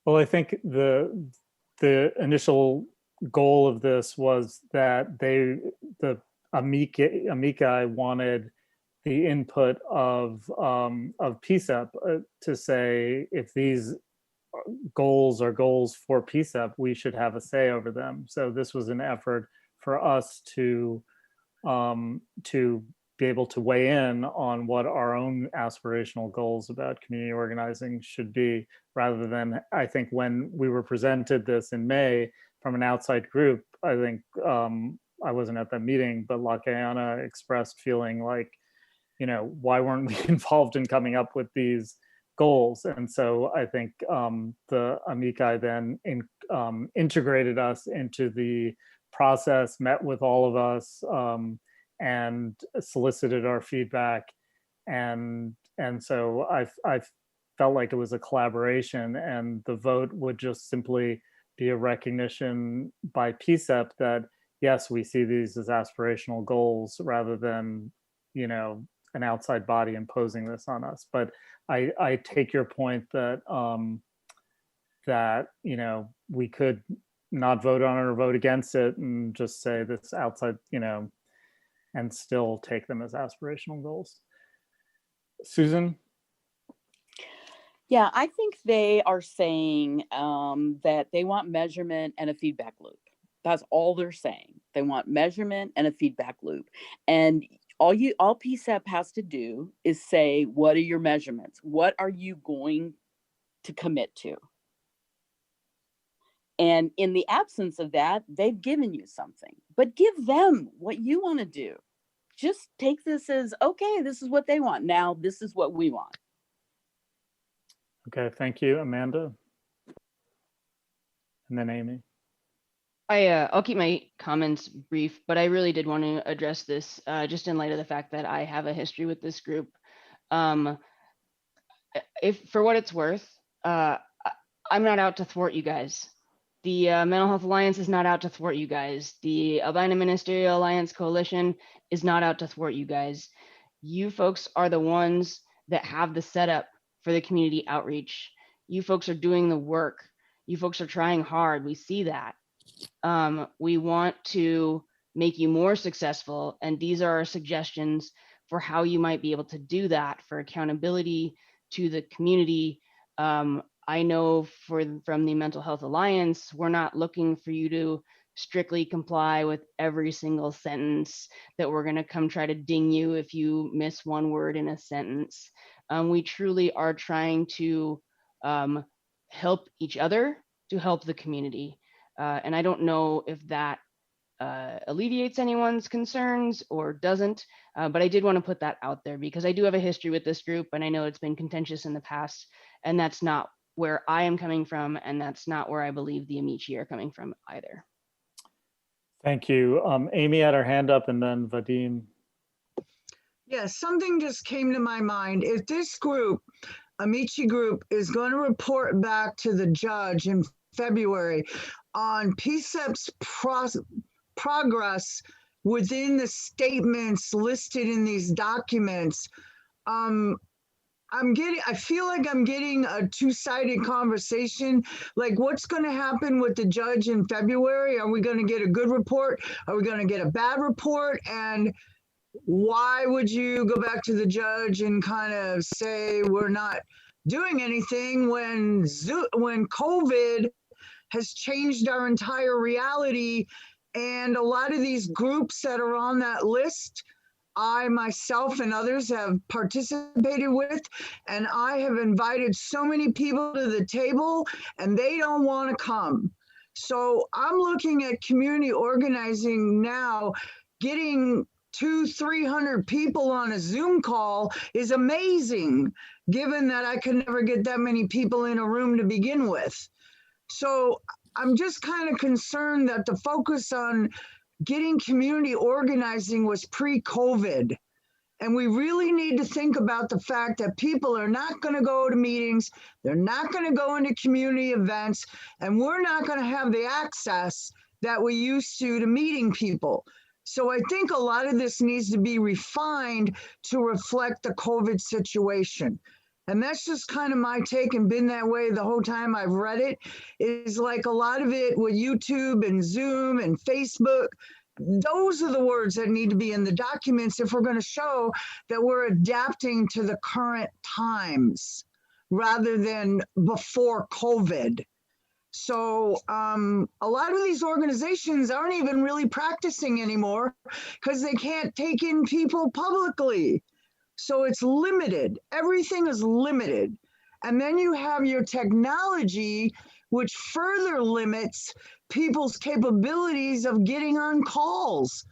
Well, I think the initial goal of this was that the Amici wanted the input of PCEP to say, if these goals are goals for PCEP, we should have a say over them. So this was an effort for us to be able to weigh in on what our own aspirational goals about community organizing should be, rather than, I think when we were presented this in May from an outside group, I think I wasn't at that meeting, but Lakiana expressed feeling like, why weren't we involved in coming up with these goals? And so I think the Amici then integrated us into the process, met with all of us, and solicited our feedback. And so I felt like it was a collaboration, and the vote would just simply be a recognition by PCEP that, yes, we see these as aspirational goals, rather than, an outside body imposing this on us. But I take your point that that we could not vote on it or vote against it and just say this outside, and still take them as aspirational goals. Susan? Yeah, I think they are saying that they want measurement and a feedback loop. That's all they're saying. They want measurement and a feedback loop. And all PCEP has to do is say, what are your measurements? What are you going to commit to? And in the absence of that, they've given you something, but give them what you want to do. Just take this as, okay, this is what they want. Now, this is what we want. Okay, thank you, Amanda. And then Amy. I'll keep my comments brief, but I really did want to address this just in light of the fact that I have a history with this group. If, for what it's worth, I'm not out to thwart you guys. The Mental Health Alliance is not out to thwart you guys. The Albina Ministerial Alliance Coalition is not out to thwart you guys. You folks are the ones that have the setup for the community outreach. You folks are doing the work. You folks are trying hard. We see that. We want to make you more successful, and these are our suggestions for how you might be able to do that for accountability to the community. I know from the Mental Health Alliance, we're not looking for you to strictly comply with every single sentence, that we're going to come try to ding you if you miss one word in a sentence. We truly are trying to help each other to help the community. And I don't know if that alleviates anyone's concerns or doesn't, but I did want to put that out there because I do have a history with this group, and I know it's been contentious in the past, and that's not where I am coming from, and that's not where I believe the Amici are coming from either. Thank you. Amy had her hand up, and then Vadim. Yeah, something just came to my mind. If this group, Amici group, is going to report back to the judge in February on PCCEP's progress within the statements listed in these documents, I feel like I'm getting a two-sided conversation. Like, what's going to happen with the judge in February? Are we going to get a good report? Are we going to get a bad report? And why would you go back to the judge and kind of say we're not doing anything when COVID has changed our entire reality? And a lot of these groups that are on that list, I myself and others have participated with, and I have invited so many people to the table and they don't want to come. So I'm looking at community organizing now. Getting 200-300 people on a Zoom call is amazing, given that I could never get that many people in a room to begin with. So I'm just kind of concerned that the focus on getting community organizing was pre-COVID. And we really need to think about the fact that people are not going to go to meetings, they're not going to go into community events, and we're not going to have the access that we used to meeting people. So I think a lot of this needs to be refined to reflect the COVID situation. And that's just kind of my take, and been that way the whole time I've read it, is like a lot of it with YouTube and Zoom and Facebook. Those are the words that need to be in the documents if we're going to show that we're adapting to the current times rather than before COVID. So a lot of these organizations aren't even really practicing anymore because they can't take in people publicly. So it's limited. Everything is limited. And then you have your technology, which further limits people's capabilities of getting on calls.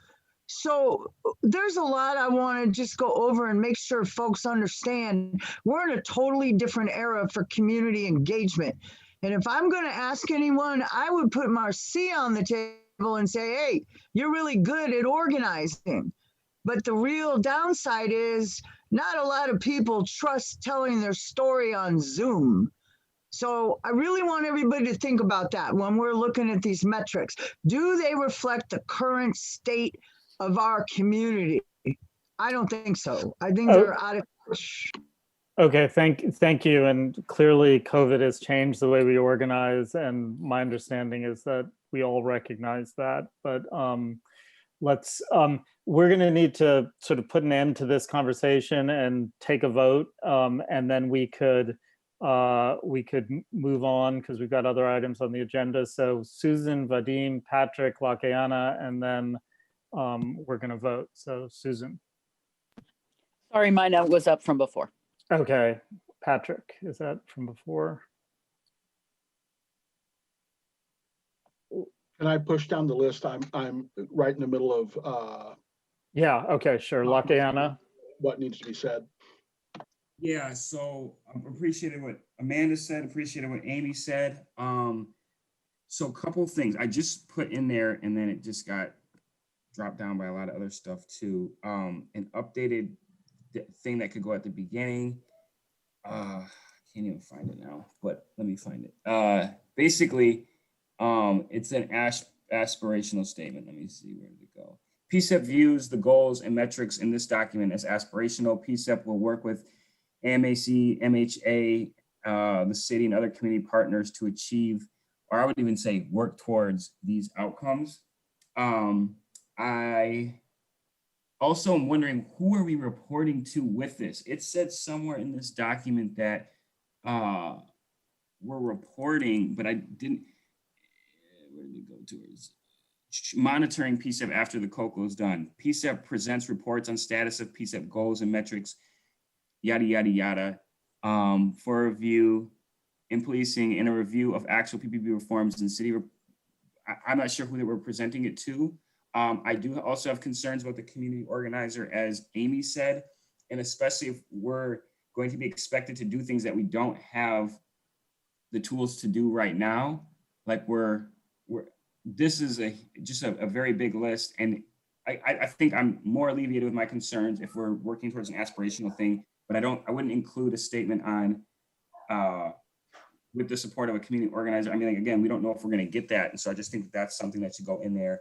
So there's a lot I want to just go over and make sure folks understand. We're in a totally different era for community engagement. And if I'm going to ask anyone, I would put Marcia on the table and say, hey, you're really good at organizing. But the real downside is not a lot of people trust telling their story on Zoom. So I really want everybody to think about that when we're looking at these metrics. Do they reflect the current state of our community? I don't think so. I think they're out of touch. Okay, thank you. And clearly COVID has changed the way we organize, and my understanding is that we all recognize that. But we're going to need to sort of put an end to this conversation and take a vote, and then we could move on because we've got other items on the agenda. So Susan, Vadim, Patrick, Lakayana, and then we're going to vote. So Susan. Sorry, mine was up from before. Okay, Patrick, is that from before? Can I push down the list? I'm right in the middle of yeah, okay, sure. Lakayana. What needs to be said? Yeah, so I appreciated what Amanda said, appreciated what Amy said. So a couple of things I just put in there, and then it just got dropped down by a lot of other stuff too. An updated thing that could go at the beginning. I can't even find it now, but let me find it. Basically, It's an aspirational statement. Let me see, where did it go? PCCEP views the goals and metrics in this document as aspirational. PCCEP will work with AMAC, MHA, the city and other community partners to achieve, or I would even say work towards these outcomes. I also am wondering, who are we reporting to with this? It said somewhere in this document that we're reporting, but I didn't, where did it go towards? Monitoring PCCEP after the COCO is done. PCCEP presents reports on status of PCCEP goals and metrics, yada, yada, yada, for review in policing and a review of actual PPP reforms in the city. I'm not sure who they were presenting it to. I do also have concerns about the community organizer, as Amy said, and especially if we're going to be expected to do things that we don't have the tools to do right now. Like this is just a very big list. And I think I'm more alleviated with my concerns if we're working towards an aspirational thing, but I wouldn't include a statement on with the support of a community organizer. I mean, like, again, we don't know if we're going to get that. And so I just think that's something that should go in there.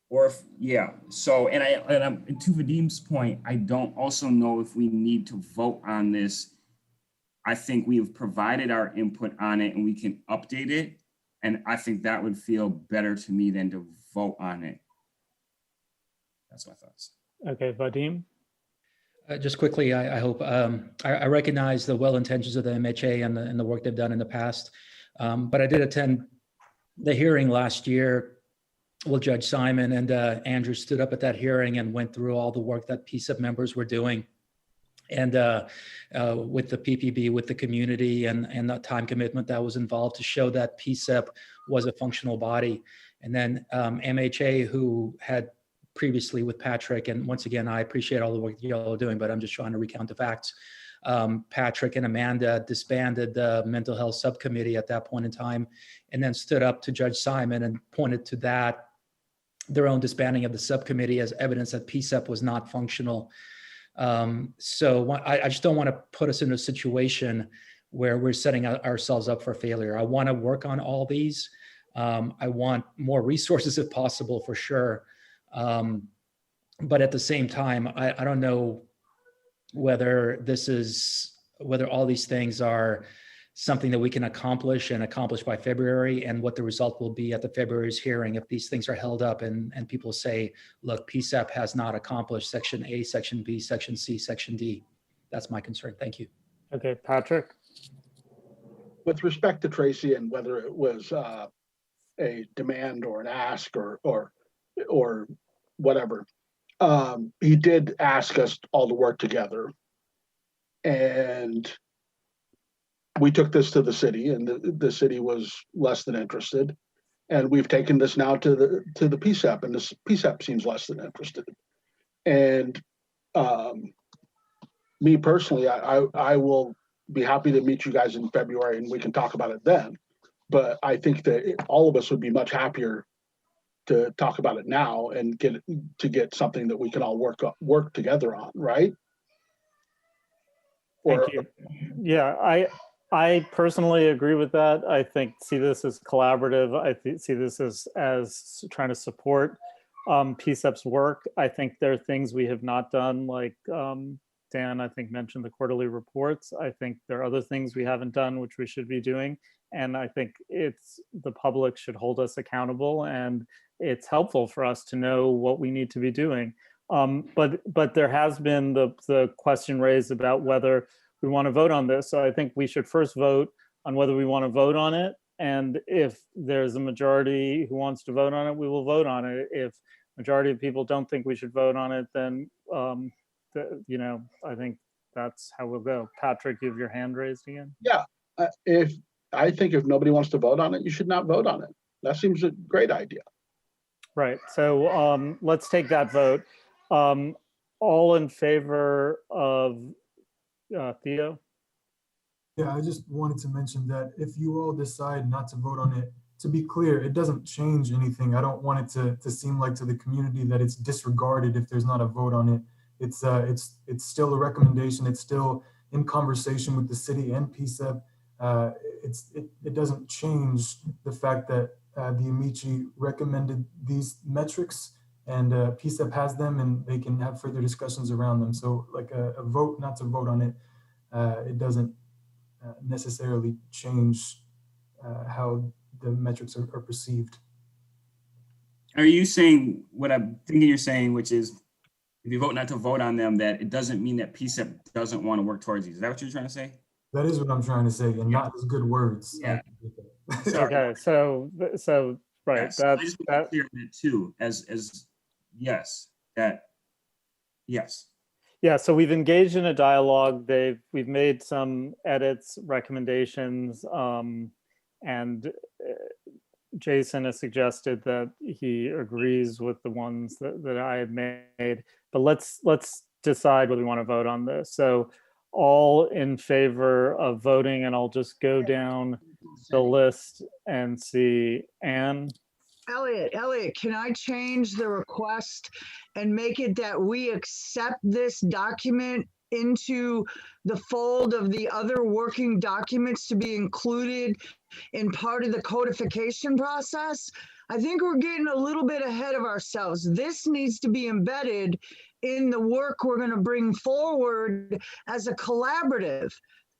Or if, yeah. So, and to Vadim's point, I don't also know if we need to vote on this. I think we have provided our input on it and we can update it. And I think that would feel better to me than to vote on it. That's my thoughts. Okay, Vadim? Just quickly, I hope, I recognize the well intentions of the MHA and the work they've done in the past, but I did attend the hearing last year with Judge Simon, and Andrew stood up at that hearing and went through all the work that PCCEP members were doing, and with the PPB, with the community, and the time commitment that was involved to show that PCCEP was a functional body. And then MHA, who had previously with Patrick, and once again, I appreciate all the work y'all are doing, but I'm just trying to recount the facts. Patrick and Amanda disbanded the mental health subcommittee at that point in time, and then stood up to Judge Simon and pointed to that, their own disbanding of the subcommittee, as evidence that PCCEP was not functional. So I just don't want to put us in a situation where we're setting ourselves up for failure. I want to work on all these. I want more resources if possible, for sure. But at the same time, I don't know whether all these things are something that we can accomplish by February, and what the result will be at the February's hearing if these things are held up and people say, look, PCCEP has not accomplished Section A, Section B, Section C, Section D. That's my concern. Thank you. Okay, Patrick? With respect to Tracy and whether it was a demand or an ask or whatever, he did ask us all to work together, and we took this to the city, and the city was less than interested, and we've taken this now to the PCCEP, and this PCCEP seems less than interested. And me personally, I will be happy to meet you guys in February, and we can talk about it then. But I think that all of us would be much happier to talk about it now and get something that we can all work together on, right? Thank you. Yeah, I personally agree with that. I see this as collaborative. I see this as trying to support PCCEP's work. I think there are things we have not done, like Dan, I think, mentioned the quarterly reports. I think there are other things we haven't done which we should be doing. And I think the public should hold us accountable, and it's helpful for us to know what we need to be doing. But there has been the question raised about whether we want to vote on this. So I think we should first vote on whether we want to vote on it. And if there's a majority who wants to vote on it, we will vote on it. If majority of people don't think we should vote on it, then I think that's how we'll go. Patrick, you have your hand raised again? Yeah, I think if nobody wants to vote on it, you should not vote on it. That seems a great idea. Right. So let's take that vote. All in favor of Theo? Yeah, I just wanted to mention that if you all decide not to vote on it, to be clear, it doesn't change anything. I don't want it to seem like to the community that it's disregarded if there's not a vote on it. It's still a recommendation. It's still in conversation with the city and PCCEP. it doesn't change the fact that the Amici recommended these metrics, and PCEP has them, and they can have further discussions around them. So like a vote not to vote on it, it doesn't necessarily change how the metrics are perceived. Are you saying what I'm thinking you're saying, which is if you vote not to vote on them, that it doesn't mean that PCEP doesn't want to work towards these? Is that what you're trying to say? That is what I'm trying to say, and not as good words. Yeah. Okay, so right, Yes, I that's just want to that. be clear on that too, as yes, that yes. Yeah, so we've engaged in a dialogue. We've made some edits, recommendations, and Jason has suggested that he agrees with the ones that I had made. But let's decide whether we want to vote on this. So all in favor of voting, and I'll just go down the list and see. Anne? Elliot, can I change the request and make it that we accept this document into the fold of the other working documents to be included in part of the codification process? I think we're getting a little bit ahead of ourselves. This needs to be embedded in the work we're going to bring forward as a collaborative.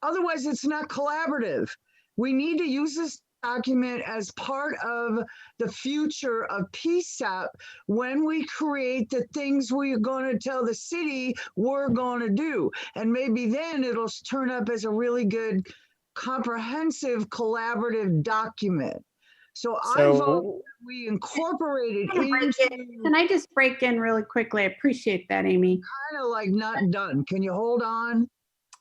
Otherwise, it's not collaborative. We need to use this document as part of the future of PCEP when we create the things we're going to tell the city we're going to do. And maybe then it'll turn up as a really good, comprehensive, collaborative document. So I vote we incorporate it into. Can I just break in really quickly? I appreciate that, Amy. Kind of like not done. Can you hold on?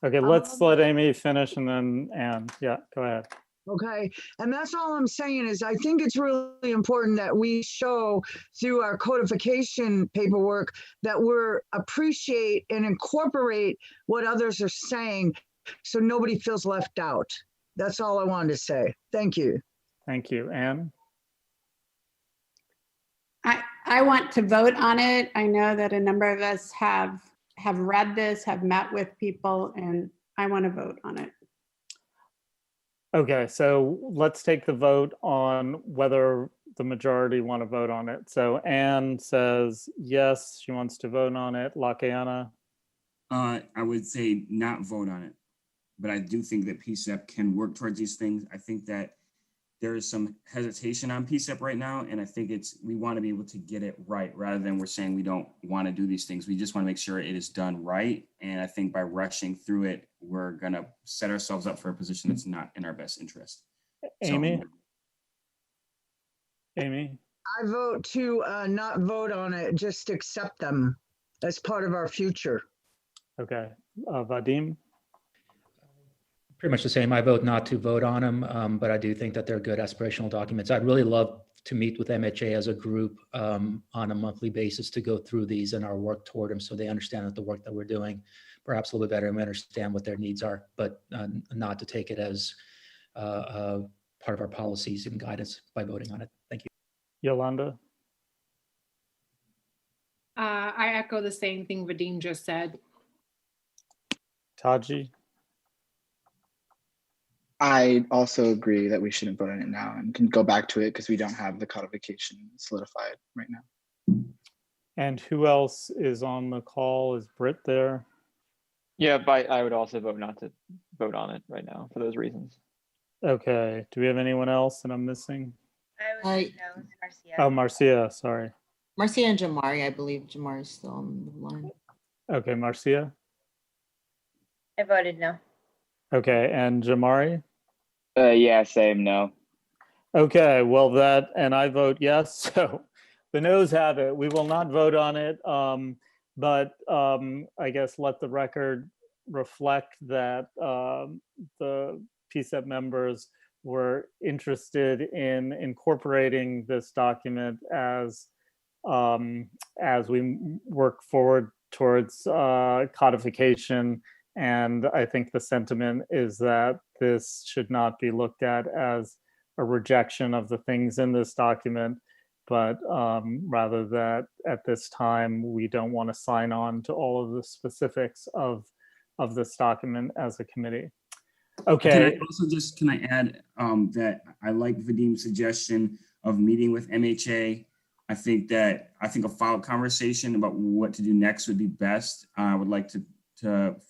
Okay, let's let Amy finish and then Anne. Yeah, go ahead. Okay, and that's all I'm saying is I think it's really important that we show through our codification paperwork that we're appreciate and incorporate what others are saying so nobody feels left out. That's all I wanted to say. Thank you. Thank you. Anne? I want to vote on it. I know that a number of us have read this, have met with people, and I want to vote on it. Okay, so let's take the vote on whether the majority want to vote on it. So Anne says yes, she wants to vote on it. Lakayana? I would say not vote on it, but I do think that PCEP can work towards these things. I think that there is some hesitation on PCEP right now, and I think we want to be able to get it right rather than we're saying we don't want to do these things. We just want to make sure it is done right. And I think by rushing through it, we're going to set ourselves up for a position that's not in our best interest. Amy? Amy? I vote to not vote on it, just accept them as part of our future. Okay. Vadim? Pretty much the same. I vote not to vote on them, but I do think that they're good aspirational documents. I'd really love to meet with MHA as a group on a monthly basis to go through these and our work toward them so they understand that the work that we're doing perhaps a little bit better and we understand what their needs are, but not to take it as part of our policies and guidance by voting on it. Thank you. Yolanda? I echo the same thing Vadim just said. Taji? I also agree that we shouldn't vote on it now and can go back to it because we don't have the codification solidified right now. And who else is on the call? Is Britt there? Yeah, but I would also vote not to vote on it right now for those reasons. Okay. Do we have anyone else that I'm missing? I No, Marcia. Oh, Marcia, sorry. Marcia and Jamari, I believe Jamari is still on the line. Okay, Marcia? I voted no. Okay, and Jamari? Yeah, same, no. Okay, well and I vote yes, so the noes have it. We will not vote on it, but I guess let the record reflect that the PCEP members were interested in incorporating this document as we work forward towards codification. And I think the sentiment is that this should not be looked at as a rejection of the things in this document, but rather that at this time, we don't want to sign on to all of the specifics of this document as a committee. Okay. Can I also just, can I add that I like Vadim's suggestion of meeting with MHA. I think a follow-up conversation about what to do next would be best. I would like to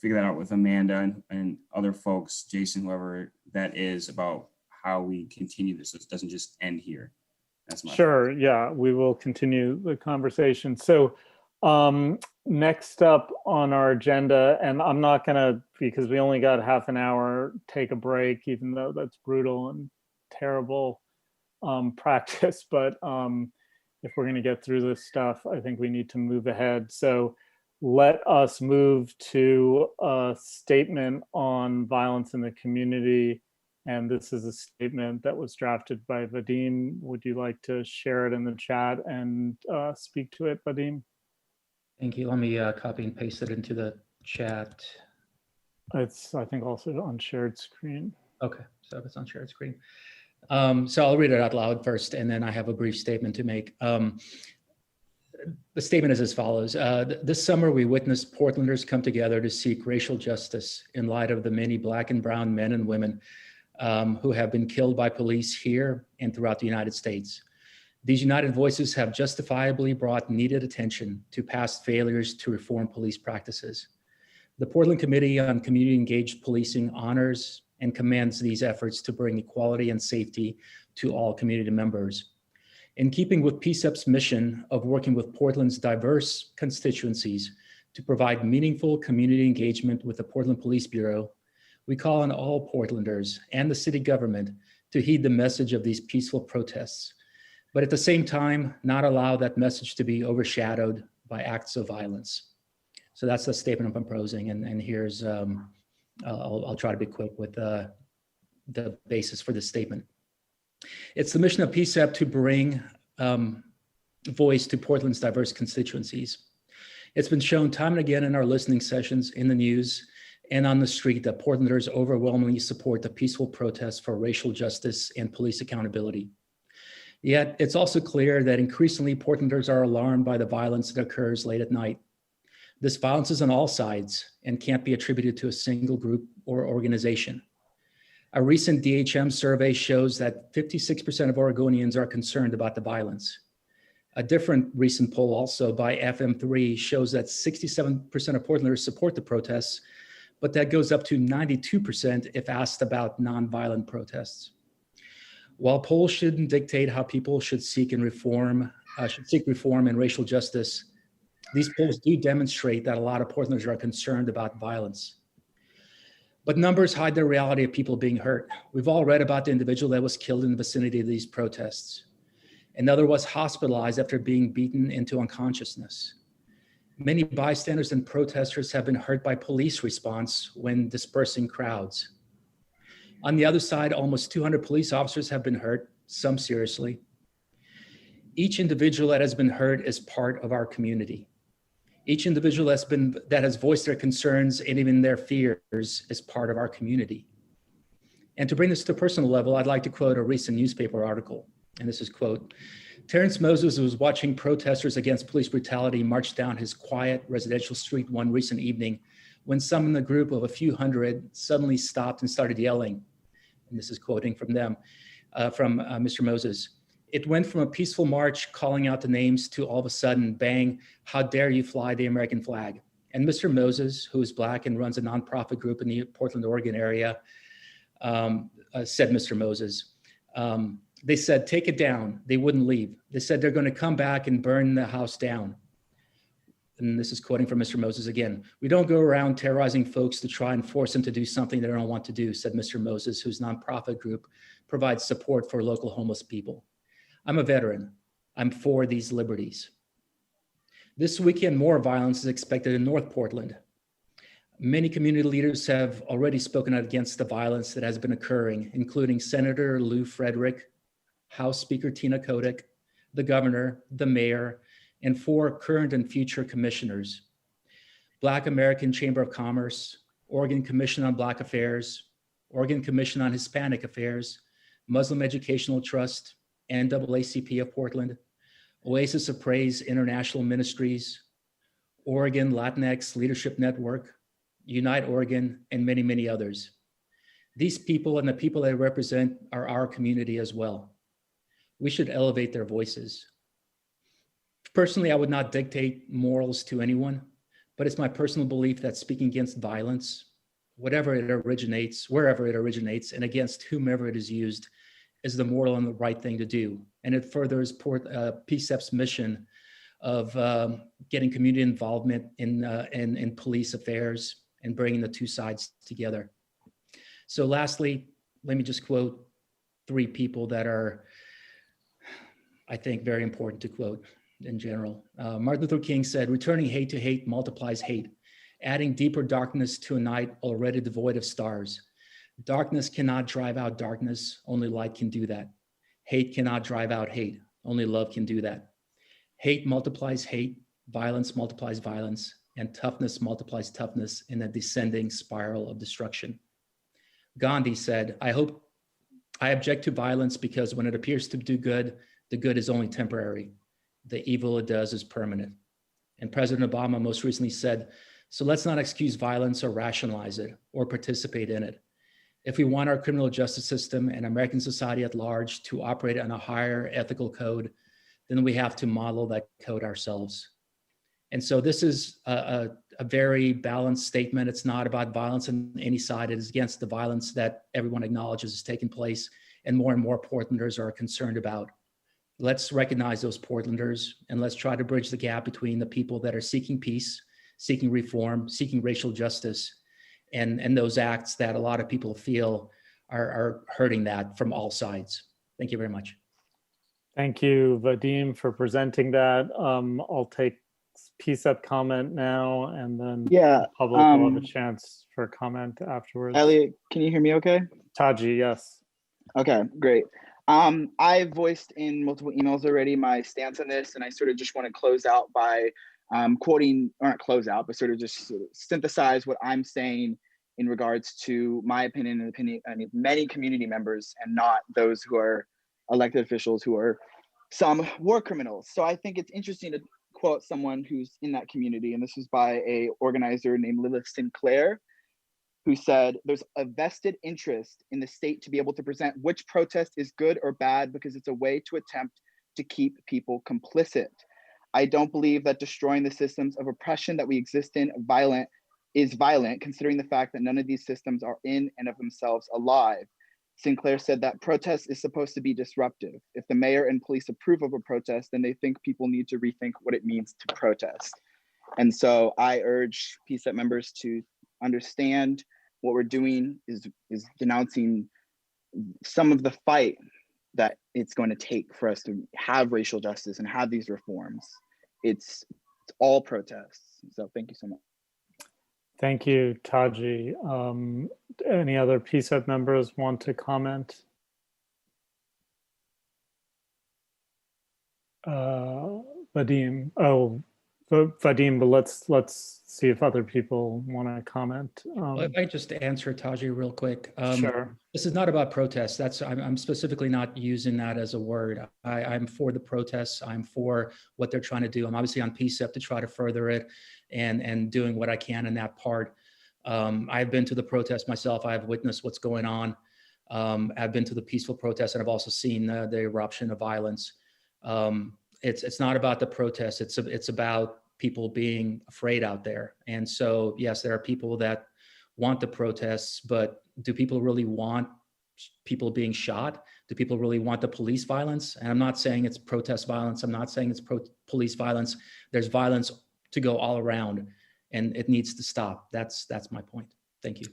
figure that out with Amanda and other folks, Jason, whoever that is, about how we continue this so it doesn't just end here. That's my Sure. Yeah, we will continue the conversation. So next up on our agenda, and I'm not gonna, because we only got half an hour, take a break, even though that's brutal and terrible practice. But if we're gonna get through this stuff, I think we need to move ahead. So let us move to a statement on violence in the community. And this is a statement that was drafted by Vadim. Would you like to share it in the chat and speak to it, Vadim? Thank you. Let me copy and paste it into the chat. It's, I think, also on shared screen. Okay, so it's on shared screen. So I'll read it out loud first, and then I have a brief statement to make. The statement is as follows. This summer, we witnessed Portlanders come together to seek racial justice in light of the many Black and brown men and women who have been killed by police here and throughout the United States. These united voices have justifiably brought needed attention to past failures to reform police practices. The Portland Committee on Community Engaged Policing honors and commends these efforts to bring equality and safety to all community members. In keeping with PCCEP's mission of working with Portland's diverse constituencies to provide meaningful community engagement with the Portland Police Bureau, we call on all Portlanders and the city government to heed the message of these peaceful protests, but at the same time, not allow that message to be overshadowed by acts of violence. So that's the statement I'm proposing, and here's, I'll try to be quick with the basis for this statement. It's the mission of PCCEP to bring voice to Portland's diverse constituencies. It's been shown time and again in our listening sessions, in the news, and on the street that Portlanders overwhelmingly support the peaceful protests for racial justice and police accountability. Yet it's also clear that increasingly Portlanders are alarmed by the violence that occurs late at night. This violence is on all sides and can't be attributed to a single group or organization. A recent DHM survey shows that 56% of Oregonians are concerned about the violence. A different recent poll also by FM3 shows that 67% of Portlanders support the protests, but that goes up to 92% if asked about nonviolent protests. While polls shouldn't dictate how people should seek reform and racial justice, these polls do demonstrate that a lot of Portlanders are concerned about violence. But numbers hide the reality of people being hurt. We've all read about the individual that was killed in the vicinity of these protests. Another was hospitalized after being beaten into unconsciousness. Many bystanders and protesters have been hurt by police response when dispersing crowds. On the other side, almost 200 police officers have been hurt, some seriously. Each individual that has been hurt is part of our community. Each individual that has voiced their concerns and even their fears is part of our community. And to bring this to a personal level, I'd like to quote a recent newspaper article. And this is quote, Terrence Moses was watching protesters against police brutality march down his quiet residential street one recent evening when some in the group of a few hundred suddenly stopped and started yelling. And this is quoting from them, from Mr. Moses. It went from a peaceful march calling out the names to all of a sudden, bang, how dare you fly the American flag? And Mr. Moses, who is Black and runs a nonprofit group in the Portland, Oregon area, said Mr. Moses. They said, take it down. They wouldn't leave. They said they're going to come back and burn the house down. And this is quoting from Mr. Moses again. We don't go around terrorizing folks to try and force them to do something they don't want to do, said Mr. Moses, whose nonprofit group provides support for local homeless people. I'm a veteran. I'm for these liberties. This weekend, more violence is expected in North Portland. Many community leaders have already spoken out against the violence that has been occurring, including Senator Lou Frederick, House Speaker Tina Kotek, the governor, the mayor, and 4 current and future commissioners: Black American Chamber of Commerce, Oregon Commission on Black Affairs, Oregon Commission on Hispanic Affairs, Muslim Educational Trust, NAACP of Portland, Oasis of Praise International Ministries, Oregon Latinx Leadership Network, Unite Oregon, and many, many others. These people and the people they represent are our community as well. We should elevate their voices. Personally, I would not dictate morals to anyone, but it's my personal belief that speaking against violence, wherever it originates, and against whomever it is used, is the moral and the right thing to do. And it furthers PCEP's mission of getting community involvement in police affairs and bringing the two sides together. So lastly, let me just quote 3 people that are, I think, very important to quote in general. Martin Luther King said, "Returning hate to hate multiplies hate, adding deeper darkness to a night already devoid of stars. Darkness cannot drive out darkness, only light can do that. Hate cannot drive out hate, only love can do that. Hate multiplies hate, violence multiplies violence, and toughness multiplies toughness in a descending spiral of destruction." Gandhi said, I object to violence because when it appears to do good, the good is only temporary. The evil it does is permanent." And President Obama most recently said, "So let's not excuse violence or rationalize it or participate in it. If we want our criminal justice system and American society at large to operate on a higher ethical code, then we have to model that code ourselves." And so this is a very balanced statement. It's not about violence on any side. It is against the violence that everyone acknowledges is taking place and more Portlanders are concerned about. Let's recognize those Portlanders and let's try to bridge the gap between the people that are seeking peace, seeking reform, seeking racial justice, and those acts that a lot of people feel are hurting that from all sides. Thank you very much. Thank you, Vadim, for presenting that. I'll take PCEP comment now, and then the public will have a chance for comment afterwards. Elliot, can you hear me okay? Taji, yes. Okay, great. I voiced in multiple emails already my stance on this, and I sort of just want to close out by quoting, or not close out, but sort of just synthesize what I'm saying in regards to my opinion and the opinion of many community members, and not those who are elected officials who are some war criminals. So I think it's interesting to quote someone who's in that community, and this was by a organizer named Lilith Sinclair, who said, "There's a vested interest in the state to be able to present which protest is good or bad because it's a way to attempt to keep people complicit. I don't believe that destroying the systems of oppression that we exist in is violent, considering the fact that none of these systems are in and of themselves alive." Sinclair said that protest is supposed to be disruptive. If the mayor and police approve of a protest, then they think people need to rethink what it means to protest. And so I urge PCEP members to understand what we're doing is denouncing some of the fight that it's going to take for us to have racial justice and have these reforms. It's all protests. So thank you so much. Thank you, Taji. Any other PCEP members want to comment? Vadim. Oh, Vadim, but let's see if other people want to comment. If I just answer Taji real quick. Sure. This is not about protests. I'm specifically not using that as a word. I'm for the protests. I'm for what they're trying to do. I'm obviously on PCEP to try to further it and doing what I can in that part. I've been to the protest myself. I've witnessed what's going on. I've been to the peaceful protests, and I've also seen the eruption of violence. It's not about the protests. It's about people being afraid out there. And so, yes, there are people that want the protests, but do people really want people being shot? Do people really want the police violence? And I'm not saying it's protest violence. I'm not saying it's police violence. There's violence to go all around, and it needs to stop. That's my point. Thank you.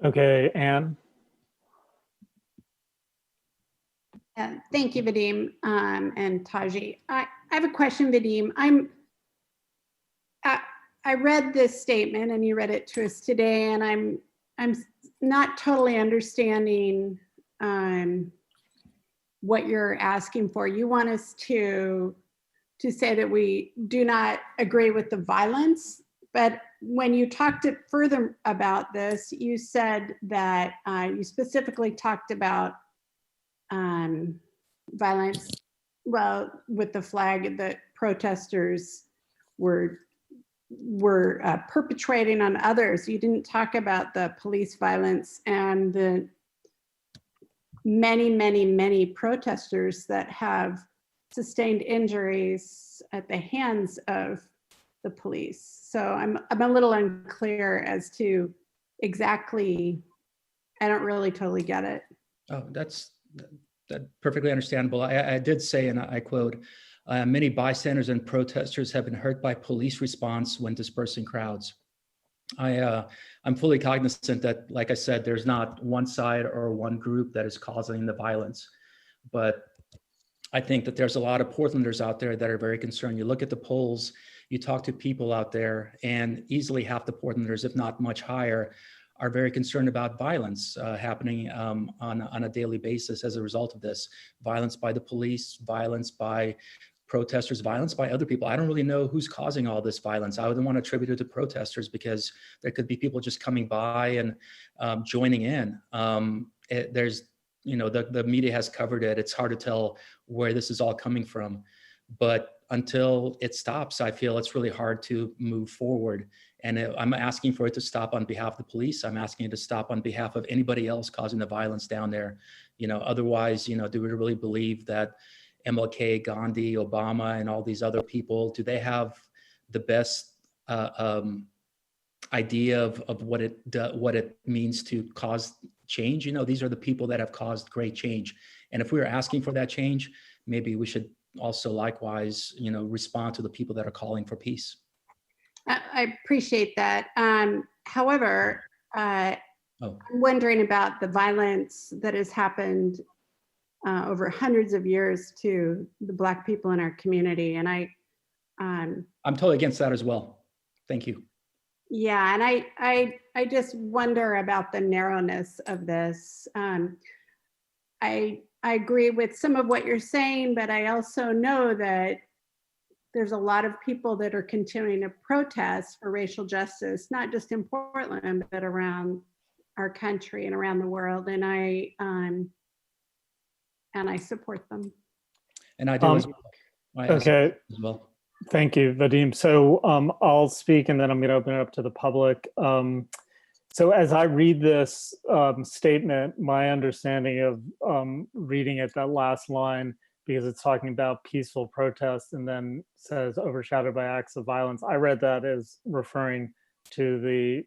Okay, Anne. Thank you, Vadim and Taji. I have a question, Vadim. I read this statement and you read it to us today, and I'm not totally understanding what you're asking for. You want us to say that we do not agree with the violence, but when you talked further about this, you said that you specifically talked about violence, well, with the flag that protesters were were perpetrating on others. You didn't talk about the police violence and the many protesters that have sustained injuries at the hands of the police. So I'm a little unclear as to exactly, I don't really totally get it. Oh, that's perfectly understandable. I did say, and I quote, many bystanders and protesters have been hurt by police response when dispersing crowds. I'm fully cognizant that, like I said, there's not one side or one group that is causing the violence, but I think that there's a lot of Portlanders out there that are very concerned. You look at the polls, you talk to people out there, and easily half the Portlanders, if not much higher, are very concerned about violence happening on a daily basis as a result of this. Violence by the police, violence by protesters, violence by other people. I don't really know who's causing all this violence. I wouldn't want to attribute it to protesters because there could be people just coming by and joining in. There's, you know, the media has covered it. It's hard to tell where this is all coming from. But until it stops, I feel it's really hard to move forward. And I'm asking for it to stop on behalf of the police. I'm asking it to stop on behalf of anybody else causing the violence down there. You know, otherwise, you know, do we really believe that MLK, Gandhi, Obama, and all these other people, do they have the best idea of what it means to cause change? You know, these are the people that have caused great change. And if we are asking for that change, maybe we should also likewise, you know, respond to the people that are calling for peace. I appreciate that. However, I'm wondering about the violence that has happened over hundreds of years to the Black people in our community. And I'm totally against that as well. Thank you. Yeah, and I just wonder about the narrowness of this. I agree with some of what you're saying, but I also know that there's a lot of people that are continuing to protest for racial justice, not just in Portland, but around our country and around the world. And I support them. And I do as well. Okay. As well. Thank you, Vadim. So I'll speak and then I'm going to open it up to the public. So as I read this statement, my understanding of reading it, that last line, because it's talking about peaceful protests and then says overshadowed by acts of violence, I read that as referring to the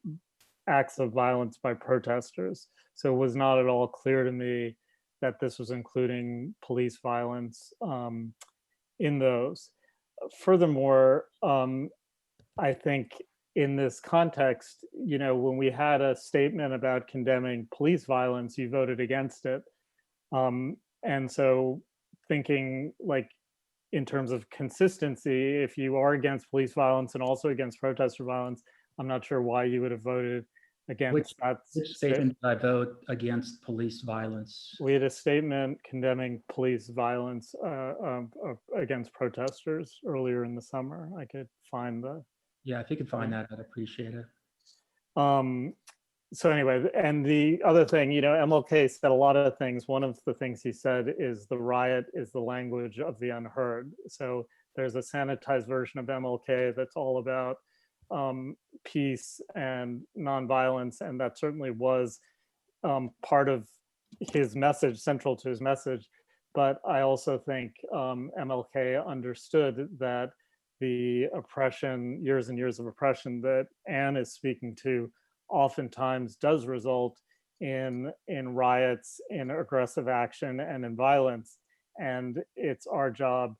acts of violence by protesters. So it was not at all clear to me that this was including police violence in those. Furthermore, I think in this context, you know, when we had a statement about condemning police violence, you voted against it. And so thinking like in terms of consistency, if you are against police violence and also against protester violence, I'm not sure why you would have voted against that. Which statement did I vote against police violence? We had a statement condemning police violence against protesters earlier in the summer. I could find the. Yeah, if you could find that, I'd appreciate it. So anyway, and the other thing, you know, MLK said a lot of things. One of the things he said is the riot is the language of the unheard. So there's a sanitized version of MLK that's all about peace and nonviolence, and that certainly was part of his message, central to his message. But I also think MLK understood that the oppression, years and years of oppression that Anne is speaking to, oftentimes does result in riots, in aggressive action, and in violence. And it's our job,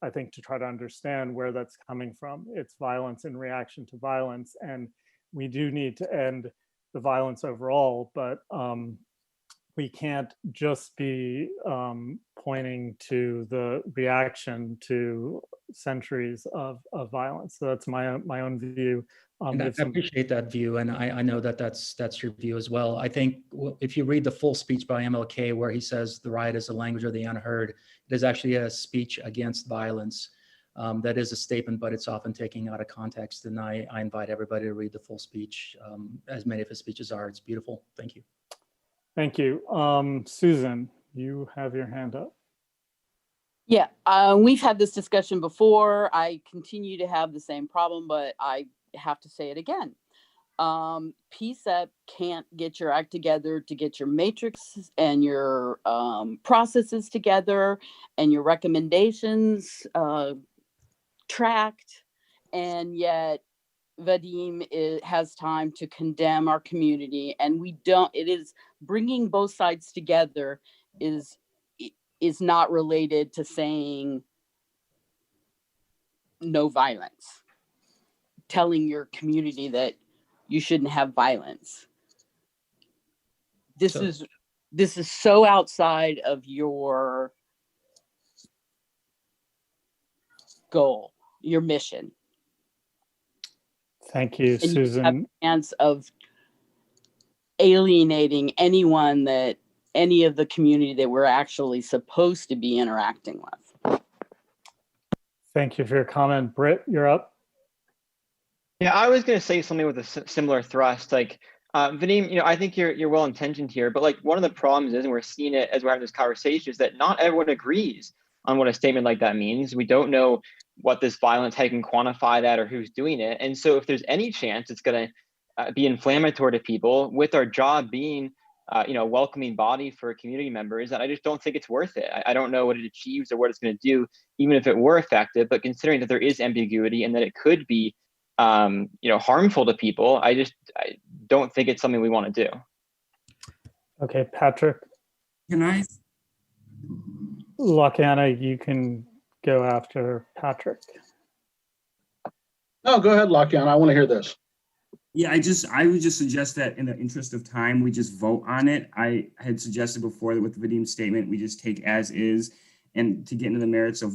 I think, to try to understand where that's coming from. It's violence in reaction to violence, and we do need to end the violence overall, but we can't just be pointing to the reaction to centuries of violence. So that's my own view. And I appreciate that view, and I know that that's your view as well. I think if you read the full speech by MLK, where he says the riot is the language of the unheard, it is actually a speech against violence. That is a statement, but it's often taken out of context. And I invite everybody to read the full speech, as many of his speeches are. It's beautiful. Thank you. Thank you. Susan, you have your hand up. Yeah, we've had this discussion before. I continue to have the same problem, but I have to say it again. PCEP can't get your act together to get your matrix and your processes together and your recommendations tracked, and yet Vadim has time to condemn our community, and we don't. It is bringing both sides together is not related to saying no violence, telling your community that you shouldn't have violence. This is so outside of your goal, your mission. Thank you, And Susan. you have a chance of alienating anyone that any of the community that we're actually supposed to be interacting with. Thank you for your comment. Britt, you're up. Yeah, I was going to say something with a similar thrust. Like, Vadim, you know, I think you're well intentioned here, but like one of the problems is, and we're seeing it as we're having this conversation, is that not everyone agrees on what a statement like that means. We don't know what this violence, how you can quantify that, or who's doing it. And so, if there's any chance it's going to be inflammatory to people, with our job being, you know, a welcoming body for community members, and I just don't think it's worth it. I don't know what it achieves or what it's going to do, even if it were effective. But considering that there is ambiguity and that it could be, you know, harmful to people, I don't think it's something we want to do. Okay, Patrick. Can I? Lacana, you can go after Patrick. No, go ahead, Lacana. I want to hear this. Yeah, I would just suggest that in the interest of time, we just vote on it. I had suggested before that with Vadim's statement, we just take as is, and to get into the merits of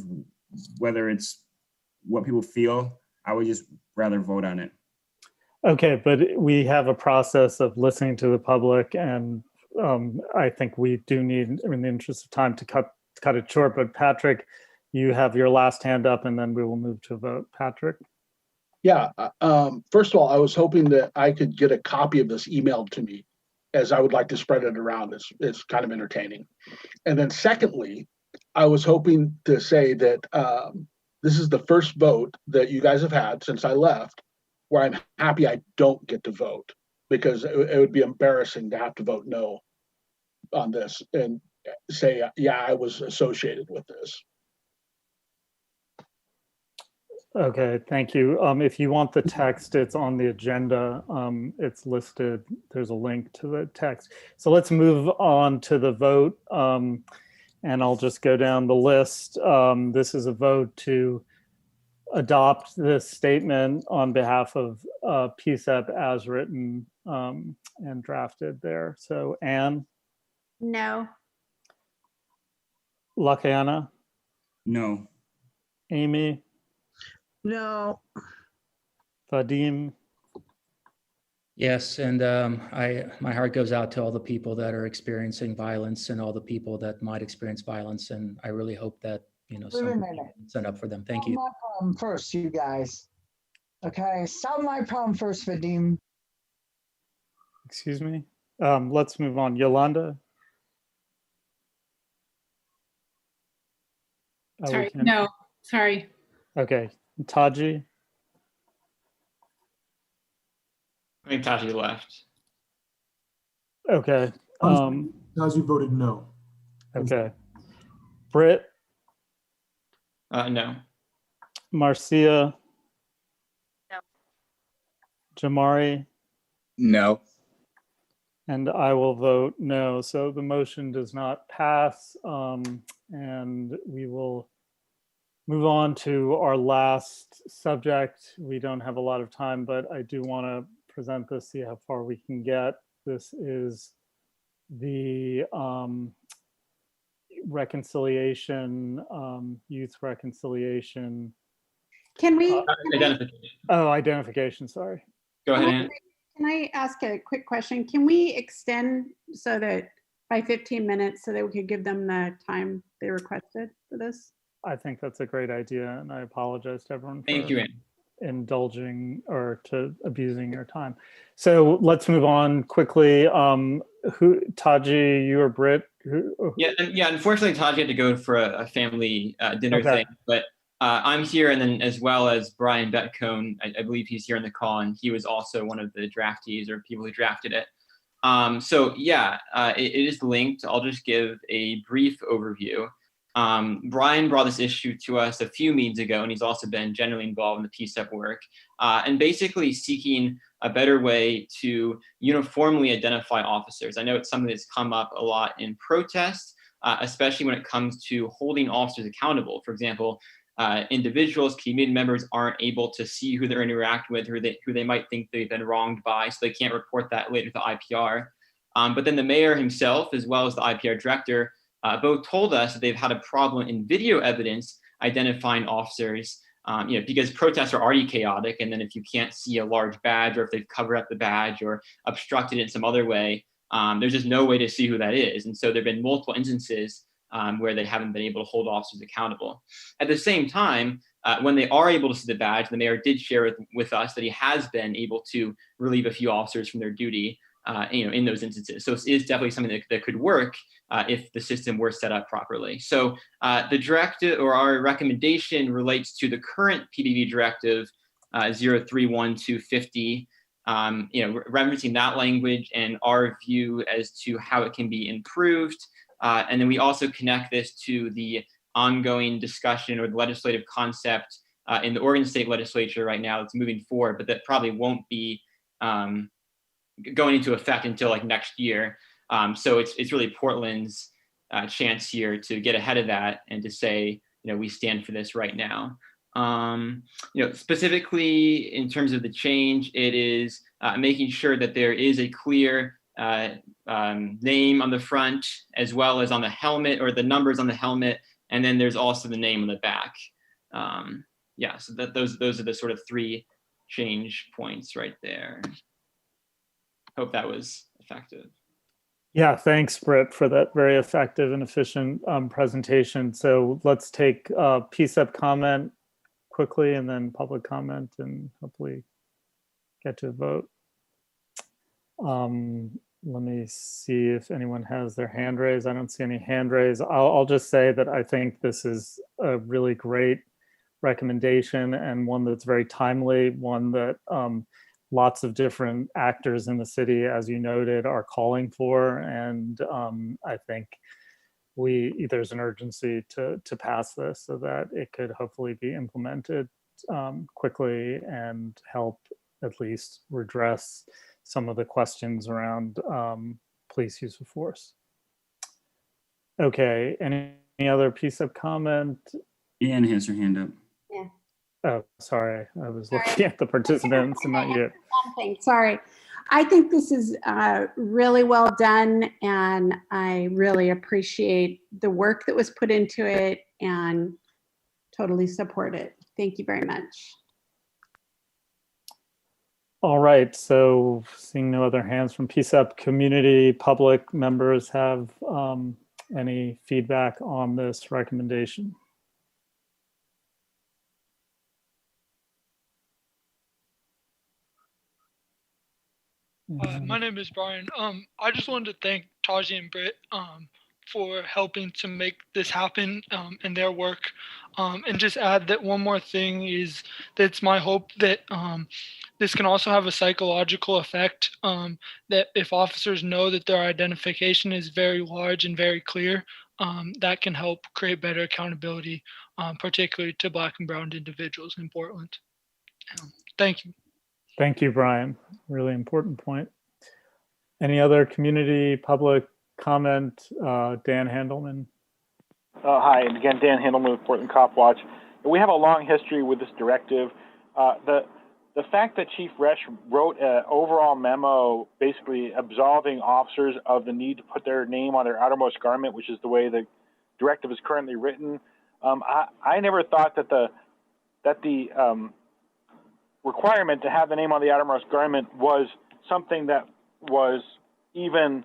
whether it's what people feel, I would just rather vote on it. Okay, but we have a process of listening to the public, and I think we do need, in the interest of time, to cut it short. But Patrick, you have your last hand up, and then we will move to a vote. Patrick? Yeah. First of all, I was hoping that I could get a copy of this emailed to me, as I would like to spread it around. It's kind of entertaining. And then secondly, I was hoping to say that this is the first vote that you guys have had since I left where I'm happy I don't get to vote, because it would be embarrassing to have to vote no on this and say, yeah, I was associated with this. Okay, thank you. If you want the text, it's on the agenda. It's listed. There's a link to the text. So let's move on to the vote. And I'll just go down the list. This is a vote to adopt this statement on behalf of PCEP as written and drafted there. So Anne? No. Lacana? No. Amy? No. Vadim? Yes, and my heart goes out to all the people that are experiencing violence and all the people that might experience violence, and I really hope that, you know, Wait a some minute. stand up for them. Thank Solve you. my problem first, you guys. Okay, solve my problem first, Vadim. Excuse me? Let's move on. Yolanda? Oh, Sorry, no, sorry. Okay. Taji? I think Taji left. Okay. Taji voted no. Okay. Britt? No. Marcia? No. Jamari? No. And I will vote no. So the motion does not pass. And we will move on to our last subject. We don't have a lot of time, but I do want to present this, see how far we can get. This is the reconciliation, youth reconciliation. Can we? Identification. Oh, identification, sorry. Go ahead, Ann. Can I ask a quick question? Can we extend so that by 15 minutes so that we could give them the time they requested for this? I think that's a great idea, and I apologize to everyone Thank you, Ann. indulging or to abusing your time. So let's move on quickly. Taji, you or Britt? Yeah, unfortunately, Taji had to go for a family dinner Okay. thing, but I'm here, and then as well as Brian Betcone, I believe he's here on the call, and he was also one of the draftees or people who drafted it. So yeah, it is linked. I'll just give a brief overview. Brian brought this issue to us a few meetings ago, and he's also been generally involved in the PCCEP work, and basically seeking a better way to uniformly identify officers. I know it's something that's come up a lot in protests, especially when it comes to holding officers accountable. For example, individuals, community members aren't able to see who they're interacting with, who they might think they've been wronged by, so they can't report that later to the IPR. But then the mayor himself, as well as the IPR director, both told us that they've had a problem in video evidence identifying officers, because protests are already chaotic, and then if you can't see a large badge, or if they've covered up the badge or obstructed it in some other way, there's just no way to see who that is. And so there have been multiple instances where they haven't been able to hold officers accountable. At the same time, when they are able to see the badge, the mayor did share with us that he has been able to relieve a few officers from their duty, in those instances. So it is definitely something that could work if the system were set up properly. So the directive, or our recommendation, relates to the current PBB directive 031250. Referencing that language and our view as to how it can be improved. And then we also connect this to the ongoing discussion or the legislative concept in the Oregon State Legislature right now that's moving forward, but that probably won't be going into effect until like next year. So it's really Portland's chance here to get ahead of that and to say, we stand for this right now. Specifically in terms of the change, it is making sure that there is a clear name on the front, as well as on the helmet, or the numbers on the helmet, and then there's also the name on the back. So those are the sort of three change points right there. Hope that was effective. Yeah, thanks, Britt, for that very effective and efficient presentation. So let's take PCCEP comment quickly, and then public comment, and hopefully get to a vote. Let me see if anyone has their hand raised. I don't see any hand raised. I'll just say that I think this is a really great recommendation, and one that's very timely, one that lots of different actors in the city, as you noted, are calling for. And I think there's an urgency to pass this so that it could hopefully be implemented quickly and help at least redress some of the questions around police use of force. Okay, any other PCCEP comment? Anne has her hand up. Yeah. Oh, sorry, I was looking at the participants and not you. Sorry. I think this is really well done, and I really appreciate the work that was put into it and totally support it. Thank you very much. All right, so seeing no other hands from PCCEP, community, public members have any feedback on this recommendation? My name is Brian. I just wanted to thank Taji and Britt for helping to make this happen in their work. And just add that one more thing is that it's my hope that this can also have a psychological effect, that if officers know that their identification is very large and very clear, that can help create better accountability, particularly to Black and brown individuals in Portland. Thank you. Thank you, Brian. Really important point. Any other community, public comment? Dan Handelman. Hi, and again, Dan Handelman with Portland Cop Watch. We have a long history with this directive. The fact that Chief Resch wrote an overall memo basically absolving officers of the need to put their name on their outermost garment, which is the way the directive is currently written, I never thought that the requirement to have the name on the outermost garment was something that was even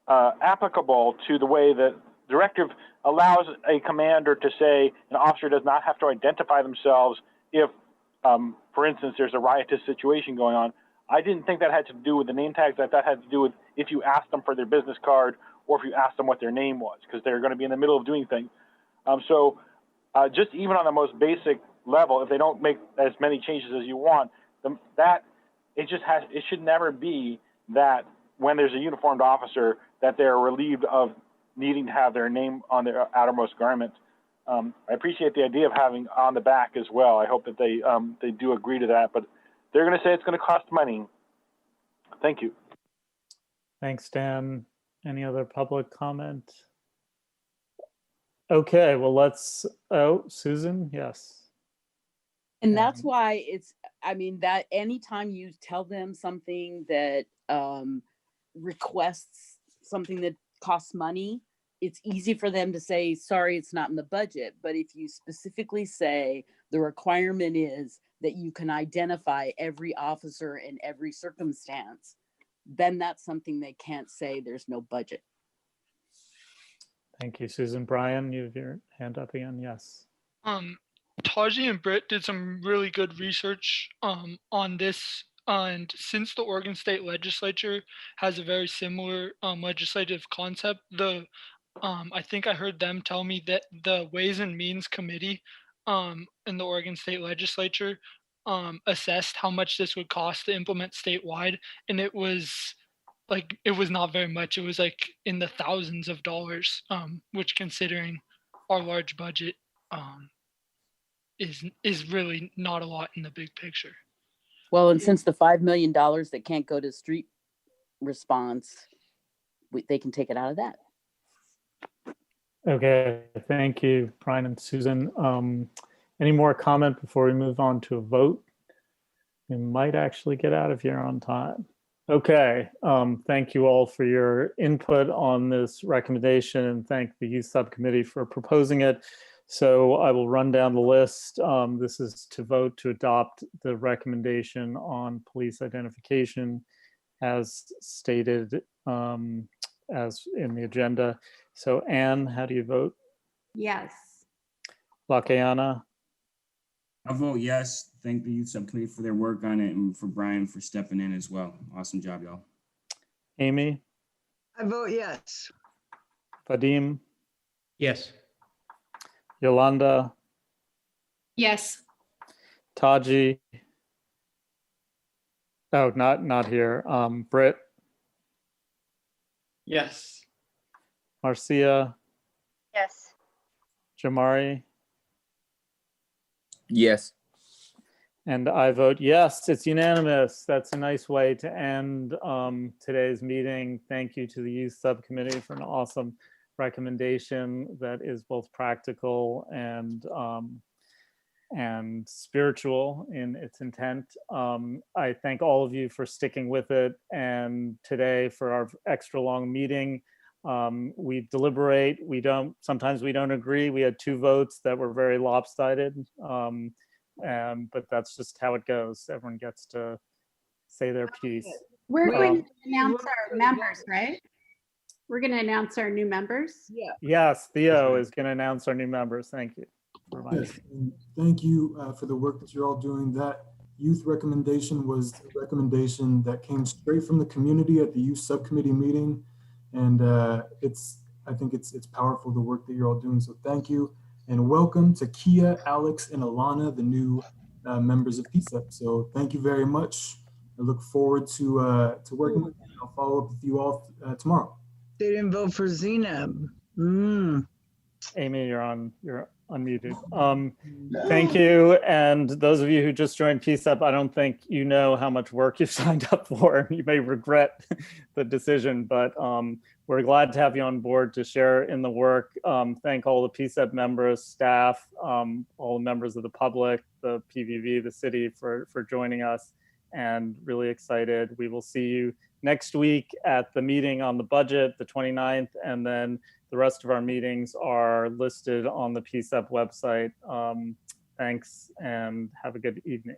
applicable to the way that directive allows a commander to say an officer does not have to identify themselves if, for instance, there's a riotous situation going on. I didn't think that had to do with the name tags. That had to do with if you asked them for their business card or if you asked them what their name was, because they're going to be in the middle of doing things. So just even on the most basic level, if they don't make as many changes as you want, it should never be that when there's a uniformed officer that they're relieved of needing to have their name on their outermost garment. I appreciate the idea of having on the back as well. I hope that they do agree to that, but they're going to say it's going to cost money. Thank you. Thanks, Dan. Any other public comment? Okay, well, Susan, yes. And that's why that anytime you tell them something that requests something that costs money, it's easy for them to say, sorry, it's not in the budget. But if you specifically say the requirement is that you can identify every officer in every circumstance, then that's something they can't say there's no budget. Thank you, Susan. Brian, you have your hand up again. Yes. Taji and Britt did some really good research on this, and since the Oregon State Legislature has a very similar legislative concept, I think I heard them tell me that the Ways and Means Committee in the Oregon State Legislature assessed how much this would cost to implement statewide, and it was not very much. It was like in the thousands of dollars, which, considering our large budget, is really not a lot in the big picture. Well, and since the $5 million that can't go to street response, they can take it out of that. Okay, thank you, Brian and Susan. Any more comment before we move on to a vote? We might actually get out of here on time. Okay, thank you all for your input on this recommendation, and thank the youth subcommittee for proposing it. So I will run down the list. This is to vote to adopt the recommendation on police identification as stated as in the agenda. So Anne, how do you vote? Yes. Lakayana? I'll vote yes. Thank the youth subcommittee for their work on it and for Brian for stepping in as well. Awesome job, y'all. Amy? I vote yes. Vadim? Yes. Yolanda? Yes. Taji? Oh, not here. Britt? Yes. Marcia? Yes. Jamari? Yes. And I vote yes, it's unanimous. That's a nice way to end today's meeting. Thank you to the youth subcommittee for an awesome recommendation that is both practical and spiritual in its intent. I thank all of you for sticking with it. And today for our extra long meeting, we deliberate, sometimes we don't agree. We had 2 votes that were very lopsided, but that's just how it goes. Everyone gets to say their piece. We're going to announce our members, right? We're going to announce our new members. Yeah. Yes, Theo is going to announce our new members. Thank you. Yes, and thank you for the work that you're all doing. That youth recommendation was a recommendation that came straight from the community at the youth subcommittee meeting. And I think it's powerful, the work that you're all doing. So thank you. And welcome to Kia, Alex, and Alana, the new members of PCCEP. So thank you very much. I look forward to working with you. I'll follow up with you all tomorrow. They didn't vote for Zainab. Amy, you're unmuted. Thank you. And those of you who just joined PCCEP, I don't think you know how much work you've signed up for. You may regret the decision, but we're glad to have you on board to share in the work. Thank all the PCCEP members, staff, all the members of the public, the PVV, the city for joining us, and really excited. We will see you next week at the meeting on the budget, the 29th, and then the rest of our meetings are listed on the PCCEP website. Thanks and have a good evening.